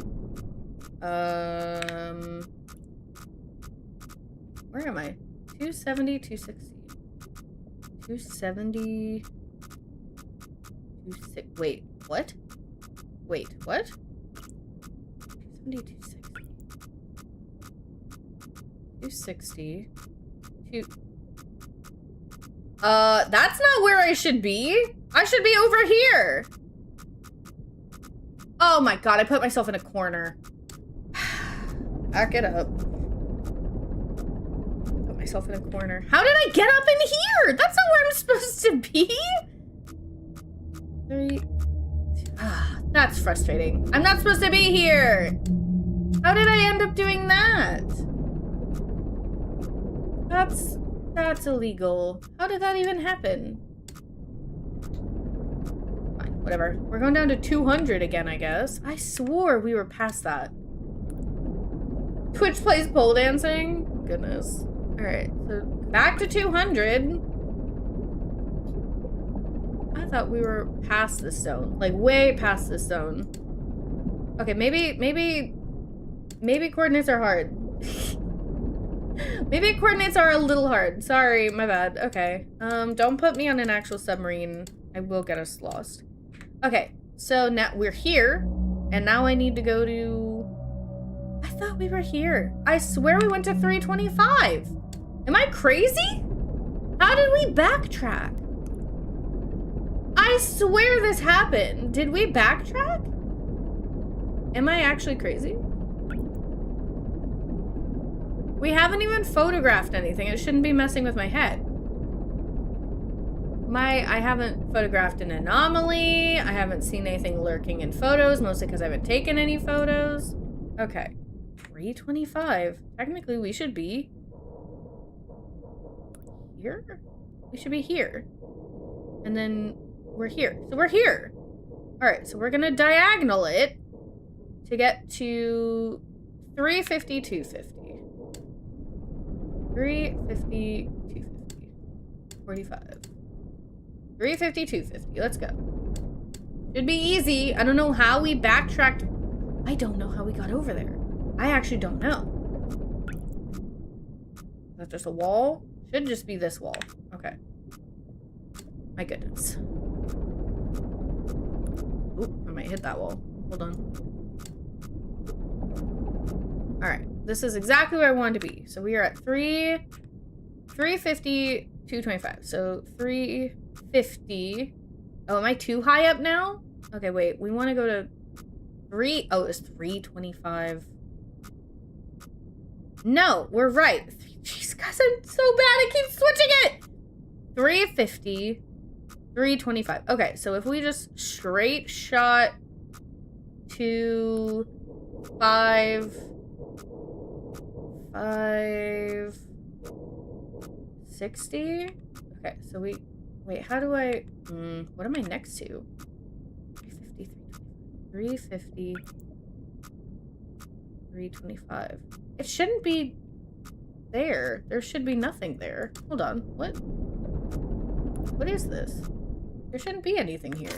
Where am I? 270, 260. 270. 26. Wait, what? Wait, what? 270, 260. 260. That's not where I should be. I should be over here. Oh my god, I put myself in a corner. Back it up. Put myself in a corner. How did I get up in here? That's not where I'm supposed to be. 3. That's frustrating. I'm not supposed to be here. How did I end up doing that? That's illegal. How did that even happen? Fine, whatever. We're going down to 200 again, I guess. I swore we were past that. Twitch plays pole dancing? Goodness. Alright, so back to 200. I thought we were past this zone. Like, way past this zone. Okay, maybe coordinates are hard. Maybe coordinates are a little hard. Sorry, my bad. Okay. Don't put me on an actual submarine. I will get us lost. Okay, so now we're here. And now I need to go to... I thought we were here. I swear we went to 325. Am I crazy? How did we backtrack? I swear this happened. Did we backtrack? Am I actually crazy? We haven't even photographed anything. It shouldn't be messing with my head. I haven't photographed an anomaly. I haven't seen anything lurking in photos, mostly because I haven't taken any photos. Okay. 325. Technically, we should be here? We should be here. And then we're here. So we're here. Alright, so we're gonna diagonal it to get to 350, 250. 350, 250. 45. 350, 250. Let's go. Should be easy. I don't know how we backtracked. I don't know how we got over there. I actually don't know. Is that just a wall? Should just be this wall. Okay. My goodness. Oop, I might hit that wall. Hold on. Alright. This is exactly where I wanted to be. So we are at 350, 225. So 350. Oh, am I too high up now? Okay, wait. We want to go to 3. Oh, it's 325. No, we're right. Jeez, guys, I'm so bad. I keep switching it. 350, 325. Okay, so if we just straight shot to 560. Okay, so we wait. How do I? What am I next to? 350, 350, 325. It shouldn't be there. There should be nothing there. Hold on. What? What is this? There shouldn't be anything here.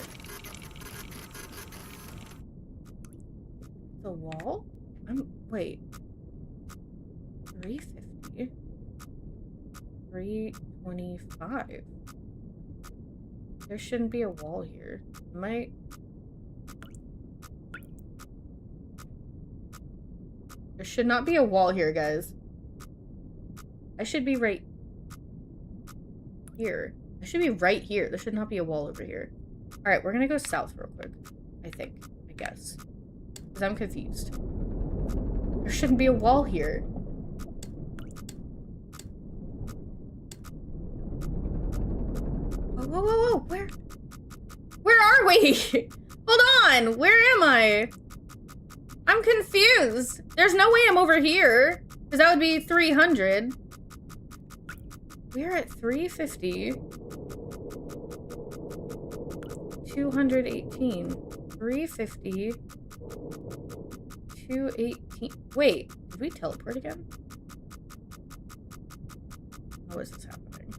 The wall? Wait. 350. 325. There shouldn't be a wall here. There should not be a wall here, guys. I should be right here. I should be right here. There should not be a wall over here. Alright, we're gonna go south real quick. I guess. Because I'm confused. There shouldn't be a wall here. Whoa, whoa, whoa, whoa. Where are we? Hold on. Where am I? I'm confused. There's no way I'm over here. Because that would be 300. We're at 350. 218. 350. 218. Wait, did we teleport again? How is this happening?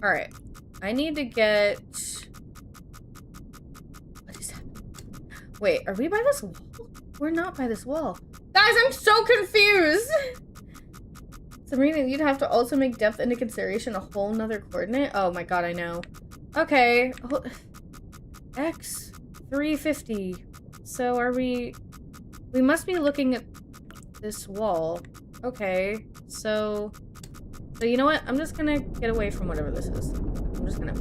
Alright. I need to get... What is happening? Wait, are we by this wall? We're not by this wall. Guys, I'm so confused! Some reason you'd have to also make depth into consideration a whole nother coordinate? Oh my god, I know. Okay. X 350. So are we... We must be looking at this wall. Okay. So you know what? I'm just gonna get away from whatever this is. I'm just gonna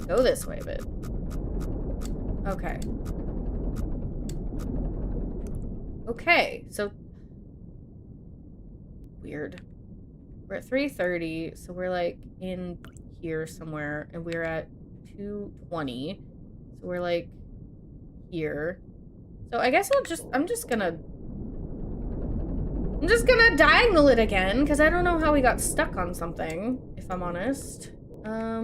go this way a bit. Okay. Okay, so... Weird. We're at 330, so we're like in here somewhere, and we're at 220. So we're like here. So I guess I'm just gonna diagonal it again, because I don't know how we got stuck on something, if I'm honest. I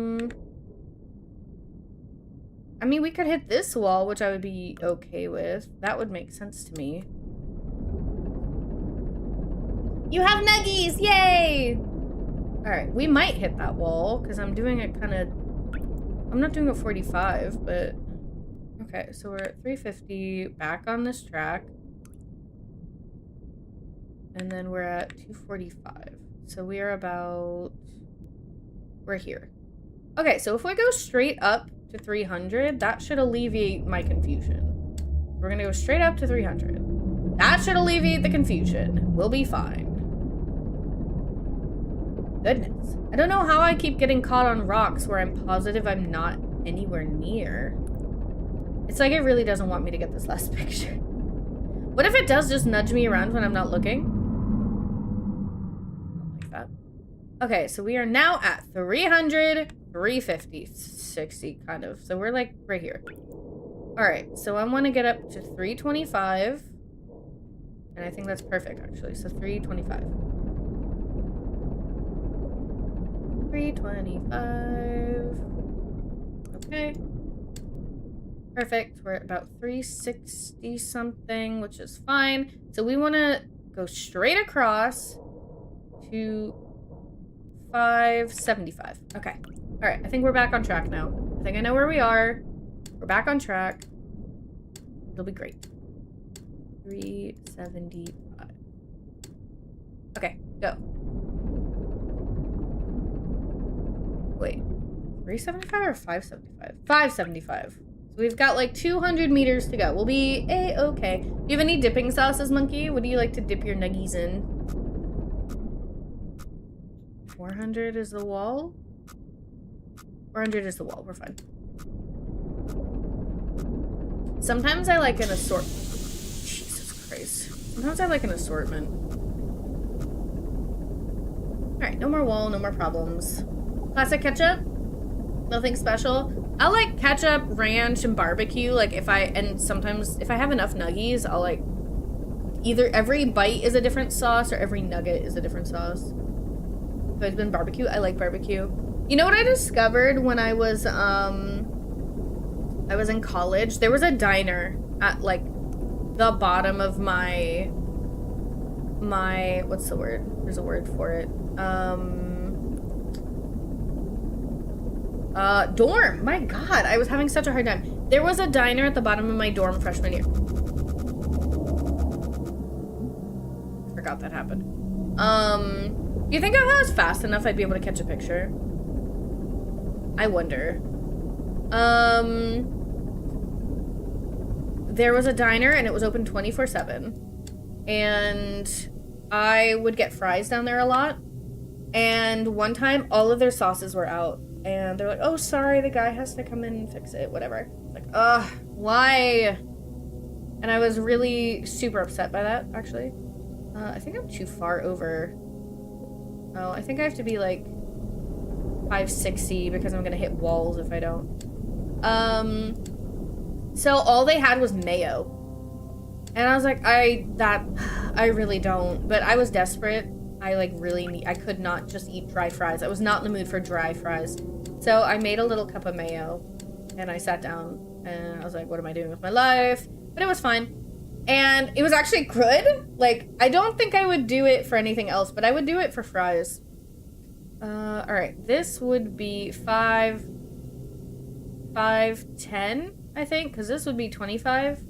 mean, we could hit this wall, which I would be okay with. That would make sense to me. You have nuggies! Yay! Alright, we might hit that wall, because I'm doing it kind of... I'm not doing a 45, but... Okay, so we're at 350, back on this track. And then we're at 245. So we are about... We're here. Okay, so if we go straight up to 300, that should alleviate my confusion. We're gonna go straight up to 300. That should alleviate the confusion. We'll be fine. Goodness. I don't know how I keep getting caught on rocks where I'm positive I'm not anywhere near. It's like it really doesn't want me to get this last picture. What if it does just nudge me around when I'm not looking? Like that. Okay, so we are now at 300, 350, 60 kind of. So we're like right here. All right, so I want to get up to 325. And I think that's perfect actually. So 325. 325. Okay. Perfect. We're at about 360 something, which is fine. So we want to go straight across to 575. Okay. All right. I think we're back on track now. I think I know where we are. We're back on track. It'll be great. 375. Okay. Go. Wait. 375 or 575? 575. So we've got like 200 meters to go. We'll be a-okay. Do you have any dipping sauces, Monkey? What do you like to dip your nuggies in? 400 is the wall? 400 is the wall. We're fine. Sometimes I like an assortment. Jesus Christ. Sometimes I like an assortment. Alright, no more wall, no more problems. Classic ketchup? Nothing special. I like ketchup, ranch, and barbecue. Like sometimes if I have enough nuggies, I'll like either every bite is a different sauce or every nugget is a different sauce. If it's been barbecue, I like barbecue. You know what I discovered when I was in college? There was a diner at like the bottom of my what's the word? There's a word for it. Dorm. My God, I was having such a hard time. There was a diner at the bottom of my dorm freshman year. Forgot that happened. Do you think if I was fast enough, I'd be able to catch a picture? I wonder. There was a diner and it was open 24/7. And I would get fries down there a lot. And one time, all of their sauces were out. And they're like, oh, sorry, the guy has to come in and fix it, whatever. Like, ugh, why? And I was really super upset by that, actually. I think I'm too far over. Oh, I think I have to be like 560 because I'm gonna hit walls if I don't. So all they had was mayo. And I was like, I really don't. But I was desperate. I like really I could not just eat dry fries. I was not in the mood for dry fries. So I made a little cup of mayo and I sat down and I was like, what am I doing with my life? But it was fine. And it was actually good. Like, I don't think I would do it for anything else, but I would do it for fries. All right, this would be 510, I think, because this would be 25.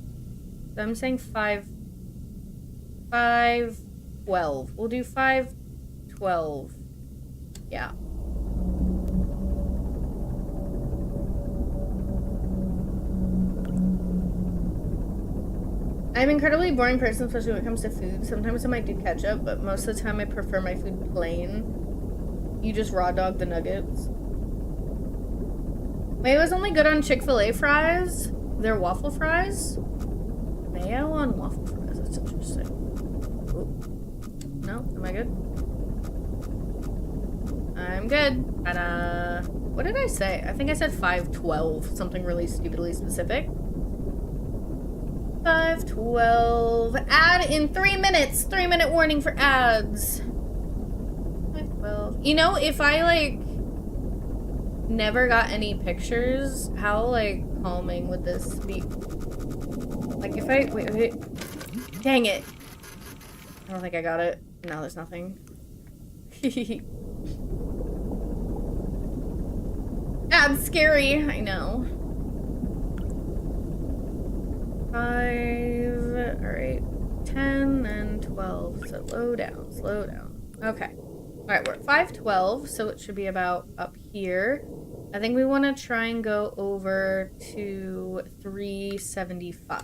So I'm saying 512. We'll do 512. Yeah. I'm an incredibly boring person, especially when it comes to food. Sometimes I might do ketchup, but most of the time I prefer my food plain. You just raw dog the nuggets. Mayo's only good on Chick-fil-A fries. They're waffle fries. Mayo on waffle fries. That's interesting. Ooh. No? Am I good? I'm good. Ta-da. What did I say? I think I said 512. Something really stupidly specific. 512. Ad in 3 minutes. 3-minute warning for ads. 512. You know, if I like never got any pictures, how like calming would this be? Like if I wait. Dang it. I don't think I got it. No, there's nothing. That's scary. I know. 5. Alright. 10 and 12. So slow down. Slow down. Okay. Alright, we're at 512, so it should be about up here. I think we want to try and go over to 375.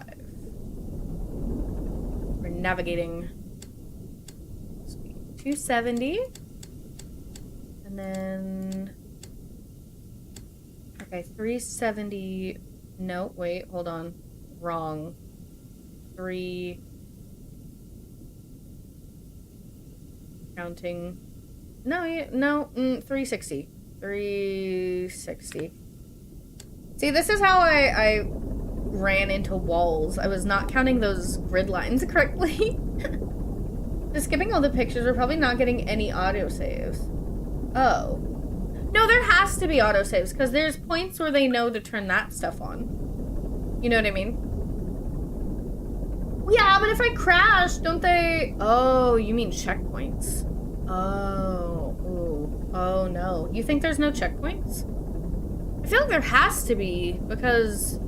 We're navigating 270. And then... Okay, 370... No, wait, hold on. Wrong. 3... counting. No, 360. 360. See, this is how I ran into walls. I was not counting those grid lines correctly. Just skipping all the pictures, we're probably not getting any autosaves. Oh. No, there has to be autosaves, because there's points where they know to turn that stuff on. You know what I mean? Yeah, but if I crash, don't they... Oh, you mean checkpoints. Oh. Ooh. Oh, no. You think there's no checkpoints? I feel like there has to be, because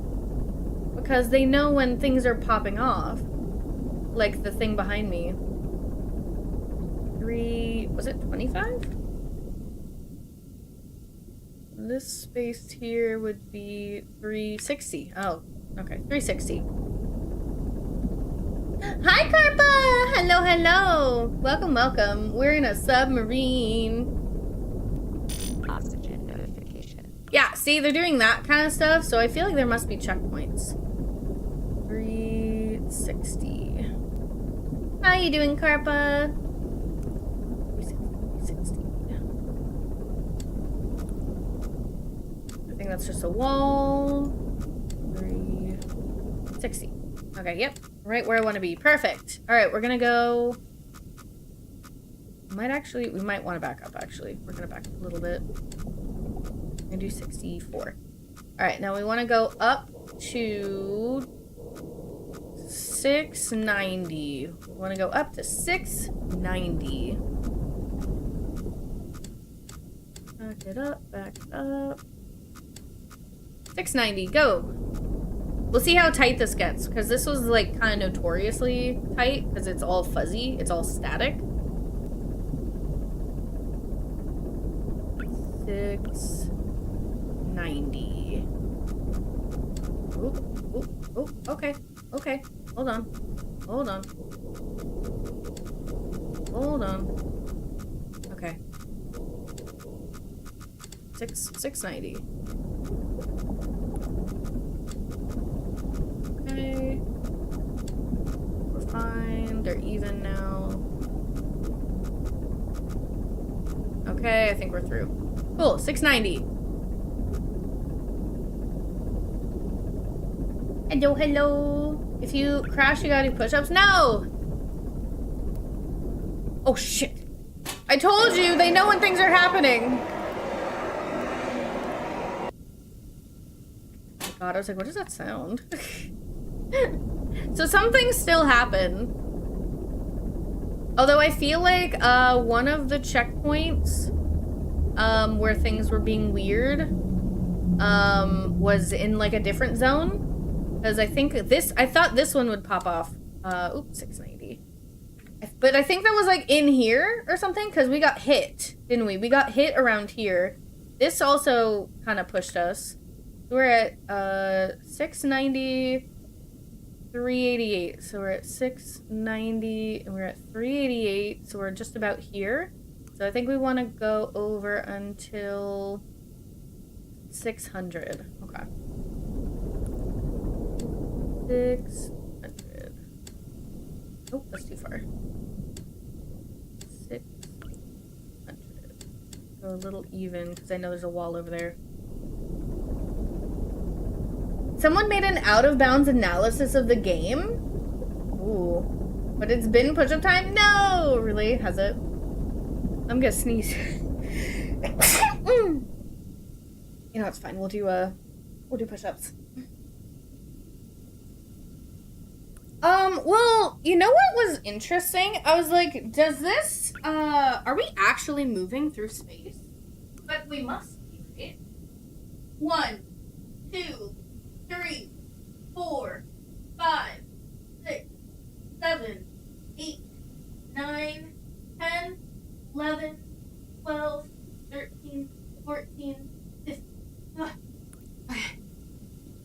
they know when things are popping off. Like the thing behind me. Was it 25? This space here would be 360. Oh, okay, 360. Hi, Karpa! Hello, hello! Welcome, welcome. We're in a submarine.
Oxygen notification.
Yeah, see, they're doing that kind of stuff, so I feel like there must be checkpoints. 360. How you doing, Karpa? 360. I think that's just a wall. 360. Okay, yep. Right where I want to be. Perfect. Alright, we're gonna go... We might want to back up, actually. We're gonna back up a little bit. We're gonna do 64. Alright, now we want to go up to 690. We want to go up to 690. Back it up, back it up. 690, go! We'll see how tight this gets, because this was, like, kind of notoriously tight, because it's all fuzzy, it's all static. 690. Oh, okay, okay. Hold on. Hold on. Hold on. Okay. 690. Okay. We're fine. They're even now. Okay, I think we're through. Cool, 690. Hello, hello. If you crash, you gotta do push-ups? No! Oh, shit. I told you, they know when things are happening. Oh my god, I was like, what does that sound? So some things still happen. Although I feel like one of the checkpoints where things were being weird was in like a different zone. Because I thought this one would pop off. Oops, 690. But I think that was like in here or something, because we got hit, didn't we? We got hit around here. This also kind of pushed us. We're at 690, 388. So we're at 690 and we're at 388. So we're just about here. So I think we want to go over until 600. Okay. 600. Oh, that's too far. 600. Go a little even, because I know there's a wall over there. Someone made an out-of-bounds analysis of the game? Ooh. But it's been push-up time? No! Really? Has it? I'm gonna sneeze. You know, it's fine. We'll do push-ups. Well, you know what was interesting? I was like, does this, are we actually moving through space? But we must be, right? 1, 2, 3, 4, 5, 6, 7, 8, 9, 10, 11, 12, 13, 14, 15.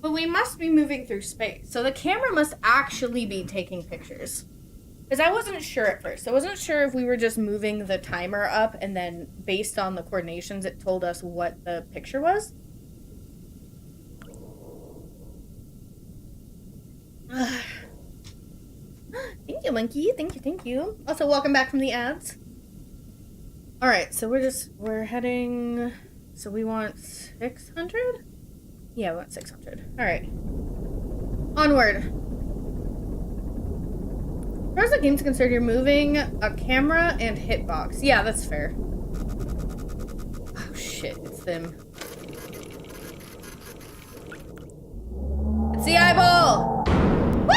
But we must be moving through space. So the camera must actually be taking pictures. Because I wasn't sure at first. I wasn't sure if we were just moving the timer up and then based on the coordinations it told us what the picture was. Thank you, Monkey. Thank you, thank you. Also, welcome back from the ads. All right, so we're heading. So we want 600. Yeah, we want 600. All right. Onward. As far as the game's concerned, you're moving a camera and hitbox. Yeah, that's fair. Oh shit, it's them. It's the eyeball! Woo!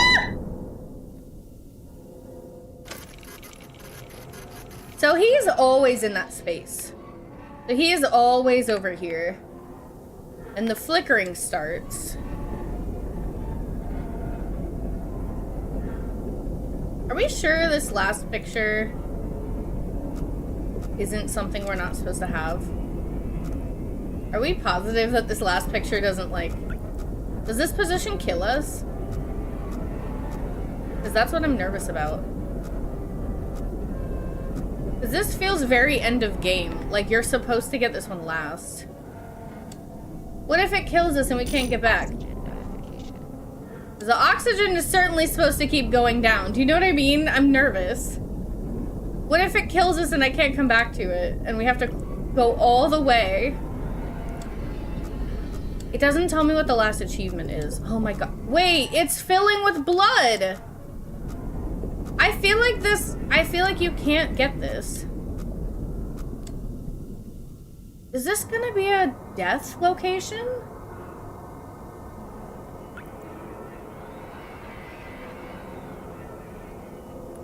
So he's always in that space. So he is always over here. And the flickering starts. Are we sure this last picture isn't something we're not supposed to have? Are we positive that this last picture doesn't, like... Does this position kill us? Because that's what I'm nervous about. Because this feels very end of game. Like, you're supposed to get this one last. What if it kills us and we can't get back? The oxygen is certainly supposed to keep going down. Do you know what I mean? I'm nervous. What if it kills us and I can't come back to it? And we have to go all the way. It doesn't tell me what the last achievement is. Oh my god. Wait, it's filling with blood! I feel like you can't get this. Is this gonna be a death location?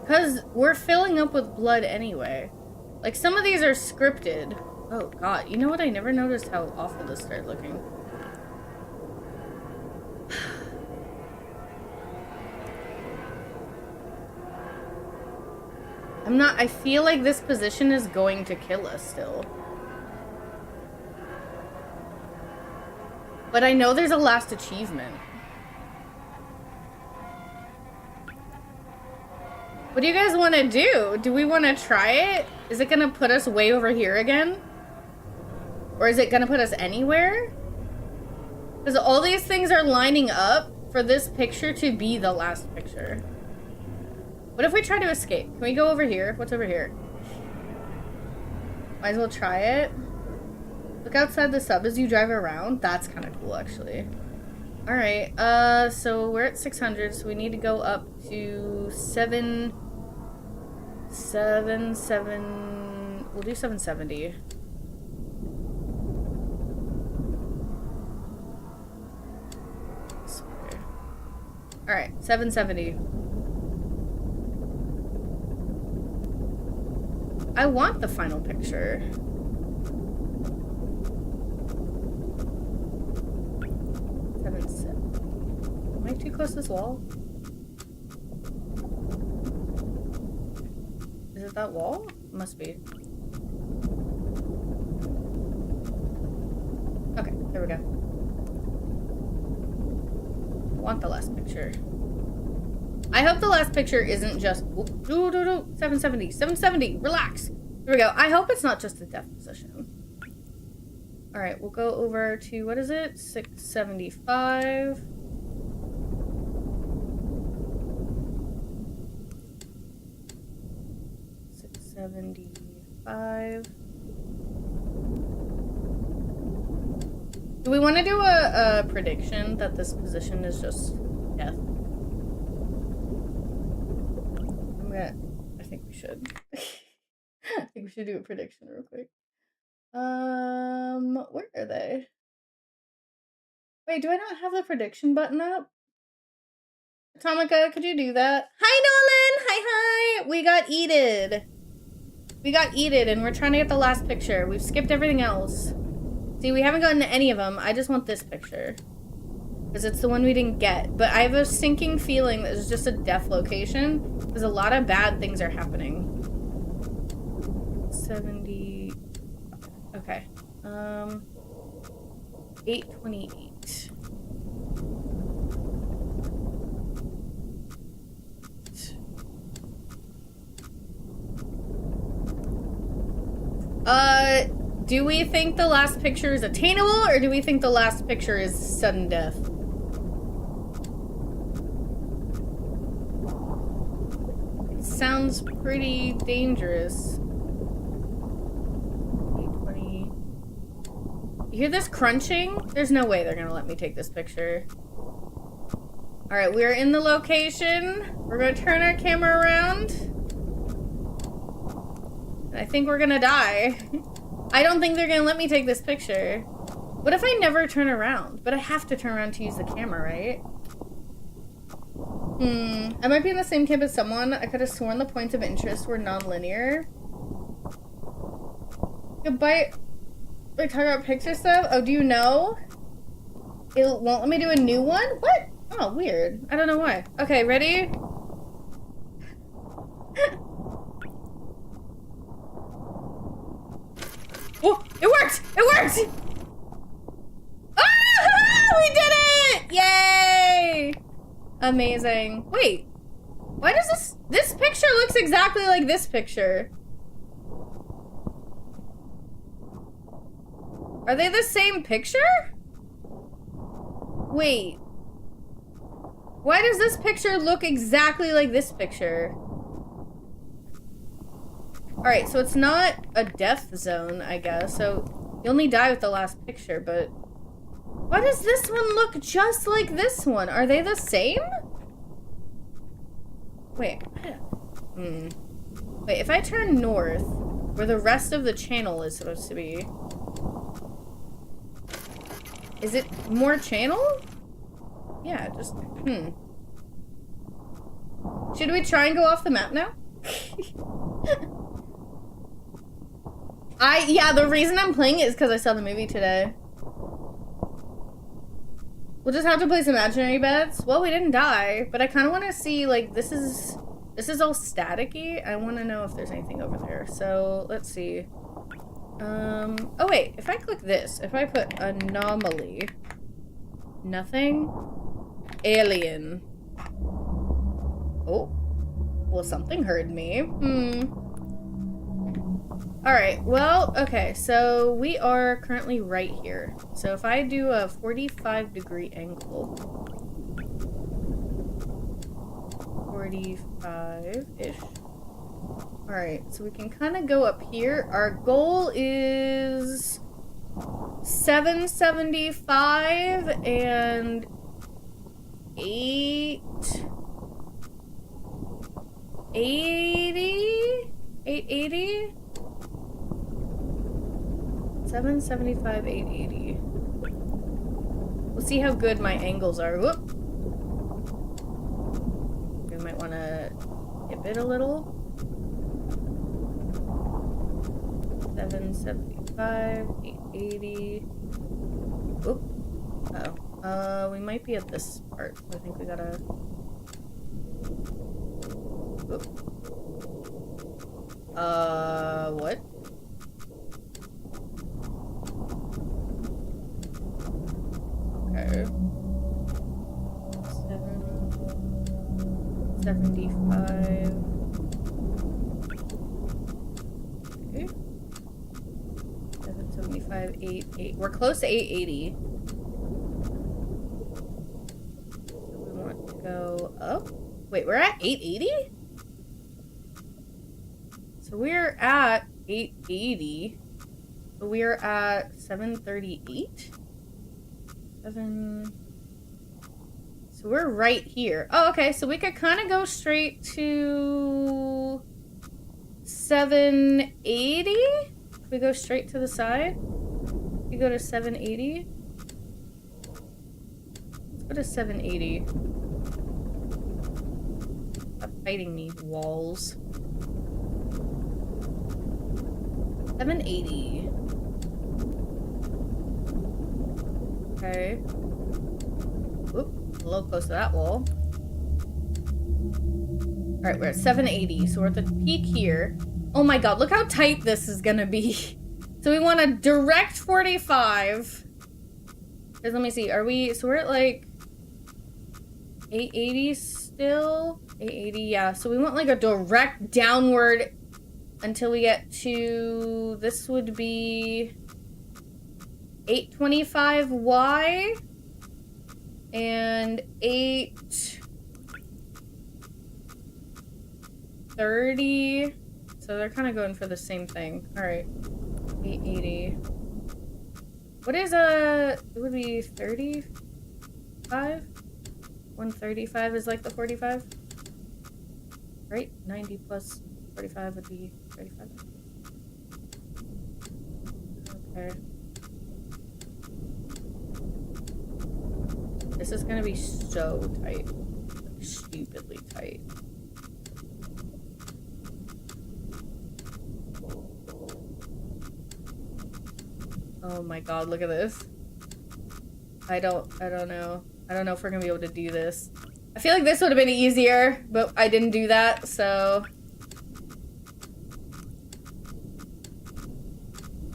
Because we're filling up with blood anyway. Like, some of these are scripted. Oh, God. You know what? I never noticed how awful this started looking. I feel like this position is going to kill us still. But I know there's a last achievement. What do you guys want to do? Do we want to try it? Is it going to put us way over here again? Or is it going to put us anywhere? Because all these things are lining up for this picture to be the last picture. What if we try to escape? Can we go over here? What's over here? Might as well try it. Look outside the sub as you drive around. That's kind of cool, actually. Alright, so we're at 600, so we need to go up to 7... We'll do 770. Alright, 770. I want the final picture. Am I too close to this wall? Is it that wall? Must be. Okay, there we go. I want the last picture. I hope the last picture isn't just... 770. 770. Relax. There we go. I hope it's not just a death position. Alright, we'll go over to... What is it? 675. Do we want to do a prediction that this position is just death? I think we should. I think we should do a prediction real quick. Where are they? Wait, do I not have the prediction button up? Atomica, could you do that? Hi, Nolan! Hi! We got eated. We got eated, and we're trying to get the last picture. We've skipped everything else. See, we haven't gotten to any of them. I just want this picture. Because it's the one we didn't get. But I have a sinking feeling that it's just a death location. Because a lot of bad things are happening. 70... Okay. 828. Do we think the last picture is attainable, or do we think the last picture is sudden death? It sounds pretty dangerous. You hear this crunching? There's no way they're gonna let me take this picture. Alright, we're in the location. We're gonna turn our camera around. I think we're gonna die. I don't think they're gonna let me take this picture. What if I never turn around? But I have to turn around to use the camera, right? I might be in the same camp as someone. I could have sworn the points of interest were non-linear. Goodbye. We're talking about picture stuff? Oh, do you know? It won't let me do a new one? What? Oh, weird. I don't know why. Okay, ready? Oh, it worked! It worked! Ah! We did it! Yay! Amazing. Wait. Why does this picture looks exactly like this picture? Are they the same picture? Wait. Why does this picture look exactly like this picture? Alright, so it's not a death zone, I guess. So you only die with the last picture, but why does this one look just like this one? Are they the same? Wait. Wait, if I turn north, where the rest of the channel is supposed to be, is it more channel? Yeah, just, Should we try and go off the map now? Yeah, the reason I'm playing it is because I saw the movie today. We'll just have to place imaginary bets. Well, we didn't die, but I kind of want to see, like, this is all staticky. I want to know if there's anything over there. So, let's see. Oh wait, if I click this, if I put anomaly, nothing, alien. Oh, well, something heard me. Alright, well, okay, so we are currently right here. So if I do a 45-degree angle, 45-ish. Alright, so we can kind of go up here. Our goal is 775 and 880? 775, 880. We'll see how good my angles are. Whoop. We might want to dip it a little. 775, 880. Oop. Uh-oh. We might be at this part. I think we gotta... Oop. What? Okay. 775. Okay. 775, 88. We're close to 880. So we want to go up. Wait, we're at 880? So we're at 880. But we're at 738? So we're right here. Oh, okay. So we could kind of go straight to 780. If we go straight to the side, we go to 780. Let's go to 780. Stop fighting me, walls. 780. Okay. Oop, a little close to that wall. Alright, we're at 780, so we're at the peak here. Oh my god, look how tight this is gonna be. So we want a direct 45. Because let me see, are we... So we're at like... 880 still? 880, yeah. So we want like a direct downward until we get to... This would be... 825Y and 830. So they're kind of going for the same thing. All right, 880. What is it would be 35? 135 is like the 45? Right? 90 plus 45 would be 35. Okay. This is gonna be so tight. Like, stupidly tight. Oh my god, look at this. I don't know. I don't know if we're gonna be able to do this. I feel like this would have been easier, but I didn't do that, so...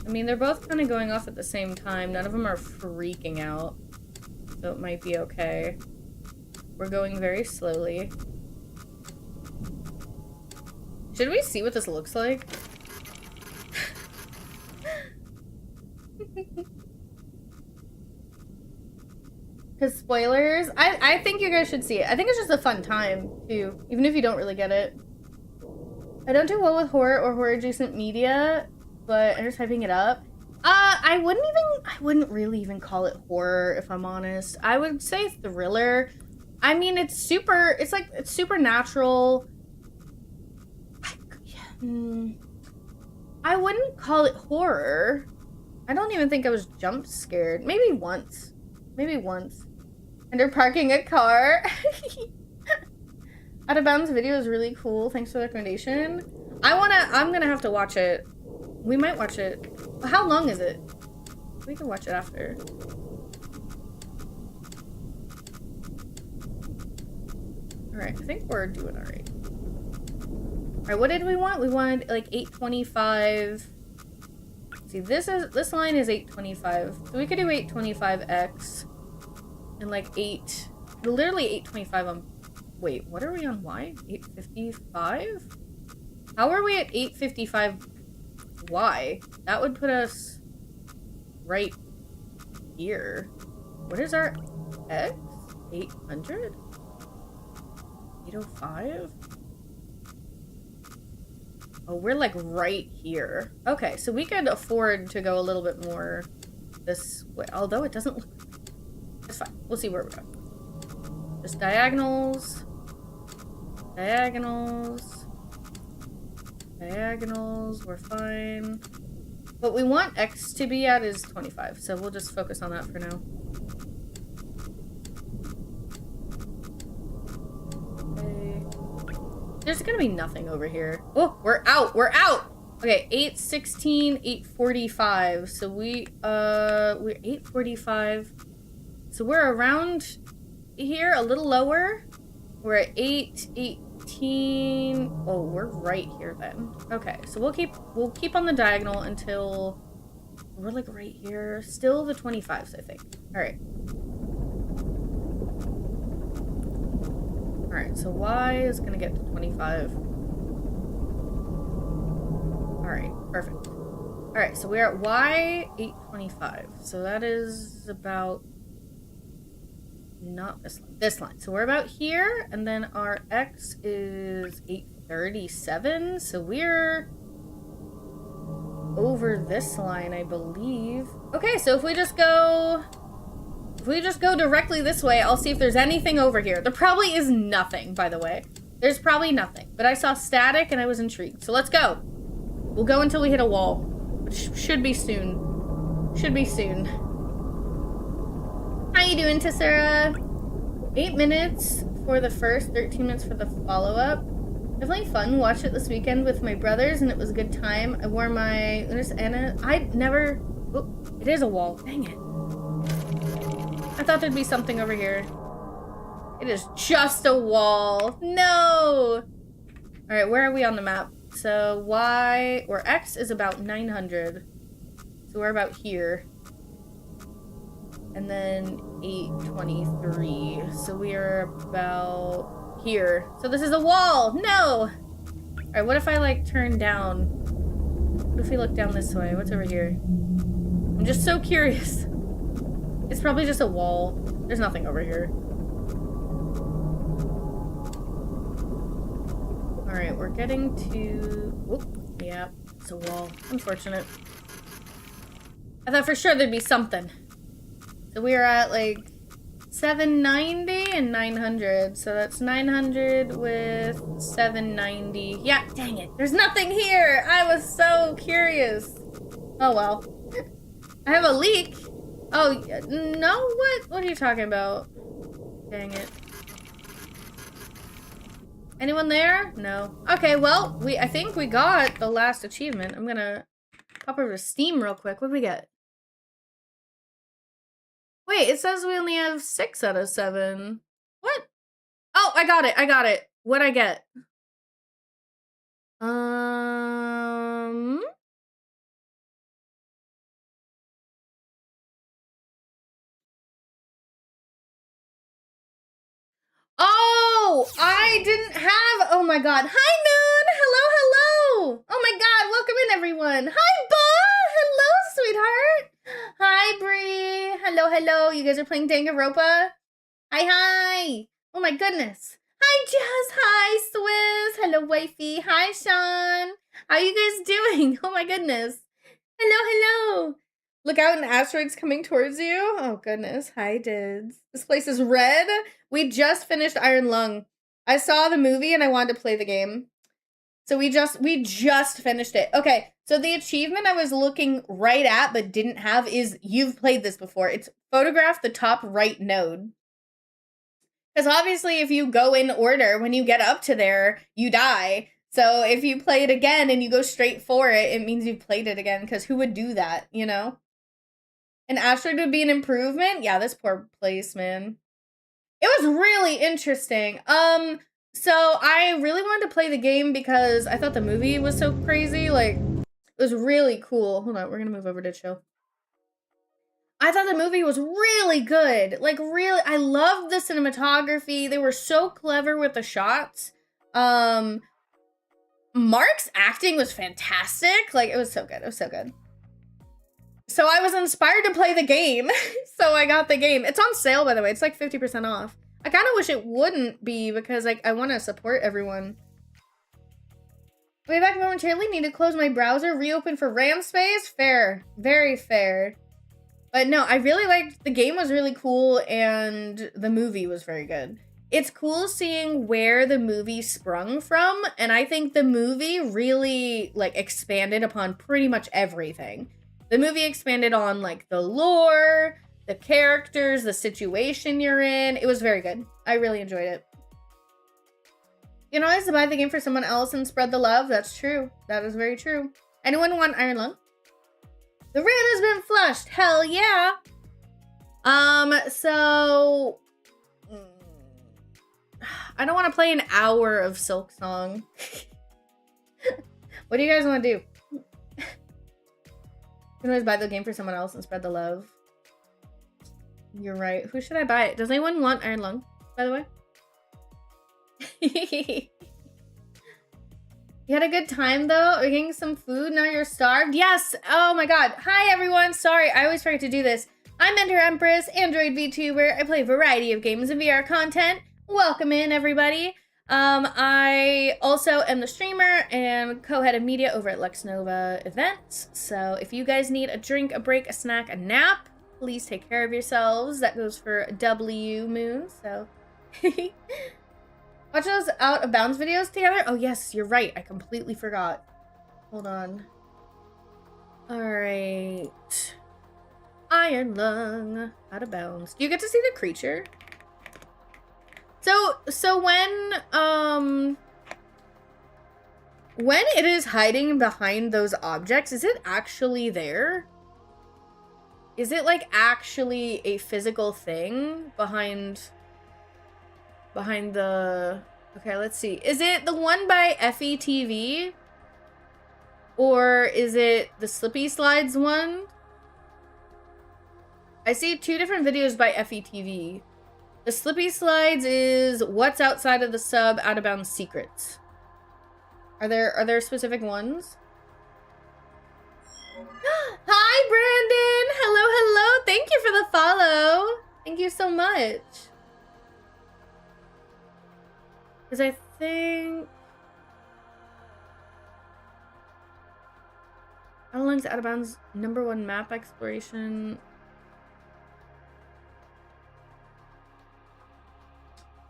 I mean, they're both kind of going off at the same time. None of them are freaking out. So it might be okay. We're going very slowly. Should we see what this looks like? Because spoilers, I think you guys should see it. I think it's just a fun time, too. Even if you don't really get it. I don't do well with horror or horror-adjacent media, but I'm just typing it up. I wouldn't really even call it horror, if I'm honest. I would say thriller. I mean, it's supernatural. I wouldn't call it horror. I don't even think I was jump scared. Maybe once. Maybe once. And they're parking a car. Out of Bounds video is really cool. Thanks for the recommendation. I'm gonna have to watch it. We might watch it. How long is it? We can watch it after. Alright, I think we're doing alright. Alright, what did we want? We wanted like 825. See, this line is 825. So we could do 825x. And like literally 825 on, wait, what are we on Y? 855? How are we at 855 Y? That would put us right here. What is our X? 800? 805? Oh, we're like right here. Okay, so we could afford to go a little bit more this way, although it doesn't look... It's fine. We'll see where we go. Just diagonals. Diagonals. Diagonals. We're fine. What we want X to be at is 25, so we'll just focus on that for now. Okay. There's gonna be nothing over here. Oh, we're out! We're out! Okay, 816, 845. So we're 845. So we're around here, a little lower. We're at 818. Oh, we're right here then. Okay, so we'll keep on the diagonal until we're like right here. Still the 25s, I think. Alright. Alright, so Y is gonna get to 25. Alright, perfect. Alright, so we're at Y 825. So that is about not this line. So we're about here, and then our X is 837. So we're over this line, I believe. Okay, so if we just go directly this way, I'll see if there's anything over here. There probably is nothing, by the way. There's probably nothing. But I saw static and I was intrigued. So let's go. We'll go until we hit a wall. Which should be soon. Should be soon. How you doing, Tessera? 8 minutes for the first, 13 minutes for the follow-up. Definitely fun. Watched it this weekend with my brothers and it was a good time. I wore my Lunas Anna. Oh, it is a wall. Dang it. I thought there'd be something over here. It is just a wall. No! Alright, where are we on the map? So Y, or X is about 900. So we're about here. And then 823. So we are about here. So this is a wall! No! Alright, what if I like turn down? What if we look down this way? What's over here? I'm just so curious. It's probably just a wall. There's nothing over here. Alright, we're getting to... Whoop. Yeah, it's a wall. Unfortunate. 825. 825. So we're I thought for sure there'd be something. So we are at like 790 and 900. So that's 900 with 790. Yeah, dang it. There's nothing here. I was so curious. Oh well. I have a leak. Oh, no? What? What are you talking about? Dang it. Anyone there? No. Okay, well, I think we got the last achievement. I'm gonna pop over to Steam real quick. What do we get? Wait, it says we only have 6 out of 7. What? Oh, I got it. I got it. What'd I get? Oh, I didn't have. Oh my god. Hi, Moon. Hello, hello. Oh my god. Welcome in, everyone. Hi, Ba. Hello, sweetheart. Hi, Bree. Hello, hello. You guys are playing Danganronpa? Hi, hi. Oh my goodness. Hi, Jazz. Hi, Swiss. Hello, wifey. Hi, Sean. How you guys doing? Oh my goodness. Hello, hello. Look out, an asteroid's coming towards you. Oh goodness. Hi, Dids. This place is red. We just finished Iron Lung. I saw the movie and I wanted to play the game. So we just finished it. Okay, so the achievement I was looking right at but didn't have is, you've played this before. It's photograph the top right node. Because obviously if you go in order, when you get up to there, you die. So if you play it again and you go straight for it, it means you've played it again, because who would do that, you know? An asteroid would be an improvement? Yeah, this poor place, man. It was really interesting. So I really wanted to play the game because I thought the movie was so crazy. Like, it was really cool. Hold on, we're gonna move over to chill. I thought the movie was really good. Like, really, I loved the cinematography. They were so clever with the shots. Mark's acting was fantastic. Like, it was so good. It was so good. So I was inspired to play the game. So I got the game. It's on sale, by the way. It's like 50% off. I kind of wish it wouldn't be, because like I want to support everyone. Way back momentarily. Need to close my browser. Reopen for RAM space. Fair. Very fair. But no, I really liked, the game was really cool and the movie was very good. It's cool seeing where the movie sprung from, and I think the movie really like expanded upon pretty much everything. The movie expanded on like the lore, the characters, the situation you're in. It was very good. I really enjoyed it. You know, I used to buy the game for someone else and spread the love. That's true. That is very true. Anyone want Iron Lung? The red has been flushed. Hell yeah. So I don't want to play an hour of Silk Song. What do you guys want to do? You can always buy the game for someone else and spread the love. You're right. Who should I buy it? Does anyone want Iron Lung, by the way? You had a good time though? Are you getting some food? Now you're starved? Yes! Oh my god. Hi everyone! Sorry, I always forget to do this. I'm Enter Empress, Android VTuber. I play a variety of games and VR content. Welcome in, everybody. I also am the streamer and co-head of media over at LuxNova Events. So if you guys need a drink, a break, a snack, a nap, please take care of yourselves. That goes for W Moon, so... Watch those Out of Bounds videos together? Oh yes, you're right. I completely forgot. Hold on. Alright. Iron Lung. Out of Bounds. Do you get to see the creature? So when it is hiding behind those objects, is it actually there? Is it like actually a physical thing behind the... Okay, let's see. Is it the one by FETV? Or is it the Slippy Slides one? I see 2 different videos by FETV. The Slippy Slides is What's Outside of the Sub, Out of Bounds Secrets. Are there specific ones? Hi, Brandon! Hello, hello! Thank you for the follow! Thank you so much. Because I think... How long's Out of Bounds #1 map exploration?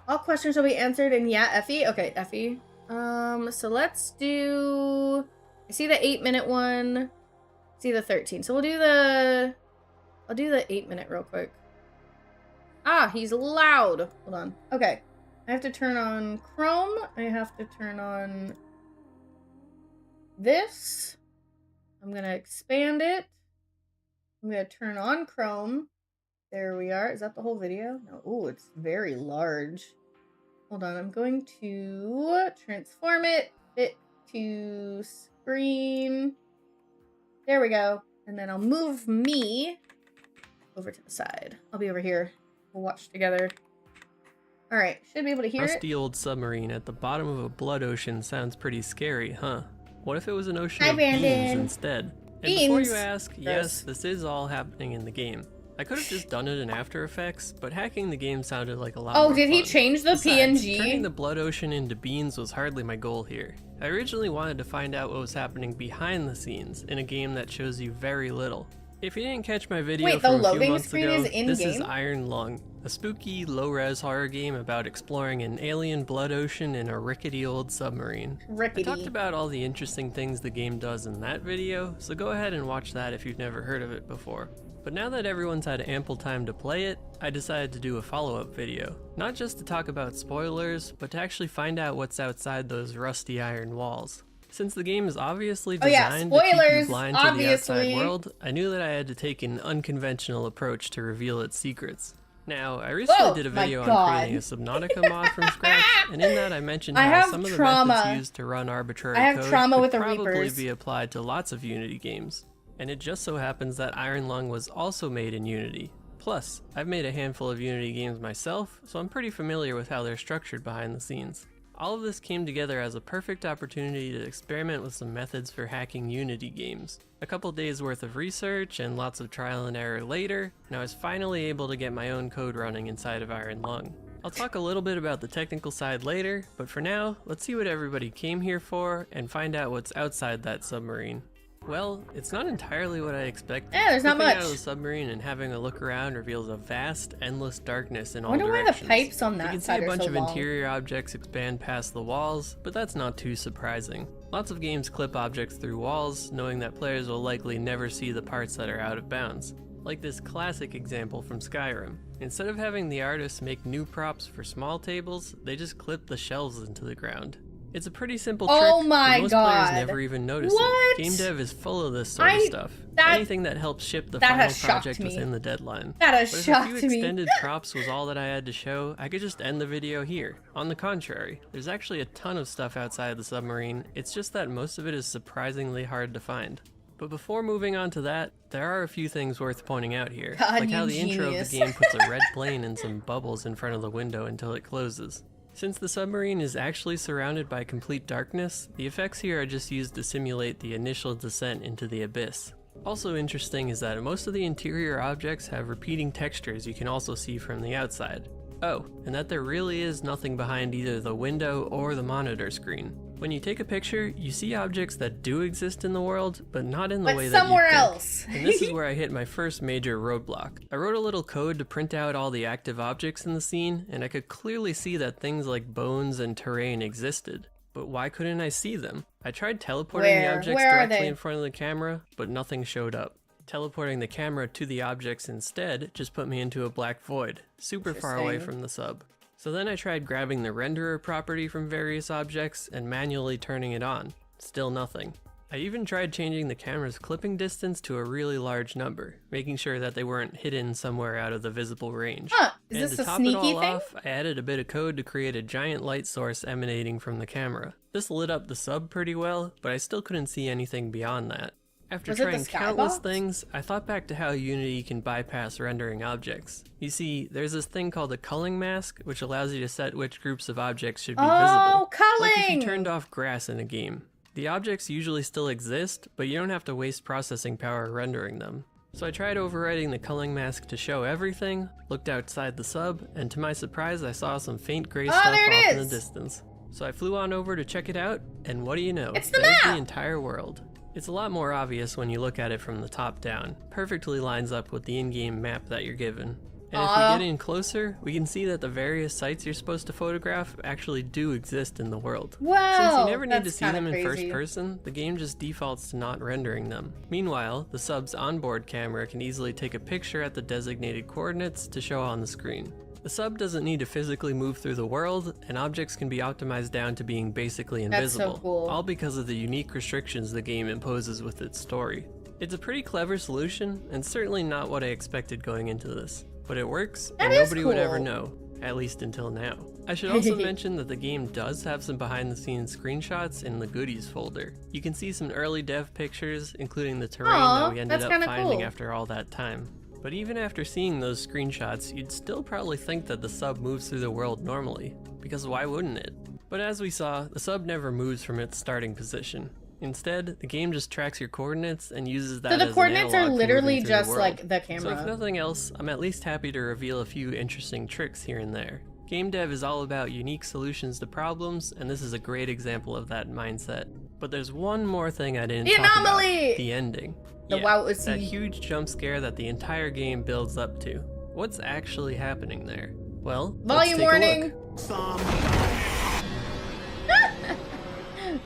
All questions will be answered in Effie. Okay, Effie. So let's do. I see the 8-minute one. I see the 13. So we'll do the. I'll do the 8-minute real quick. Ah, he's loud. Hold on. Okay, I have to turn on Chrome. I have to turn on this. I'm gonna expand it. I'm gonna turn on Chrome. There we are. Is that the whole video? No. Oh, it's very large. Hold on. I'm going to transform it. Fit to screen. There we go. And then I'll move me over to the side. I'll be over here. We'll watch together. All right. Should be able to hear it.
Rusty old submarine at the bottom of a blood ocean sounds pretty scary, huh? What if it was an ocean
Hi,
of beans
Brandon.
instead? And
Beans?
before you ask,
Gross.
yes, this is all happening in the game. I could have just done it in After Effects, but hacking the game sounded like a lot
Oh,
more
did he
fun.
change the
Besides,
PNG?
turning the blood ocean into beans was hardly my goal here. I originally wanted to find out what was happening behind the scenes in a game that shows you very little. If you didn't catch my video
Wait, the
from a few
loading
months
screen
ago,
is in
this is
game?
Iron Lung, a spooky, low-res horror game about exploring an alien blood ocean in a rickety old submarine.
Rickety.
I talked about all the interesting things the game does in that video, so go ahead and watch that if you've never heard of it before. But now that everyone's had ample time to play it, I decided to do a follow-up video. Not just to talk about spoilers, but to actually find out what's outside those rusty iron walls. Since the game is obviously
Oh yeah,
designed to keep you
spoilers,
blind to the outside
obviously.
world, I knew that I had to take an unconventional approach to reveal its secrets. Now, I recently
Whoa,
did a
my
video on
God.
creating a Subnautica mod from scratch, and in that I mentioned
I
how
have
some of the
trauma.
methods used to run arbitrary
I have
code
trauma
could
with the
probably
Reapers.
be applied to lots of Unity games. And it just so happens that Iron Lung was also made in Unity. Plus, I've made a handful of Unity games myself, so I'm pretty familiar with how they're structured behind the scenes. All of this came together as a perfect opportunity to experiment with some methods for hacking Unity games. A couple days worth of research and lots of trial and error later, and I was finally able to get my own code running inside of Iron Lung. I'll talk a little bit about the technical side later, but for now, let's see what everybody came here for and find out what's outside that submarine. Well, it's not entirely what I expected.
Yeah, there's not
Looking
much.
out of the submarine and having a look around reveals a vast, endless darkness in all
Wonder why the
directions.
pipes on
You
that
can see
side
a
are
bunch
so
of
long.
interior objects expand past the walls, but that's not too surprising. Lots of games clip objects through walls, knowing that players will likely never see the parts that are out of bounds. Like this classic example from Skyrim. Instead of having the artists make new props for small tables, they just clip the shelves into the ground. It's a pretty simple trick,
Oh my
but most
God.
players never even notice
What?
it. Game dev is full of this sort of stuff. Anything that helps ship the
that
final
has shocked
project
me.
within the deadline.
That has
But if a
shocked
few
me.
extended props was all that I had to show, I could just end the video here. On the contrary, there's actually a ton of stuff outside the submarine, it's just that most of it is surprisingly hard to find. But before moving on to that, there are a few things worth pointing out here.
God,
like how
you
the intro of the
genius.
game puts a red plane and some bubbles in front of the window until it closes. Since the submarine is actually surrounded by complete darkness, the effects here are just used to simulate the initial descent into the abyss. Also interesting is that most of the interior objects have repeating textures you can also see from the outside. Oh, and that there really is nothing behind either the window or the monitor screen. When you take a picture, you see objects that do exist in the world, but not in the
But
way that you
somewhere
think.
else.
And this is where I hit my first major roadblock. I wrote a little code to print out all the active objects in the scene, and I could clearly see that things like bones and terrain existed. But why couldn't I see them? I tried teleporting the
Where?
objects
Where are
directly
they?
in front of the camera, but nothing showed up. Teleporting the camera to the objects instead just put me into a black void, super far away
Interesting.
from the sub. So then I tried grabbing the renderer property from various objects and manually turning it on. Still nothing. I even tried changing the camera's clipping distance to a really large number, making sure that they weren't hidden somewhere out of the visible range.
Huh, is
And
this
to
a
top
sneaky
it all
thing?
off, I added a bit of code to create a giant light source emanating from the camera. This lit up the sub pretty well, but I still couldn't see anything beyond that. After
Was it the
trying countless
skybox?
things, I thought back to how Unity can bypass rendering objects. You see, there's this thing called a culling mask, which allows you to set which groups of objects should be
Oh,
visible.
culling!
Like if you turned off grass in a game. The objects usually still exist, but you don't have to waste processing power rendering them. So I tried overriding the culling mask to show everything, looked outside the sub, and to my surprise I saw some faint gray stuff
there it
off in the
is!
distance. So I flew on over to check it out, and what do you know?
It's the
There's
map!
the entire world. It's a lot more obvious when you look at it from the top down. Perfectly lines up with the in-game map that you're given. And if we get in closer, we can see that the various sites you're supposed to photograph actually do exist in the world.
Wow,
Since you never need to
that's
see them
kinda
in first
crazy.
person, the game just defaults to not rendering them. Meanwhile, the sub's onboard camera can easily take a picture at the designated coordinates to show on the screen. The sub doesn't need to physically move through the world, and objects can be optimized down to being basically
That's so
invisible,
cool.
all because of the unique restrictions the game imposes with its story. It's a pretty clever solution, and certainly not what I expected going into this. But it works, and
That is
nobody would ever
cool.
know, at least until now. I should also mention that the game does have some behind-the-scenes screenshots in the goodies folder. You can see some early dev pictures, including the terrain
Aw,
that we ended
that's
up
kinda
finding
cool.
after all that time. But even after seeing those screenshots, you'd still probably think that the sub moves through the world normally, because why wouldn't it? But as we saw, the sub never moves from its starting position. Instead, the game just tracks your coordinates and uses that
So the
as an
coordinates are
analog for
literally
moving through the
just
world.
like the
So if
camera.
nothing else, I'm at least happy to reveal a few interesting tricks here and there. Game dev is all about unique solutions to problems, and this is a great example of that mindset. But there's one more thing I didn't
The
talk about.
anomaly!
The ending.
The
Yeah,
wow-
that huge jump scare that the entire game builds up to. What's actually happening there? Well, let's
Volume
take a
warning.
look.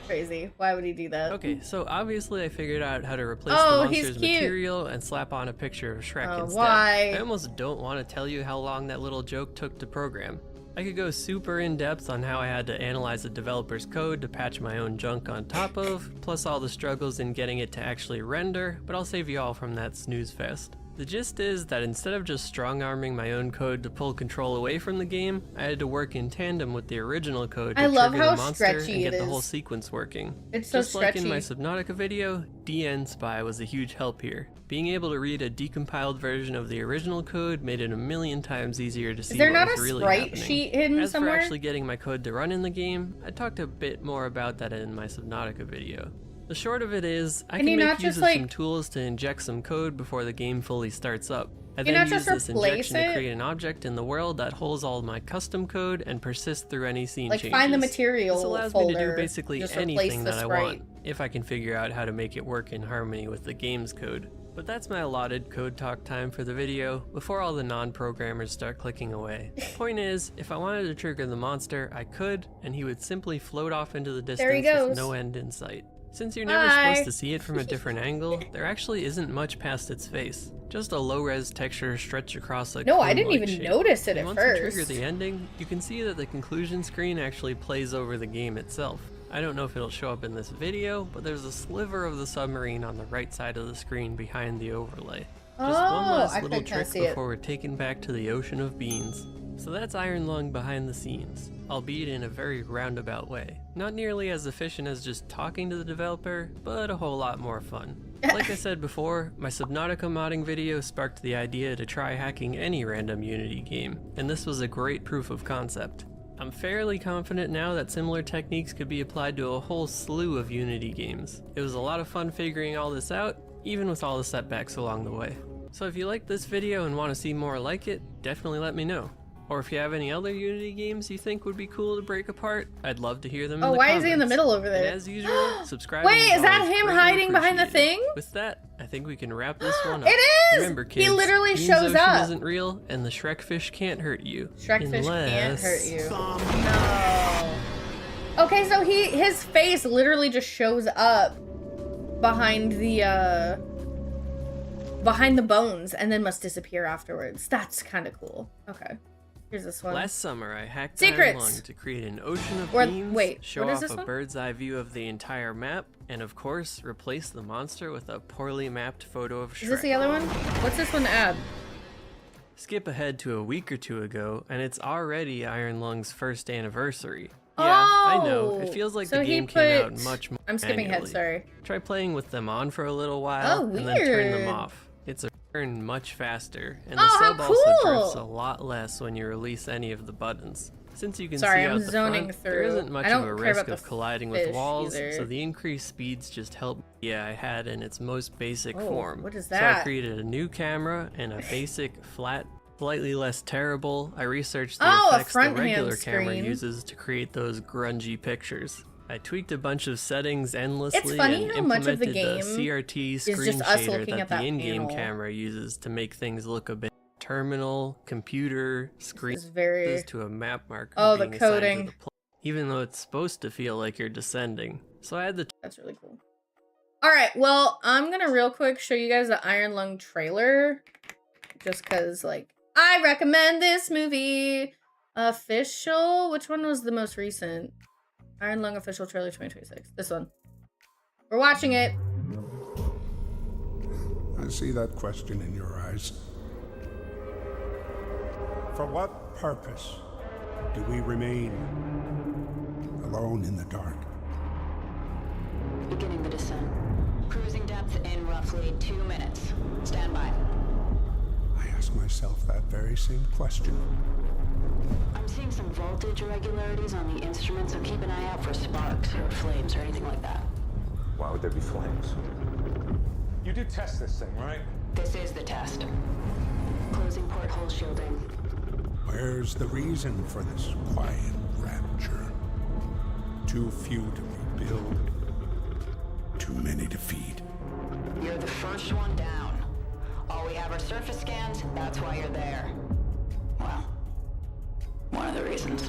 Crazy. Why would he do that?
Okay, so obviously I figured out how to replace
Oh,
the
he's
monster's
cute.
material and slap on a picture of Shrek
Oh,
instead.
why?
I almost don't want to tell you how long that little joke took to program. I could go super in depth on how I had to analyze the developer's code to patch my own junk on top of, plus all the struggles in getting it to actually render, but I'll save you all from that snooze fest. The gist is that instead of just strong-arming my own code to pull control away from the game, I had to work in tandem with the original code to
I love
trigger
how
the monster and
stretchy
get
it
the whole
is.
sequence working.
It's so
Just like in my
stretchy.
Subnautica video, DN Spy was a huge help here. Being able to read a decompiled version of the original code made it a million times easier to see
Is there
what
not
was
a
really
sprite
happening.
sheet hidden
As
somewhere?
for actually getting my code to run in the game, I talked a bit more about that in my Subnautica video. The short of it is, I
Can
can
you
make
not
use
just,
of
like-
some tools to inject some code before the game fully starts up. I
Can you
then
not
use
just
this
replace
injection
it?
to create an object in the world that holds all my custom code and persists through any scene
Like,
changes.
find the material
This allows me to do
folder,
basically
just replace
anything
the
that I
sprite.
want, if I can figure out how to make it work in harmony with the game's code. But that's my allotted code talk time for the video, before all the non-programmers start clicking away. Point is, if I wanted to trigger the monster, I could, and he would simply float off into the
There he
distance with
goes.
no end in sight. Since you're never
Bye.
supposed to see it from a different angle, there actually isn't much past its face. Just a low-res texture stretched across a
No, I didn't
cone-like
even
shape.
notice it
And
at
once you trigger
first.
the ending, you can see that the conclusion screen actually plays over the game itself. I don't know if it'll show up in this video, but there's a sliver of the submarine on the right side of the screen behind the overlay. Just one
Oh,
last
I
little
could kinda
trick
see it.
before we're taken back to the ocean of beans. So that's Iron Lung behind the scenes, albeit in a very roundabout way. Not nearly as efficient as just talking to the developer, but a whole lot more fun. Like I said before, my Subnautica modding video sparked the idea to try hacking any random Unity game, and this was a great proof of concept. I'm fairly confident now that similar techniques could be applied to a whole slew of Unity games. It was a lot of fun figuring all this out, even with all the setbacks along the way. So if you liked this video and want to see more like it, definitely let me know. Or if you have any other Unity games you think would be cool to break apart, I'd love to hear them
Oh,
in the
why
comments.
is he in the middle over
And
there?
as usual, subscribe.
Wait, is that him hiding behind the thing?
With that, I think we can wrap this one up.
It is!
Remember,
He
kids,
literally
Beans
shows
Ocean
up.
isn't real, and the Shrek fish can't hurt you.
Shrekfish can't hurt
unless-
you. No. Okay, so his face literally just shows up behind the bones and then must disappear afterwards. That's kind of cool. Okay. Here's this one.
Last summer, I hacked
Secrets!
Iron Lung to create an ocean of
Or-
beans,
wait,
show
what is
off
this
a
one?
bird's eye view of the entire map, and of course, replace the monster with a poorly mapped photo of Shrek.
Is this the other one? What's this one add?
Skip ahead to a week or two ago, and it's already Iron Lung's first anniversary. Yeah,
Oh!
I know. It feels like
So
the
he
game came out
put-
much more
I'm skipping ahead,
annually.
sorry.
Try playing with them on for a little while,
Oh,
and then turn them
weird.
off. It's a turn much faster, and the
Oh, how
sub also drifts a
cool!
lot less when you release any of the buttons. Since you can
Sorry,
see
I'm
out the
zoning
front, there
through.
isn't much
I don't
of a
care
risk
about
of
the
colliding with
fish
walls,
either.
so the increased speeds just help I had in its most basic
Oh,
form.
what is
So I
that?
created a new camera and a basic, flat, slightly less terrible. I researched the
Oh, a
effects the
front hand
regular camera
screen.
uses to create those grungy pictures. I tweaked a bunch of settings endlessly
funny
and
how much of the
implemented
game
CRT screen
just us
shader
looking at
that the
that
in-game
panel.
camera uses to make things look a bit terminal, computer, screen
It's very...
to a map marker
Oh, the
being assigned to
coding.
the even though it's supposed to feel like you're descending. So I had the
That's really cool. All right, well, I'm gonna real quick show you guys the Iron Lung trailer. Just because, like, I recommend this movie. Official? Which one was the most recent? Iron Lung official trailer 2026. This one. We're watching it.
I see that question in your eyes. For what purpose do we remain alone in the dark?
Beginning the descent. Cruising depth in roughly 2 minutes. Stand by.
I ask myself that very same question.
I'm seeing some voltage irregularities on the instrument, so keep an eye out for sparks or flames or anything like that.
Why would there be flames? You did test this thing, right?
This is the test. Closing porthole shielding.
Where's the reason for this quiet rapture? Too few to rebuild, too many to feed.
You're the first one down. All we have are surface scans, that's why you're there. Well, one of the reasons.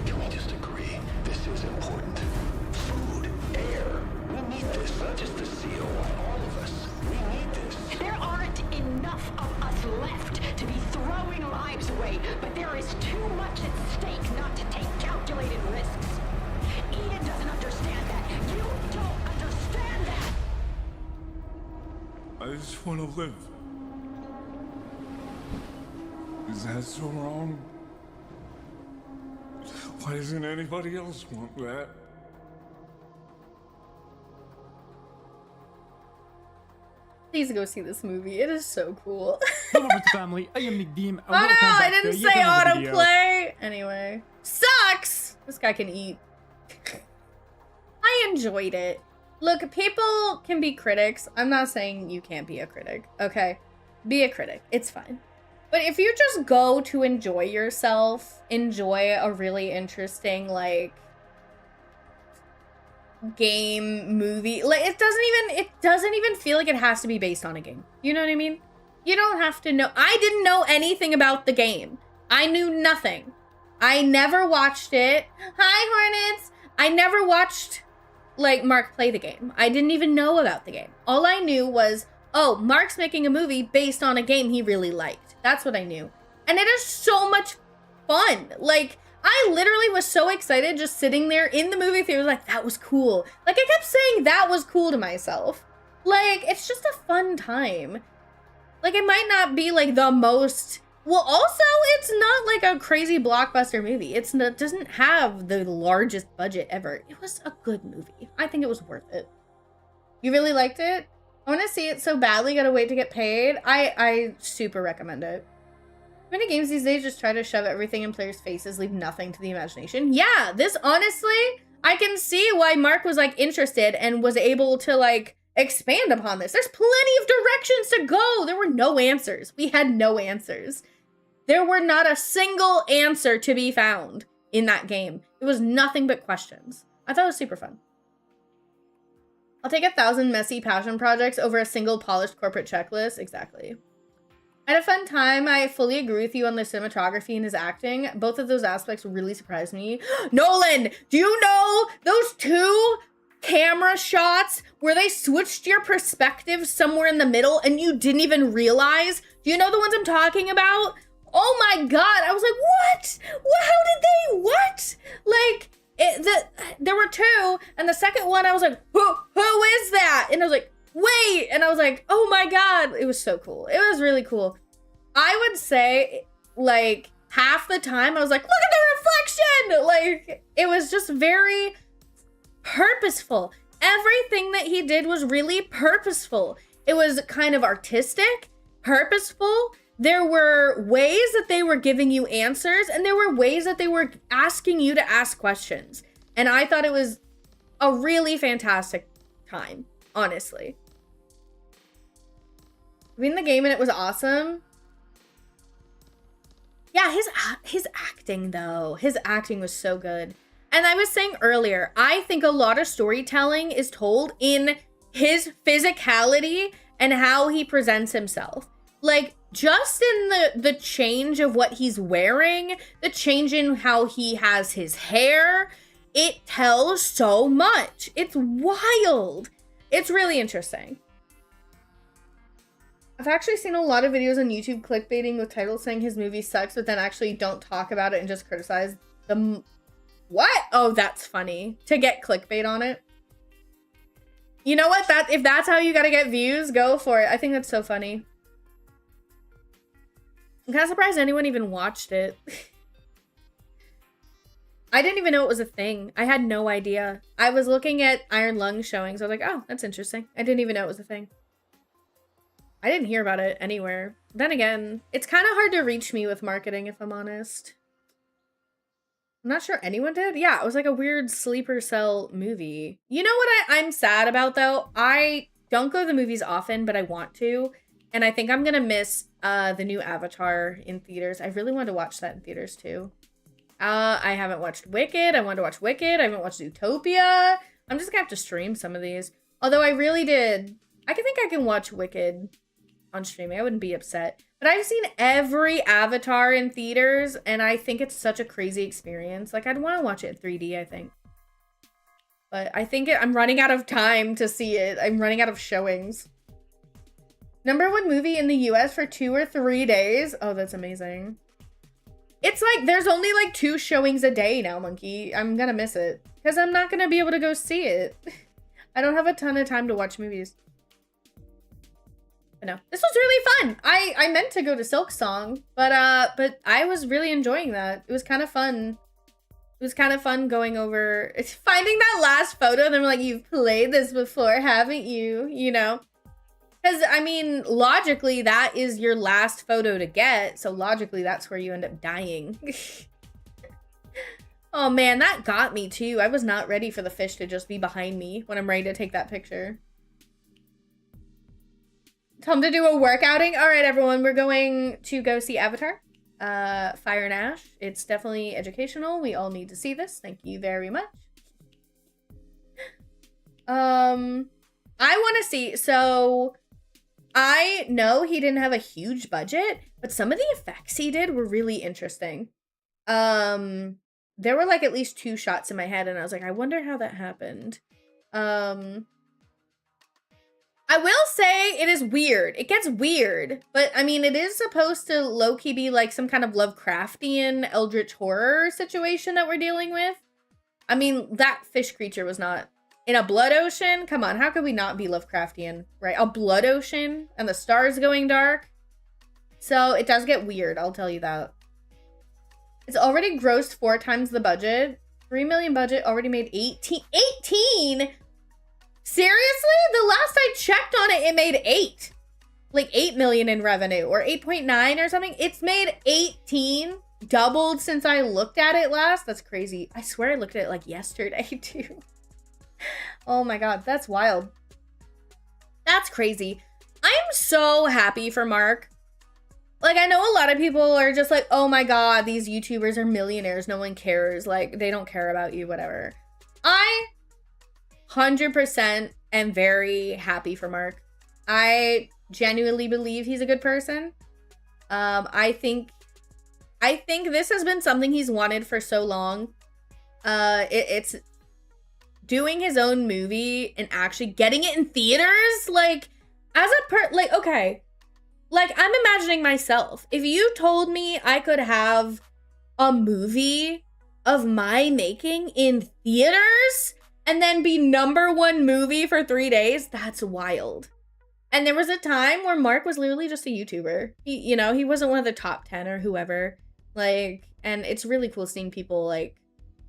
Can we just agree this is important? Food, air. We need this, not just the COI, all of us. We need this.
There aren't enough of us left to be throwing lives away, but there is too much at stake not to take calculated risks. Ian doesn't understand that. You don't understand that.
I just want to live. Is that so wrong? Why doesn't anybody else want that?
Please go see this movie. It is so cool.
Hello, Mr. Family. I am Nick Deem.
Oh no, I didn't say autoplay. Anyway. Sucks! This guy can eat. I enjoyed it. Look, people can be critics. I'm not saying you can't be a critic, okay? Be a critic. It's fine. But if you just go to enjoy yourself, enjoy a really interesting, like, game, movie, like, it doesn't even feel like it has to be based on a game. You know what I mean? You don't have to know. I didn't know anything about the game. I knew nothing. I never watched it. Hi, Hornets! I never watched, like, Mark play the game. I didn't even know about the game. All I knew was, oh, Mark's making a movie based on a game he really liked. That's what I knew. And it is so much fun. Like, I literally was so excited just sitting there in the movie theater, like, that was cool. Like, I kept saying that was cool to myself. Like, it's just a fun time. Like, it might not be, like, the most... Well, also, it's not, like, a crazy blockbuster movie. It doesn't have the largest budget ever. It was a good movie. I think it was worth it. You really liked it? I want to see it so badly, gotta wait to get paid. I super recommend it. Many games these days just try to shove everything in players' faces, leave nothing to the imagination. Yeah, this, honestly, I can see why Mark was, like, interested and was able to, like, expand upon this. There's plenty of directions to go. There were no answers. We had no answers. There were not a single answer to be found in that game. It was nothing but questions. I thought it was super fun. I'll take 1,000 messy passion projects over a single polished corporate checklist. Exactly. I had a fun time. I fully agree with you on the cinematography and his acting. Both of those aspects really surprised me. Nolan, do you know those 2 camera shots where they switched your perspective somewhere in the middle and you didn't even realize? Do you know the ones I'm talking about? Oh my god, I was like, what? How did they, what? Like, there were 2, and the second one I was like, who is that? And I was like, wait, and I was like, oh my god, it was so cool. It was really cool. I would say, like, half the time I was like, look at the reflection! Like, it was just very purposeful. Everything that he did was really purposeful. It was kind of artistic, purposeful. There were ways that they were giving you answers, and there were ways that they were asking you to ask questions. And I thought it was a really fantastic time, honestly. Being in the game and it was awesome. Yeah, his acting though. His acting was so good. And I was saying earlier, I think a lot of storytelling is told in his physicality and how he presents himself. Like, just in the change of what he's wearing, the change in how he has his hair, it tells so much. It's wild. It's really interesting. I've actually seen a lot of videos on YouTube clickbaiting with titles saying his movie sucks, but then actually don't talk about it and just criticize the... What? Oh, that's funny. To get clickbait on it. You know what? If that's how you gotta get views, go for it. I think that's so funny. I'm kind of surprised anyone even watched it. I didn't even know it was a thing. I had no idea. I was looking at Iron Lung showings. I was like, oh, that's interesting. I didn't even know it was a thing. I didn't hear about it anywhere. Then again, it's kind of hard to reach me with marketing, if I'm honest. I'm not sure anyone did. Yeah, it was like a weird sleeper cell movie. You know what I'm sad about, though? I don't go to the movies often, but I want to. And I think I'm going to miss the new Avatar in theaters. I really want to watch that in theaters, too. I haven't watched Wicked. I want to watch Wicked. I haven't watched Zootopia. I'm just going to have to stream some of these. Although I really did. I think I can watch Wicked on streaming. I wouldn't be upset. But I've seen every Avatar in theaters, and I think it's such a crazy experience. Like, I'd want to watch it in 3D, I think. But I think I'm running out of time to see it. I'm running out of showings. #1 movie in the US for 2 or 3 days. Oh, that's amazing. It's like, there's only like 2 showings a day now, Monkey. I'm gonna miss it. Because I'm not gonna be able to go see it. I don't have a ton of time to watch movies. But no, this was really fun. I meant to go to Silksong, but I was really enjoying that. It was kind of fun. It was kind of fun going over, finding that last photo, and they're like, you've played this before, haven't you? You know? Because, I mean, logically, that is your last photo to get, so logically, that's where you end up dying. Oh man, that got me too. I was not ready for the fish to just be behind me when I'm ready to take that picture. Time to do a workouting. All right, everyone, we're going to go see Avatar, Fire and Ash. It's definitely educational. We all need to see this. Thank you very much. I want to see. So I know he didn't have a huge budget, but some of the effects he did were really interesting. There were like at least 2 shots in my head, and I was like, I wonder how that happened. I will say it is weird. It gets weird, but I mean, it is supposed to low-key be like some kind of Lovecraftian eldritch horror situation that we're dealing with. I mean, that fish creature was not in a blood ocean. Come on, how could we not be Lovecraftian, right? A blood ocean and the stars going dark. So it does get weird, I'll tell you that. It's already grossed 4 times the budget. 3 million budget, already made 18. 18? Seriously? The last I checked on it, it made 8. Like 8 million in revenue, or 8.9 or something. It's made 18. Doubled since I looked at it last. That's crazy. I swear I looked at it like yesterday too. Oh my god, that's wild. That's crazy. I'm so happy for Mark. Like, I know a lot of people are just like, oh my god, these YouTubers are millionaires. No one cares. Like, they don't care about you, whatever. I 100% am very happy for Mark. I genuinely believe he's a good person. I think this has been something he's wanted for so long. It's doing his own movie and actually getting it in theaters. Like, as a like, okay. Like, I'm imagining myself. If you told me I could have a movie of my making in theaters and then be #1 movie for 3 days, that's wild. And there was a time where Mark was literally just a YouTuber. He, you know, he wasn't one of the top 10 or whoever. Like, and it's really cool seeing people, like,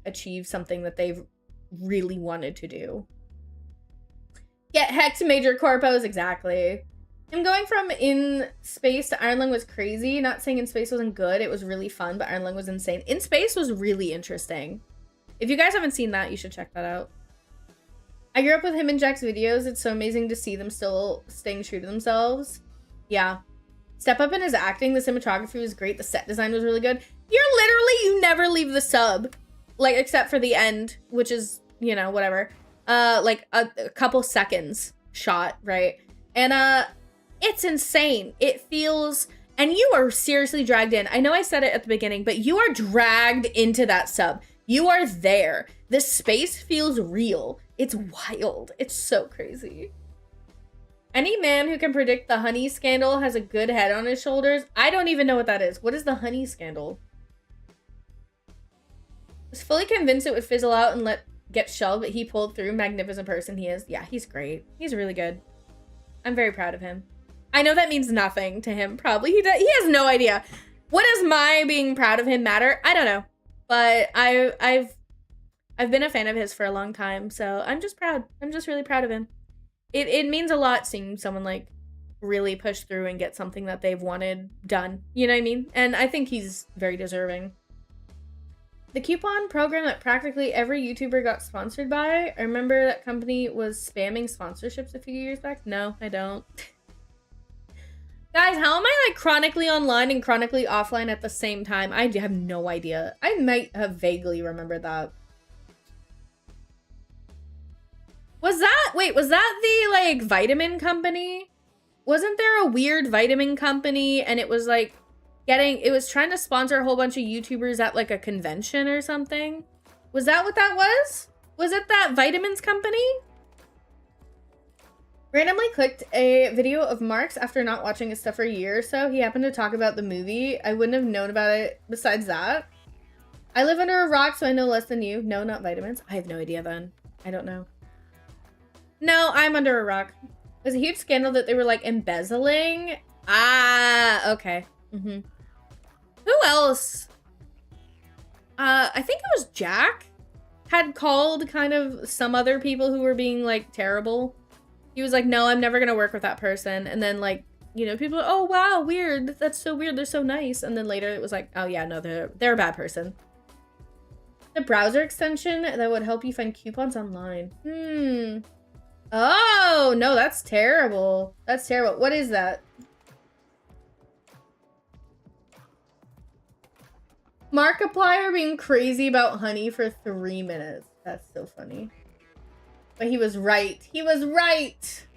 achieve something that they've really wanted to do. Get hecked major corpos, exactly. Him going from In Space to Iron Lung was crazy. Not saying In Space wasn't good. It was really fun, but Iron Lung was insane. In Space was really interesting. If you guys haven't seen that, you should check that out. I grew up with him and Jack's videos. It's so amazing to see them still staying true to themselves. Yeah. Step up in his acting. The cinematography was great. The set design was really good. You never leave the sub. Like, except for the end, which is, you know, whatever. Like a couple seconds shot, right? And it's insane. It feels, and you are seriously dragged in. I know I said it at the beginning, but you are dragged into that sub. You are there. The space feels real. It's wild. It's so crazy. Any man who can predict the honey scandal has a good head on his shoulders. I don't even know what that is. What is the honey scandal? I was fully convinced it would fizzle out and get shelved, but he pulled through. Magnificent person he is. Yeah, he's great. He's really good. I'm very proud of him. I know that means nothing to him, probably. He has no idea. What does my being proud of him matter? I don't know. But I've been a fan of his for a long time, so I'm just proud. I'm just really proud of him. It means a lot seeing someone like really push through and get something that they've wanted done. You know what I mean? And I think he's very deserving. The coupon program that practically every YouTuber got sponsored by. I remember that company was spamming sponsorships a few years back. No, I don't. Guys, how am I like chronically online and chronically offline at the same time? I have no idea. I might have vaguely remembered that. Was that the like vitamin company? Wasn't there a weird vitamin company and it was like it was trying to sponsor a whole bunch of YouTubers at like a convention or something? Was that what that was? Was it that vitamins company? Randomly clicked a video of Mark's after not watching his stuff for a year or so. He happened to talk about the movie. I wouldn't have known about it besides that. I live under a rock, so I know less than you. No, not vitamins. I have no idea then. I don't know. No, I'm under a rock. It was a huge scandal that they were like embezzling. Ah, okay. Mm-hmm. Who else? I think it was Jack had called kind of some other people who were being like terrible. He was like, no, I'm never gonna work with that person. And then like, you know, people, oh wow, weird. That's so weird. They're so nice. And then later it was like, oh yeah, no, they're a bad person. The browser extension that would help you find coupons online. Oh, no, that's terrible. That's terrible. What is that? Markiplier being crazy about honey for 3 minutes. That's so funny. But he was right. He was right.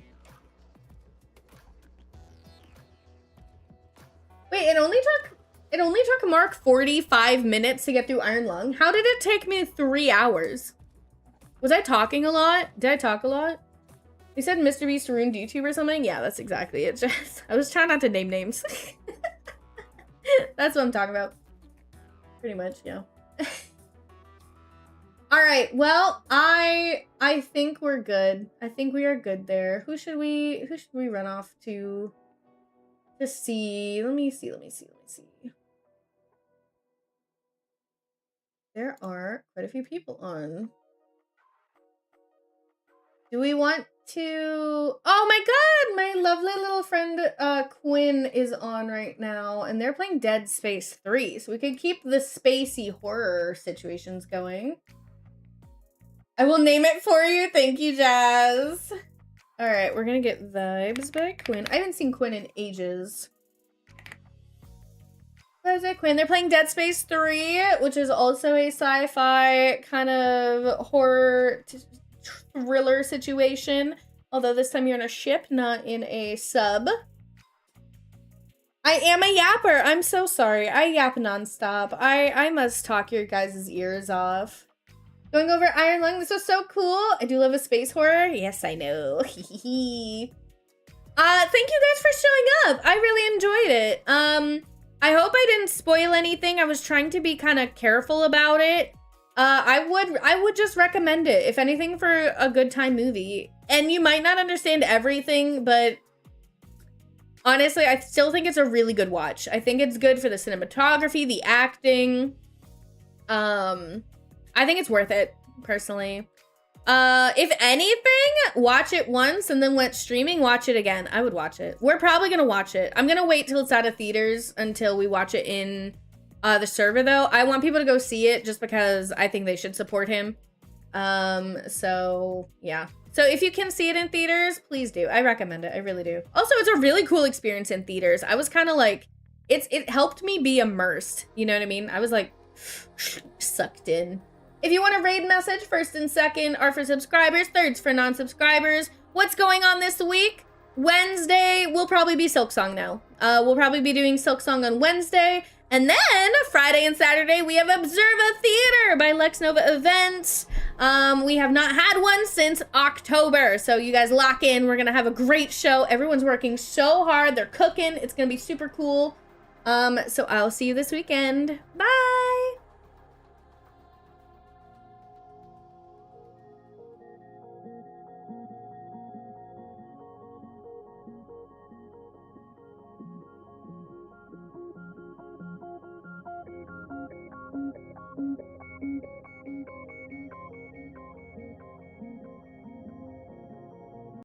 Wait, it only took Mark 45 minutes to get through Iron Lung. How did it take me 3 hours? Was I talking a lot? Did I talk a lot? You said Mr. Beast ruined YouTube or something? Yeah, that's exactly it. Just I was trying not to name names. That's what I'm talking about. Pretty much, yeah. All right. Well, I think we're good. I think we are good there. Who should we run off to see? Let me see. There are quite a few people on. Do we want to... Oh my god! My lovely little friend Quinn is on right now. And they're playing Dead Space 3. So we could keep the spacey horror situations going. I will name it for you. Thank you, Jazz. Alright, we're gonna get vibes by Quinn. I haven't seen Quinn in ages. Vibes by Quinn. They're playing Dead Space 3, which is also a sci-fi kind of horror... thriller situation, although this time you're in a ship, not in a sub. I am a yapper. I'm so sorry. I yap nonstop. I must talk your guys' ears off. Going over Iron Lung, this was so cool. I do love a space horror. Yes, I know. Thank you guys for showing up. I really enjoyed it. I hope I didn't spoil anything. I was trying to be kind of careful about it. I would just recommend it, if anything, for a good time movie. And you might not understand everything, but honestly, I still think it's a really good watch. I think it's good for the cinematography, the acting. I think it's worth it, personally. If anything, watch it once and then went streaming, watch it again. I would watch it. We're probably gonna watch it. I'm gonna wait till it's out of theaters until we watch it in the server, though. I want people to go see it just because I think they should support him. So yeah, So if you can see it in theaters, please do. I recommend it. I really do. Also, it's a really cool experience in theaters. I was kind of like, it helped me be immersed. You know what I mean? I was like sucked in. If you want a raid message, first and second are for subscribers, thirds for non-subscribers. What's going on this week? Wednesday will probably be Silksong now. We'll probably be doing Silksong on Wednesday. And then Friday and Saturday, we have Observa Theater by Lex Nova Events. We have not had one since October. So you guys lock in. We're going to have a great show. Everyone's working so hard. They're cooking. It's going to be super cool. So I'll see you this weekend. Bye.